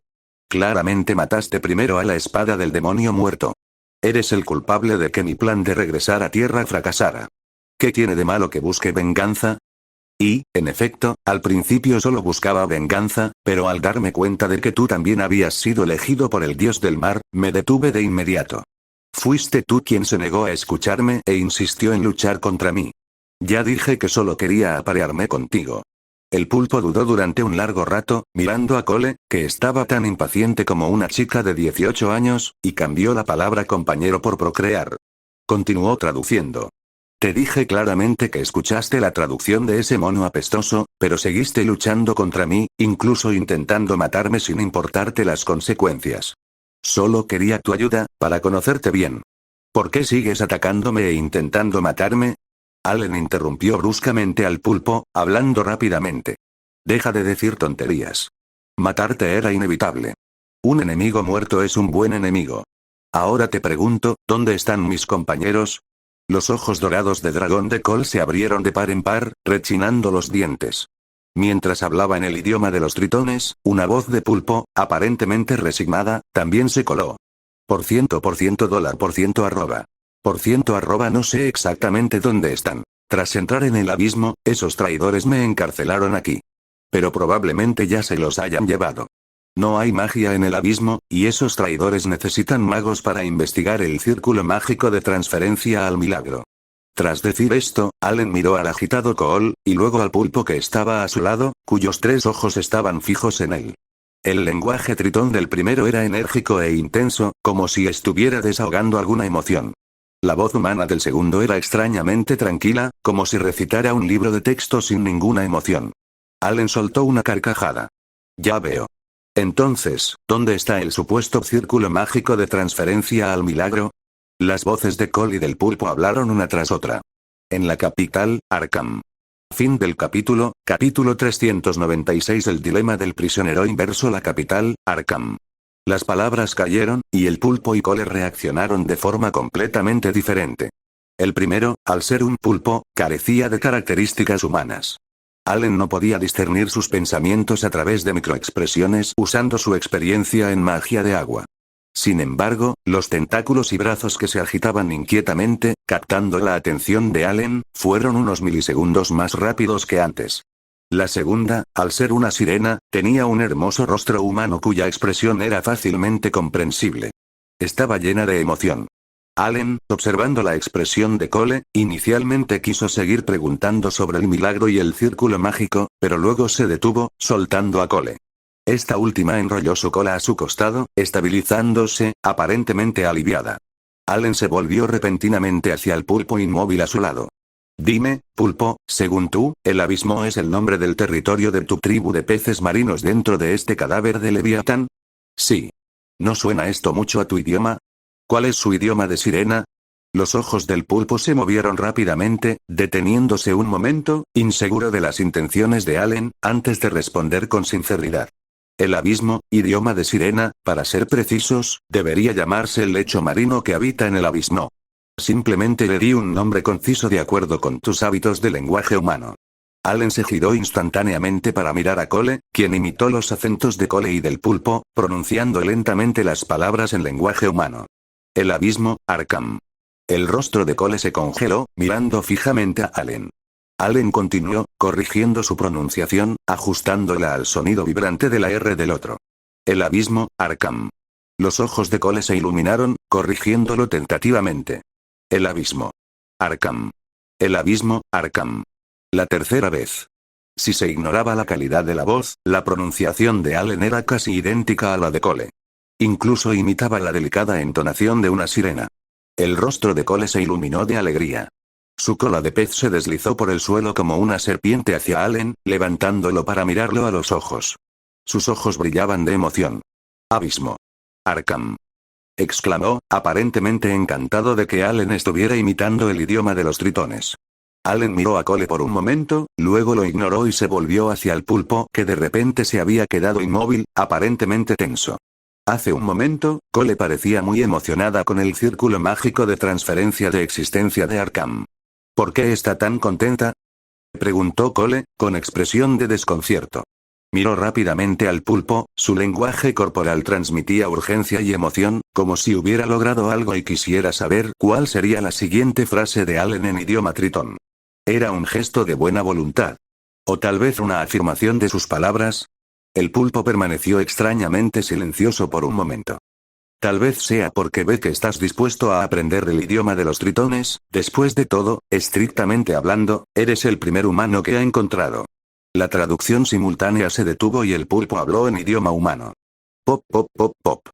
Speaker 2: Claramente mataste primero a la espada del demonio muerto. Eres el culpable de que mi plan de regresar a tierra fracasara. ¿Qué tiene de malo que busque venganza? Y, en efecto, al principio solo buscaba venganza, pero al darme cuenta de que tú también habías sido elegido por el dios del mar, me detuve de inmediato. Fuiste tú quien se negó a escucharme e insistió en luchar contra mí. Ya dije que solo quería aparearme contigo. El pulpo dudó durante un largo rato, mirando a Cole, que estaba tan impaciente como una chica de 18 años, y cambió la palabra compañero por procrear. Continuó traduciendo. Te dije claramente que escuchaste la traducción de ese mono apestoso, pero seguiste luchando contra mí, incluso intentando matarme sin importarte las consecuencias. Solo quería tu ayuda, para conocerte bien. ¿Por qué sigues atacándome e intentando matarme? Allen interrumpió bruscamente al pulpo, hablando rápidamente. Deja de decir tonterías. Matarte era inevitable. Un enemigo muerto es un buen enemigo. Ahora te pregunto, ¿dónde están mis compañeros? Los ojos dorados de dragón de Cole se abrieron de par en par, rechinando los dientes. Mientras hablaba en el idioma de los tritones, una voz de pulpo, aparentemente resignada, también se coló. $, no sé exactamente dónde están. Tras entrar en el abismo, esos traidores me encarcelaron aquí. Pero probablemente ya se los hayan llevado. No hay magia en el abismo, y esos traidores necesitan magos para investigar el círculo mágico de transferencia al milagro. Tras decir esto, Allen miró al agitado Cole, y luego al pulpo que estaba a su lado, cuyos 3 ojos estaban fijos en él. El lenguaje tritón del primero era enérgico e intenso, como si estuviera desahogando alguna emoción. La voz humana del segundo era extrañamente tranquila, como si recitara un libro de texto sin ninguna emoción. Allen soltó una carcajada. Ya veo. Entonces, ¿dónde está el supuesto círculo mágico de transferencia al milagro? Las voces de Cole y del pulpo hablaron una tras otra. En la capital, Arkham. Fin del capítulo 396. El dilema del prisionero inverso. La capital, Arkham. Las palabras cayeron, y el pulpo y Cole reaccionaron de forma completamente diferente. El primero, al ser un pulpo, carecía de características humanas. Allen no podía discernir sus pensamientos a través de microexpresiones usando su experiencia en magia de agua. Sin embargo, los tentáculos y brazos que se agitaban inquietamente, captando la atención de Allen, fueron unos milisegundos más rápidos que antes. La segunda, al ser una sirena, tenía un hermoso rostro humano cuya expresión era fácilmente comprensible. Estaba llena de emoción. Allen, observando la expresión de Cole, inicialmente quiso seguir preguntando sobre el milagro y el círculo mágico, pero luego se detuvo, soltando a Cole. Esta última enrolló su cola a su costado, estabilizándose, aparentemente aliviada. Allen se volvió repentinamente hacia el pulpo inmóvil a su lado. Dime, pulpo, según tú, el abismo es el nombre del territorio de tu tribu de peces marinos dentro de este cadáver de Leviatán. Sí. ¿No suena esto mucho a tu idioma? ¿Cuál es su idioma de sirena? Los ojos del pulpo se movieron rápidamente, deteniéndose un momento, inseguro de las intenciones de Allen, antes de responder con sinceridad. El abismo, idioma de sirena, para ser precisos, debería llamarse el lecho marino que habita en el abismo. Simplemente le di un nombre conciso de acuerdo con tus hábitos de lenguaje humano. Allen se giró instantáneamente para mirar a Cole, quien imitó los acentos de Cole y del pulpo, pronunciando lentamente las palabras en lenguaje humano. El abismo, Arkham. El rostro de Cole se congeló, mirando fijamente a Allen. Allen continuó, corrigiendo su pronunciación, ajustándola al sonido vibrante de la R del otro. El abismo, Arkham. Los ojos de Cole se iluminaron, corrigiéndolo tentativamente. El abismo. Arkham. El abismo, Arkham. La tercera vez. Si se ignoraba la calidad de la voz, la pronunciación de Allen era casi idéntica a la de Cole. Incluso imitaba la delicada entonación de una sirena. El rostro de Cole se iluminó de alegría. Su cola de pez se deslizó por el suelo como una serpiente hacia Allen, levantándolo para mirarlo a los ojos. Sus ojos brillaban de emoción. Abismo. Arkham. Exclamó, aparentemente encantado de que Allen estuviera imitando el idioma de los tritones. Allen miró a Cole por un momento, luego lo ignoró y se volvió hacia el pulpo que de repente se había quedado inmóvil, aparentemente tenso. Hace un momento, Cole parecía muy emocionada con el círculo mágico de transferencia de existencia de Arkham. ¿Por qué está tan contenta?, preguntó Cole, con expresión de desconcierto. Miró rápidamente al pulpo, su lenguaje corporal transmitía urgencia y emoción, como si hubiera logrado algo y quisiera saber cuál sería la siguiente frase de Allen en idioma tritón. ¿Era un gesto de buena voluntad? ¿O tal vez una afirmación de sus palabras? El pulpo permaneció extrañamente silencioso por un momento. Tal vez sea porque ve que estás dispuesto a aprender el idioma de los tritones, después de todo, estrictamente hablando, eres el primer humano que ha encontrado. La traducción simultánea se detuvo y el pulpo habló en idioma humano. Pop pop pop pop.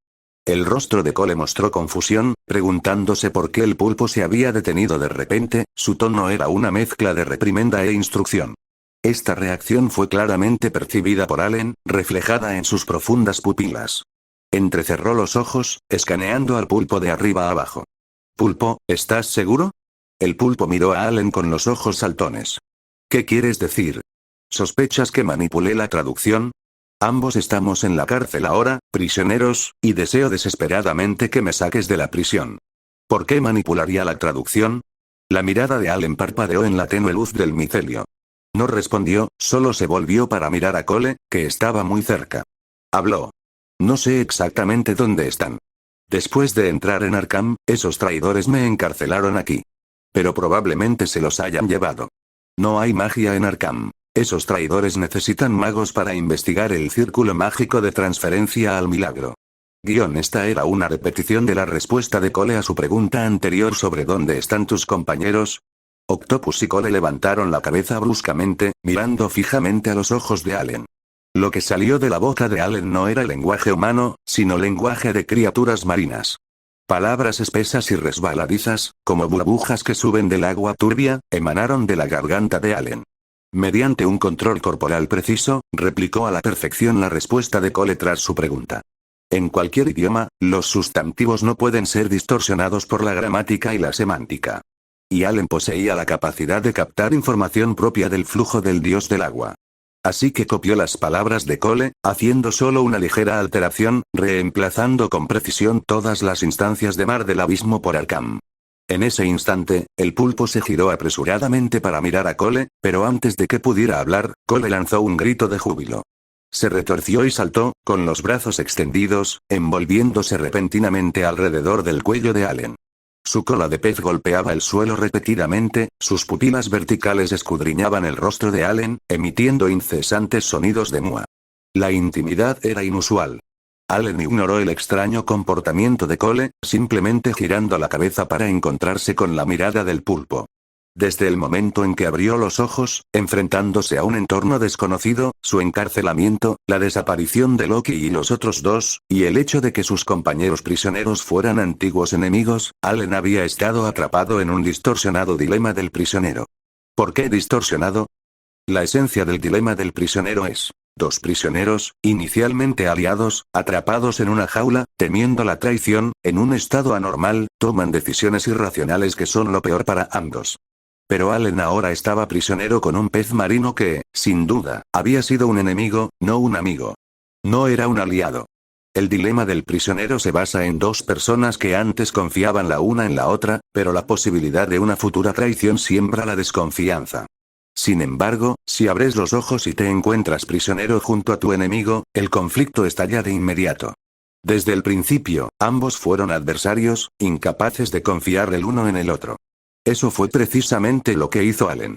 Speaker 2: El rostro de Cole mostró confusión, preguntándose por qué el pulpo se había detenido de repente, su tono era una mezcla de reprimenda e instrucción. Esta reacción fue claramente percibida por Allen, reflejada en sus profundas pupilas. Entrecerró los ojos, escaneando al pulpo de arriba a abajo. Pulpo, ¿estás seguro? El pulpo miró a Allen con los ojos saltones. ¿Qué quieres decir? ¿Sospechas que manipulé la traducción? Ambos estamos en la cárcel ahora, prisioneros, y deseo desesperadamente que me saques de la prisión. ¿Por qué manipularía la traducción? La mirada de Allen parpadeó en la tenue luz del micelio. No respondió, solo se volvió para mirar a Cole, que estaba muy cerca. Habló. No sé exactamente dónde están. Después de entrar en Arkham, esos traidores me encarcelaron aquí. Pero probablemente se los hayan llevado. No hay magia en Arkham. Esos traidores necesitan magos para investigar el círculo mágico de transferencia al milagro. Esta era una repetición de la respuesta de Cole a su pregunta anterior sobre dónde están tus compañeros. Octopus y Cole levantaron la cabeza bruscamente, mirando fijamente a los ojos de Allen. Lo que salió de la boca de Allen no era lenguaje humano, sino lenguaje de criaturas marinas. Palabras espesas y resbaladizas, como burbujas que suben del agua turbia, emanaron de la garganta de Allen. Mediante un control corporal preciso, replicó a la perfección la respuesta de Cole tras su pregunta. En cualquier idioma, los sustantivos no pueden ser distorsionados por la gramática y la semántica. y Allen poseía la capacidad de captar información propia del flujo del dios del agua. Así que copió las palabras de Cole, haciendo solo una ligera alteración, reemplazando con precisión todas las instancias de Mar del Abismo por Arkham. En ese instante, el pulpo se giró apresuradamente para mirar a Cole, pero antes de que pudiera hablar, Cole lanzó un grito de júbilo. Se retorció y saltó, con los brazos extendidos, envolviéndose repentinamente alrededor del cuello de Allen. Su cola de pez golpeaba el suelo repetidamente, sus pupilas verticales escudriñaban el rostro de Allen, emitiendo incesantes sonidos de mua. La intimidad era inusual. Allen ignoró el extraño comportamiento de Cole, simplemente girando la cabeza para encontrarse con la mirada del pulpo. Desde el momento en que abrió los ojos, enfrentándose a un entorno desconocido, su encarcelamiento, la desaparición de Loki y los otros dos, y el hecho de que sus compañeros prisioneros fueran antiguos enemigos, Allen había estado atrapado en un distorsionado dilema del prisionero. ¿Por qué distorsionado? La esencia del dilema del prisionero es: dos prisioneros, inicialmente aliados, atrapados en una jaula, temiendo la traición, en un estado anormal, toman decisiones irracionales que son lo peor para ambos. Pero Allen ahora estaba prisionero con un pez marino que, sin duda, había sido un enemigo, no un amigo. No era un aliado. El dilema del prisionero se basa en dos personas que antes confiaban la una en la otra, pero la posibilidad de una futura traición siembra la desconfianza. Sin embargo, si abres los ojos y te encuentras prisionero junto a tu enemigo, el conflicto estalla de inmediato. Desde el principio, ambos fueron adversarios, incapaces de confiar el uno en el otro. Eso fue precisamente lo que hizo Allen.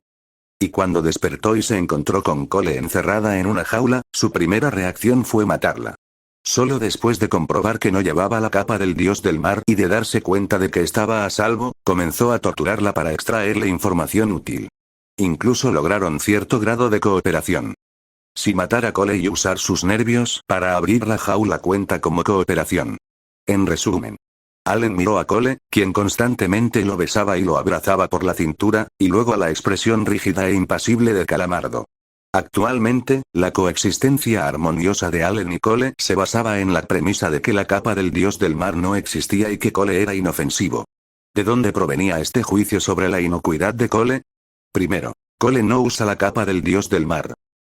Speaker 2: Y cuando despertó y se encontró con Cole encerrada en una jaula, su primera reacción fue matarla. Solo después de comprobar que no llevaba la capa del dios del mar y de darse cuenta de que estaba a salvo, comenzó a torturarla para extraerle información útil. Incluso lograron cierto grado de cooperación. Si matar a Cole y usar sus nervios para abrir la jaula cuenta como cooperación. En resumen, Allen miró a Cole, quien constantemente lo besaba y lo abrazaba por la cintura, y luego a la expresión rígida e impasible de Calamardo. Actualmente, la coexistencia armoniosa de Allen y Cole se basaba en la premisa de que la capa del dios del mar no existía y que Cole era inofensivo. ¿De dónde provenía este juicio sobre la inocuidad de Cole? Primero, Cole no usa la capa del dios del mar.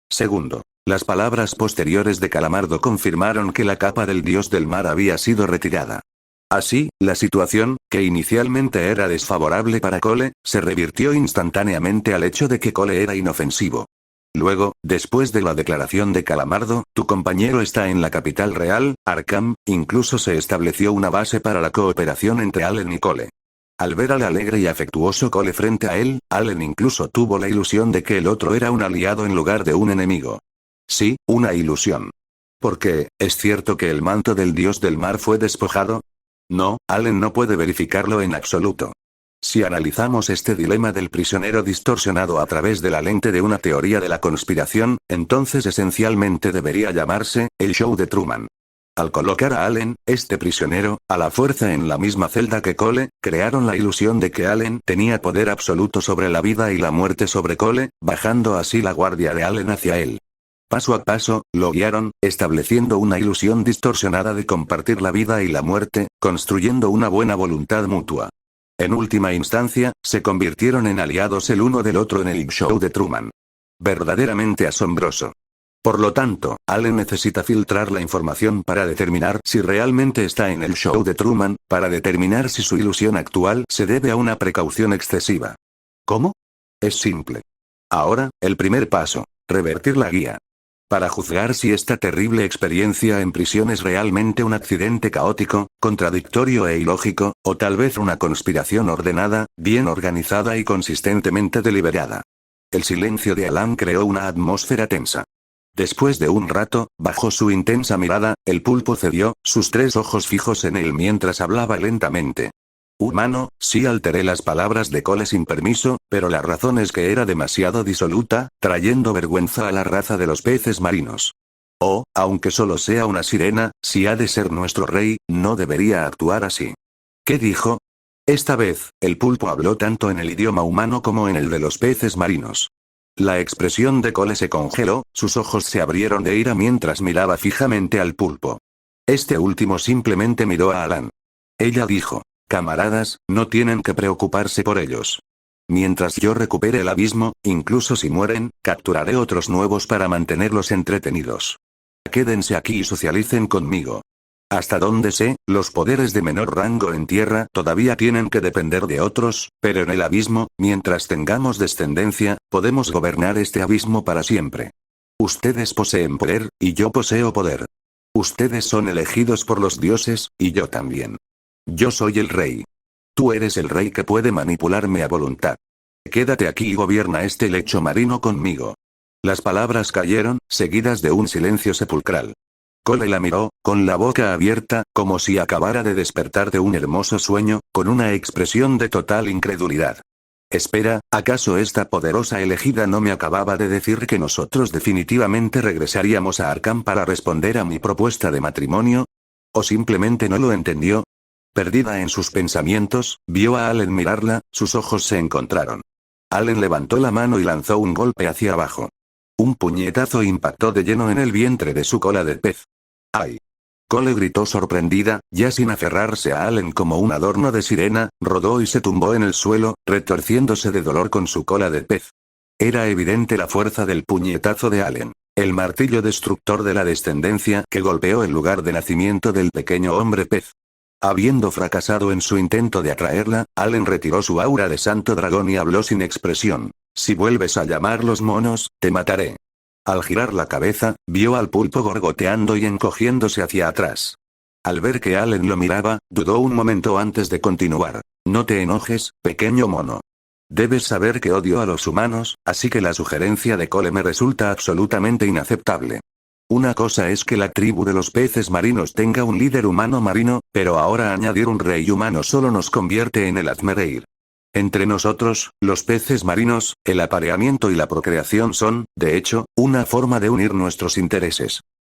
Speaker 2: Segundo, las palabras posteriores de Calamardo confirmaron que la capa del dios del mar había sido retirada. Así, la situación, que inicialmente era desfavorable para Cole, se revirtió instantáneamente al hecho de que Cole era inofensivo. Luego, después de la declaración de Calamardo, tu compañero está en la capital real, Arkham, incluso se estableció una base para la cooperación entre Allen y Cole. Al ver al alegre y afectuoso Cole frente a él, Allen incluso tuvo la ilusión de que el otro era un aliado en lugar de un enemigo. Sí, una ilusión. Porque, ¿es cierto que el manto del dios del mar fue despojado? No, Allen no puede verificarlo en absoluto. Si analizamos este dilema del prisionero distorsionado a través de la lente de una teoría de la conspiración, entonces esencialmente debería llamarse, el show de Truman. Al colocar a Allen, este prisionero, a la fuerza en la misma celda que Cole, crearon la ilusión de que Allen tenía poder absoluto sobre la vida y la muerte sobre Cole, bajando así la guardia de Allen hacia él. Paso a paso, lo guiaron, estableciendo una ilusión distorsionada de compartir la vida y la muerte, construyendo una buena voluntad mutua. En última instancia, se convirtieron en aliados el uno del otro en el show de Truman. Verdaderamente asombroso. Por lo tanto, Allen necesita filtrar la información para determinar si realmente está en el show de Truman, para determinar si su ilusión actual se debe a una precaución excesiva. ¿Cómo? Es simple. Ahora, el primer paso: revertir la guía. Para juzgar si esta terrible experiencia en prisión es realmente un accidente caótico, contradictorio e ilógico, o tal vez una conspiración ordenada, bien organizada y consistentemente deliberada. El silencio de Allen creó una atmósfera tensa. Después de un rato, bajo su intensa mirada, el pulpo cedió, sus tres ojos fijos en él mientras hablaba lentamente. Humano, sí alteré las palabras de Cole sin permiso, pero la razón es que era demasiado disoluta, trayendo vergüenza a la raza de los peces marinos. Oh, aunque solo sea una sirena, si ha de ser nuestro rey, no debería actuar así. ¿Qué dijo? Esta vez, el pulpo habló tanto en el idioma humano como en el de los peces marinos. La expresión de Cole se congeló, sus ojos se abrieron de ira mientras miraba fijamente al pulpo. Este último simplemente miró a Allen. Ella dijo: camaradas, no tienen que preocuparse por ellos. Mientras yo recupere el abismo, incluso si mueren, capturaré otros nuevos para mantenerlos entretenidos. Quédense aquí y socialicen conmigo. Hasta donde sé, los poderes de menor rango en tierra todavía tienen que depender de otros, pero en el abismo, mientras tengamos descendencia, podemos gobernar este abismo para siempre. Ustedes poseen poder, y yo poseo poder. Ustedes son elegidos por los dioses, y yo también. Yo soy el rey. Tú eres el rey que puede manipularme a voluntad. Quédate aquí y gobierna este lecho marino conmigo. Las palabras cayeron, seguidas de un silencio sepulcral. Cole la miró, con la boca abierta, como si acabara de despertar de un hermoso sueño, con una expresión de total incredulidad. Espera, ¿acaso esta poderosa elegida no me acababa de decir que nosotros definitivamente regresaríamos a Arkham para responder a mi propuesta de matrimonio? ¿O simplemente no lo entendió? Perdida en sus pensamientos, vio a Allen mirarla, sus ojos se encontraron. Allen levantó la mano y lanzó un golpe hacia abajo. Un puñetazo impactó de lleno en el vientre de su cola de pez. ¡Ay! Cole gritó sorprendida, ya sin aferrarse a Allen como un adorno de sirena, rodó y se tumbó en el suelo, retorciéndose de dolor con su cola de pez. Era evidente la fuerza del puñetazo de Allen, el martillo destructor de la descendencia que golpeó el lugar de nacimiento del pequeño hombre pez. Habiendo fracasado en su intento de atraerla, Allen retiró su aura de santo dragón y habló sin expresión. Si vuelves a llamar los monos, te mataré. Al girar la cabeza, vio al pulpo gorgoteando y encogiéndose hacia atrás. Al ver que Allen lo miraba, dudó un momento antes de continuar. No te enojes, pequeño mono. Debes saber que odio a los humanos, así que la sugerencia de Cole me resulta absolutamente inaceptable. Una cosa es que la tribu de los peces marinos tenga un líder humano marino, pero ahora añadir un rey humano solo nos convierte en el hazmereír. Entre nosotros, los peces marinos, el apareamiento y la procreación son, de hecho, una forma de unir nuestros intereses.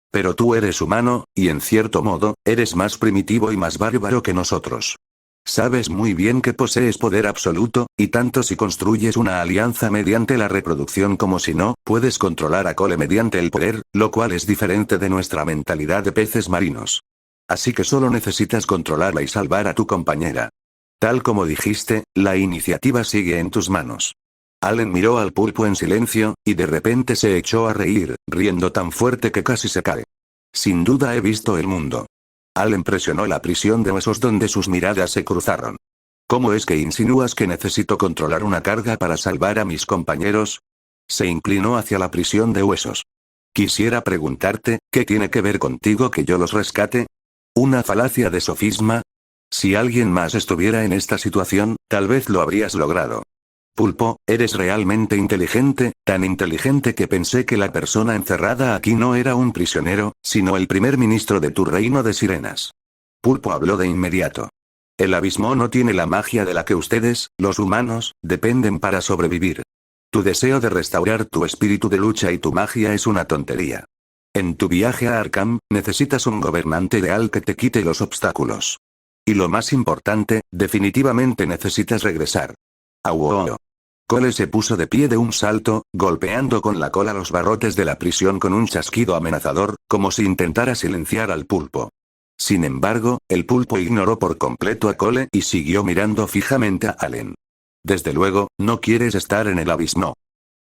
Speaker 2: Pero tú eres humano, y en cierto modo, eres más primitivo y más bárbaro que nosotros. Sabes muy bien que posees poder absoluto, y tanto si construyes una alianza mediante la reproducción como si no, puedes controlar a Cole mediante el poder, lo cual es diferente de nuestra mentalidad de peces marinos. Así que solo necesitas controlarla y salvar a tu compañera. Tal como dijiste, la iniciativa sigue en tus manos. Allen miró al pulpo en silencio, y de repente se echó a reír, riendo tan fuerte que casi se cae. Sin duda he visto el mundo. Allen presionó la prisión de huesos donde sus miradas se cruzaron. ¿Cómo es que insinúas que necesito controlar una carga para salvar a mis compañeros? Se inclinó hacia la prisión de huesos. Quisiera preguntarte, ¿qué tiene que ver contigo que yo los rescate? ¿Una falacia de sofisma? Si alguien más estuviera en esta situación, tal vez lo habrías logrado. Pulpo, eres realmente inteligente, tan inteligente que pensé que la persona encerrada aquí no era un prisionero, sino el primer ministro de tu reino de sirenas. Pulpo habló de inmediato. El abismo no tiene la magia de la que ustedes, los humanos, dependen para sobrevivir. Tu deseo de restaurar tu espíritu de lucha y tu magia es una tontería. En tu viaje a Arkham, necesitas un gobernante ideal que te quite los obstáculos. Y lo más importante, definitivamente necesitas regresar. ¡Au! Cole se puso de pie de un salto, golpeando con la cola los barrotes de la prisión con un chasquido amenazador, como si intentara silenciar al pulpo. Sin embargo, el pulpo ignoró por completo a Cole y siguió mirando fijamente a Allen. Desde luego, no quieres estar en el abismo.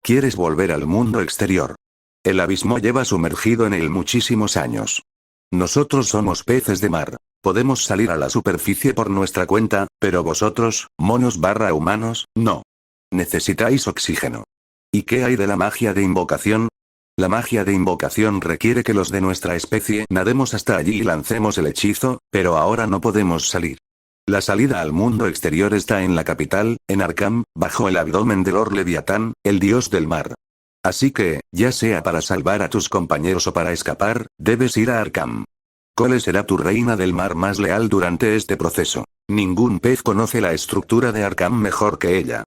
Speaker 2: Quieres volver al mundo exterior. El abismo lleva sumergido en él muchísimos años. Nosotros somos peces de mar. Podemos salir a la superficie por nuestra cuenta, pero vosotros, monos/humanos, no. Necesitáis oxígeno. ¿Y qué hay de la magia de invocación? La magia de invocación requiere que los de nuestra especie nademos hasta allí y lancemos el hechizo, pero ahora no podemos salir. La salida al mundo exterior está en la capital, en Arkham, bajo el abdomen de Lord Leviatán, el dios del mar. Así que, ya sea para salvar a tus compañeros o para escapar, debes ir a Arkham. Cole será tu reina del mar más leal durante este proceso. Ningún pez conoce la estructura de Arkham mejor que ella.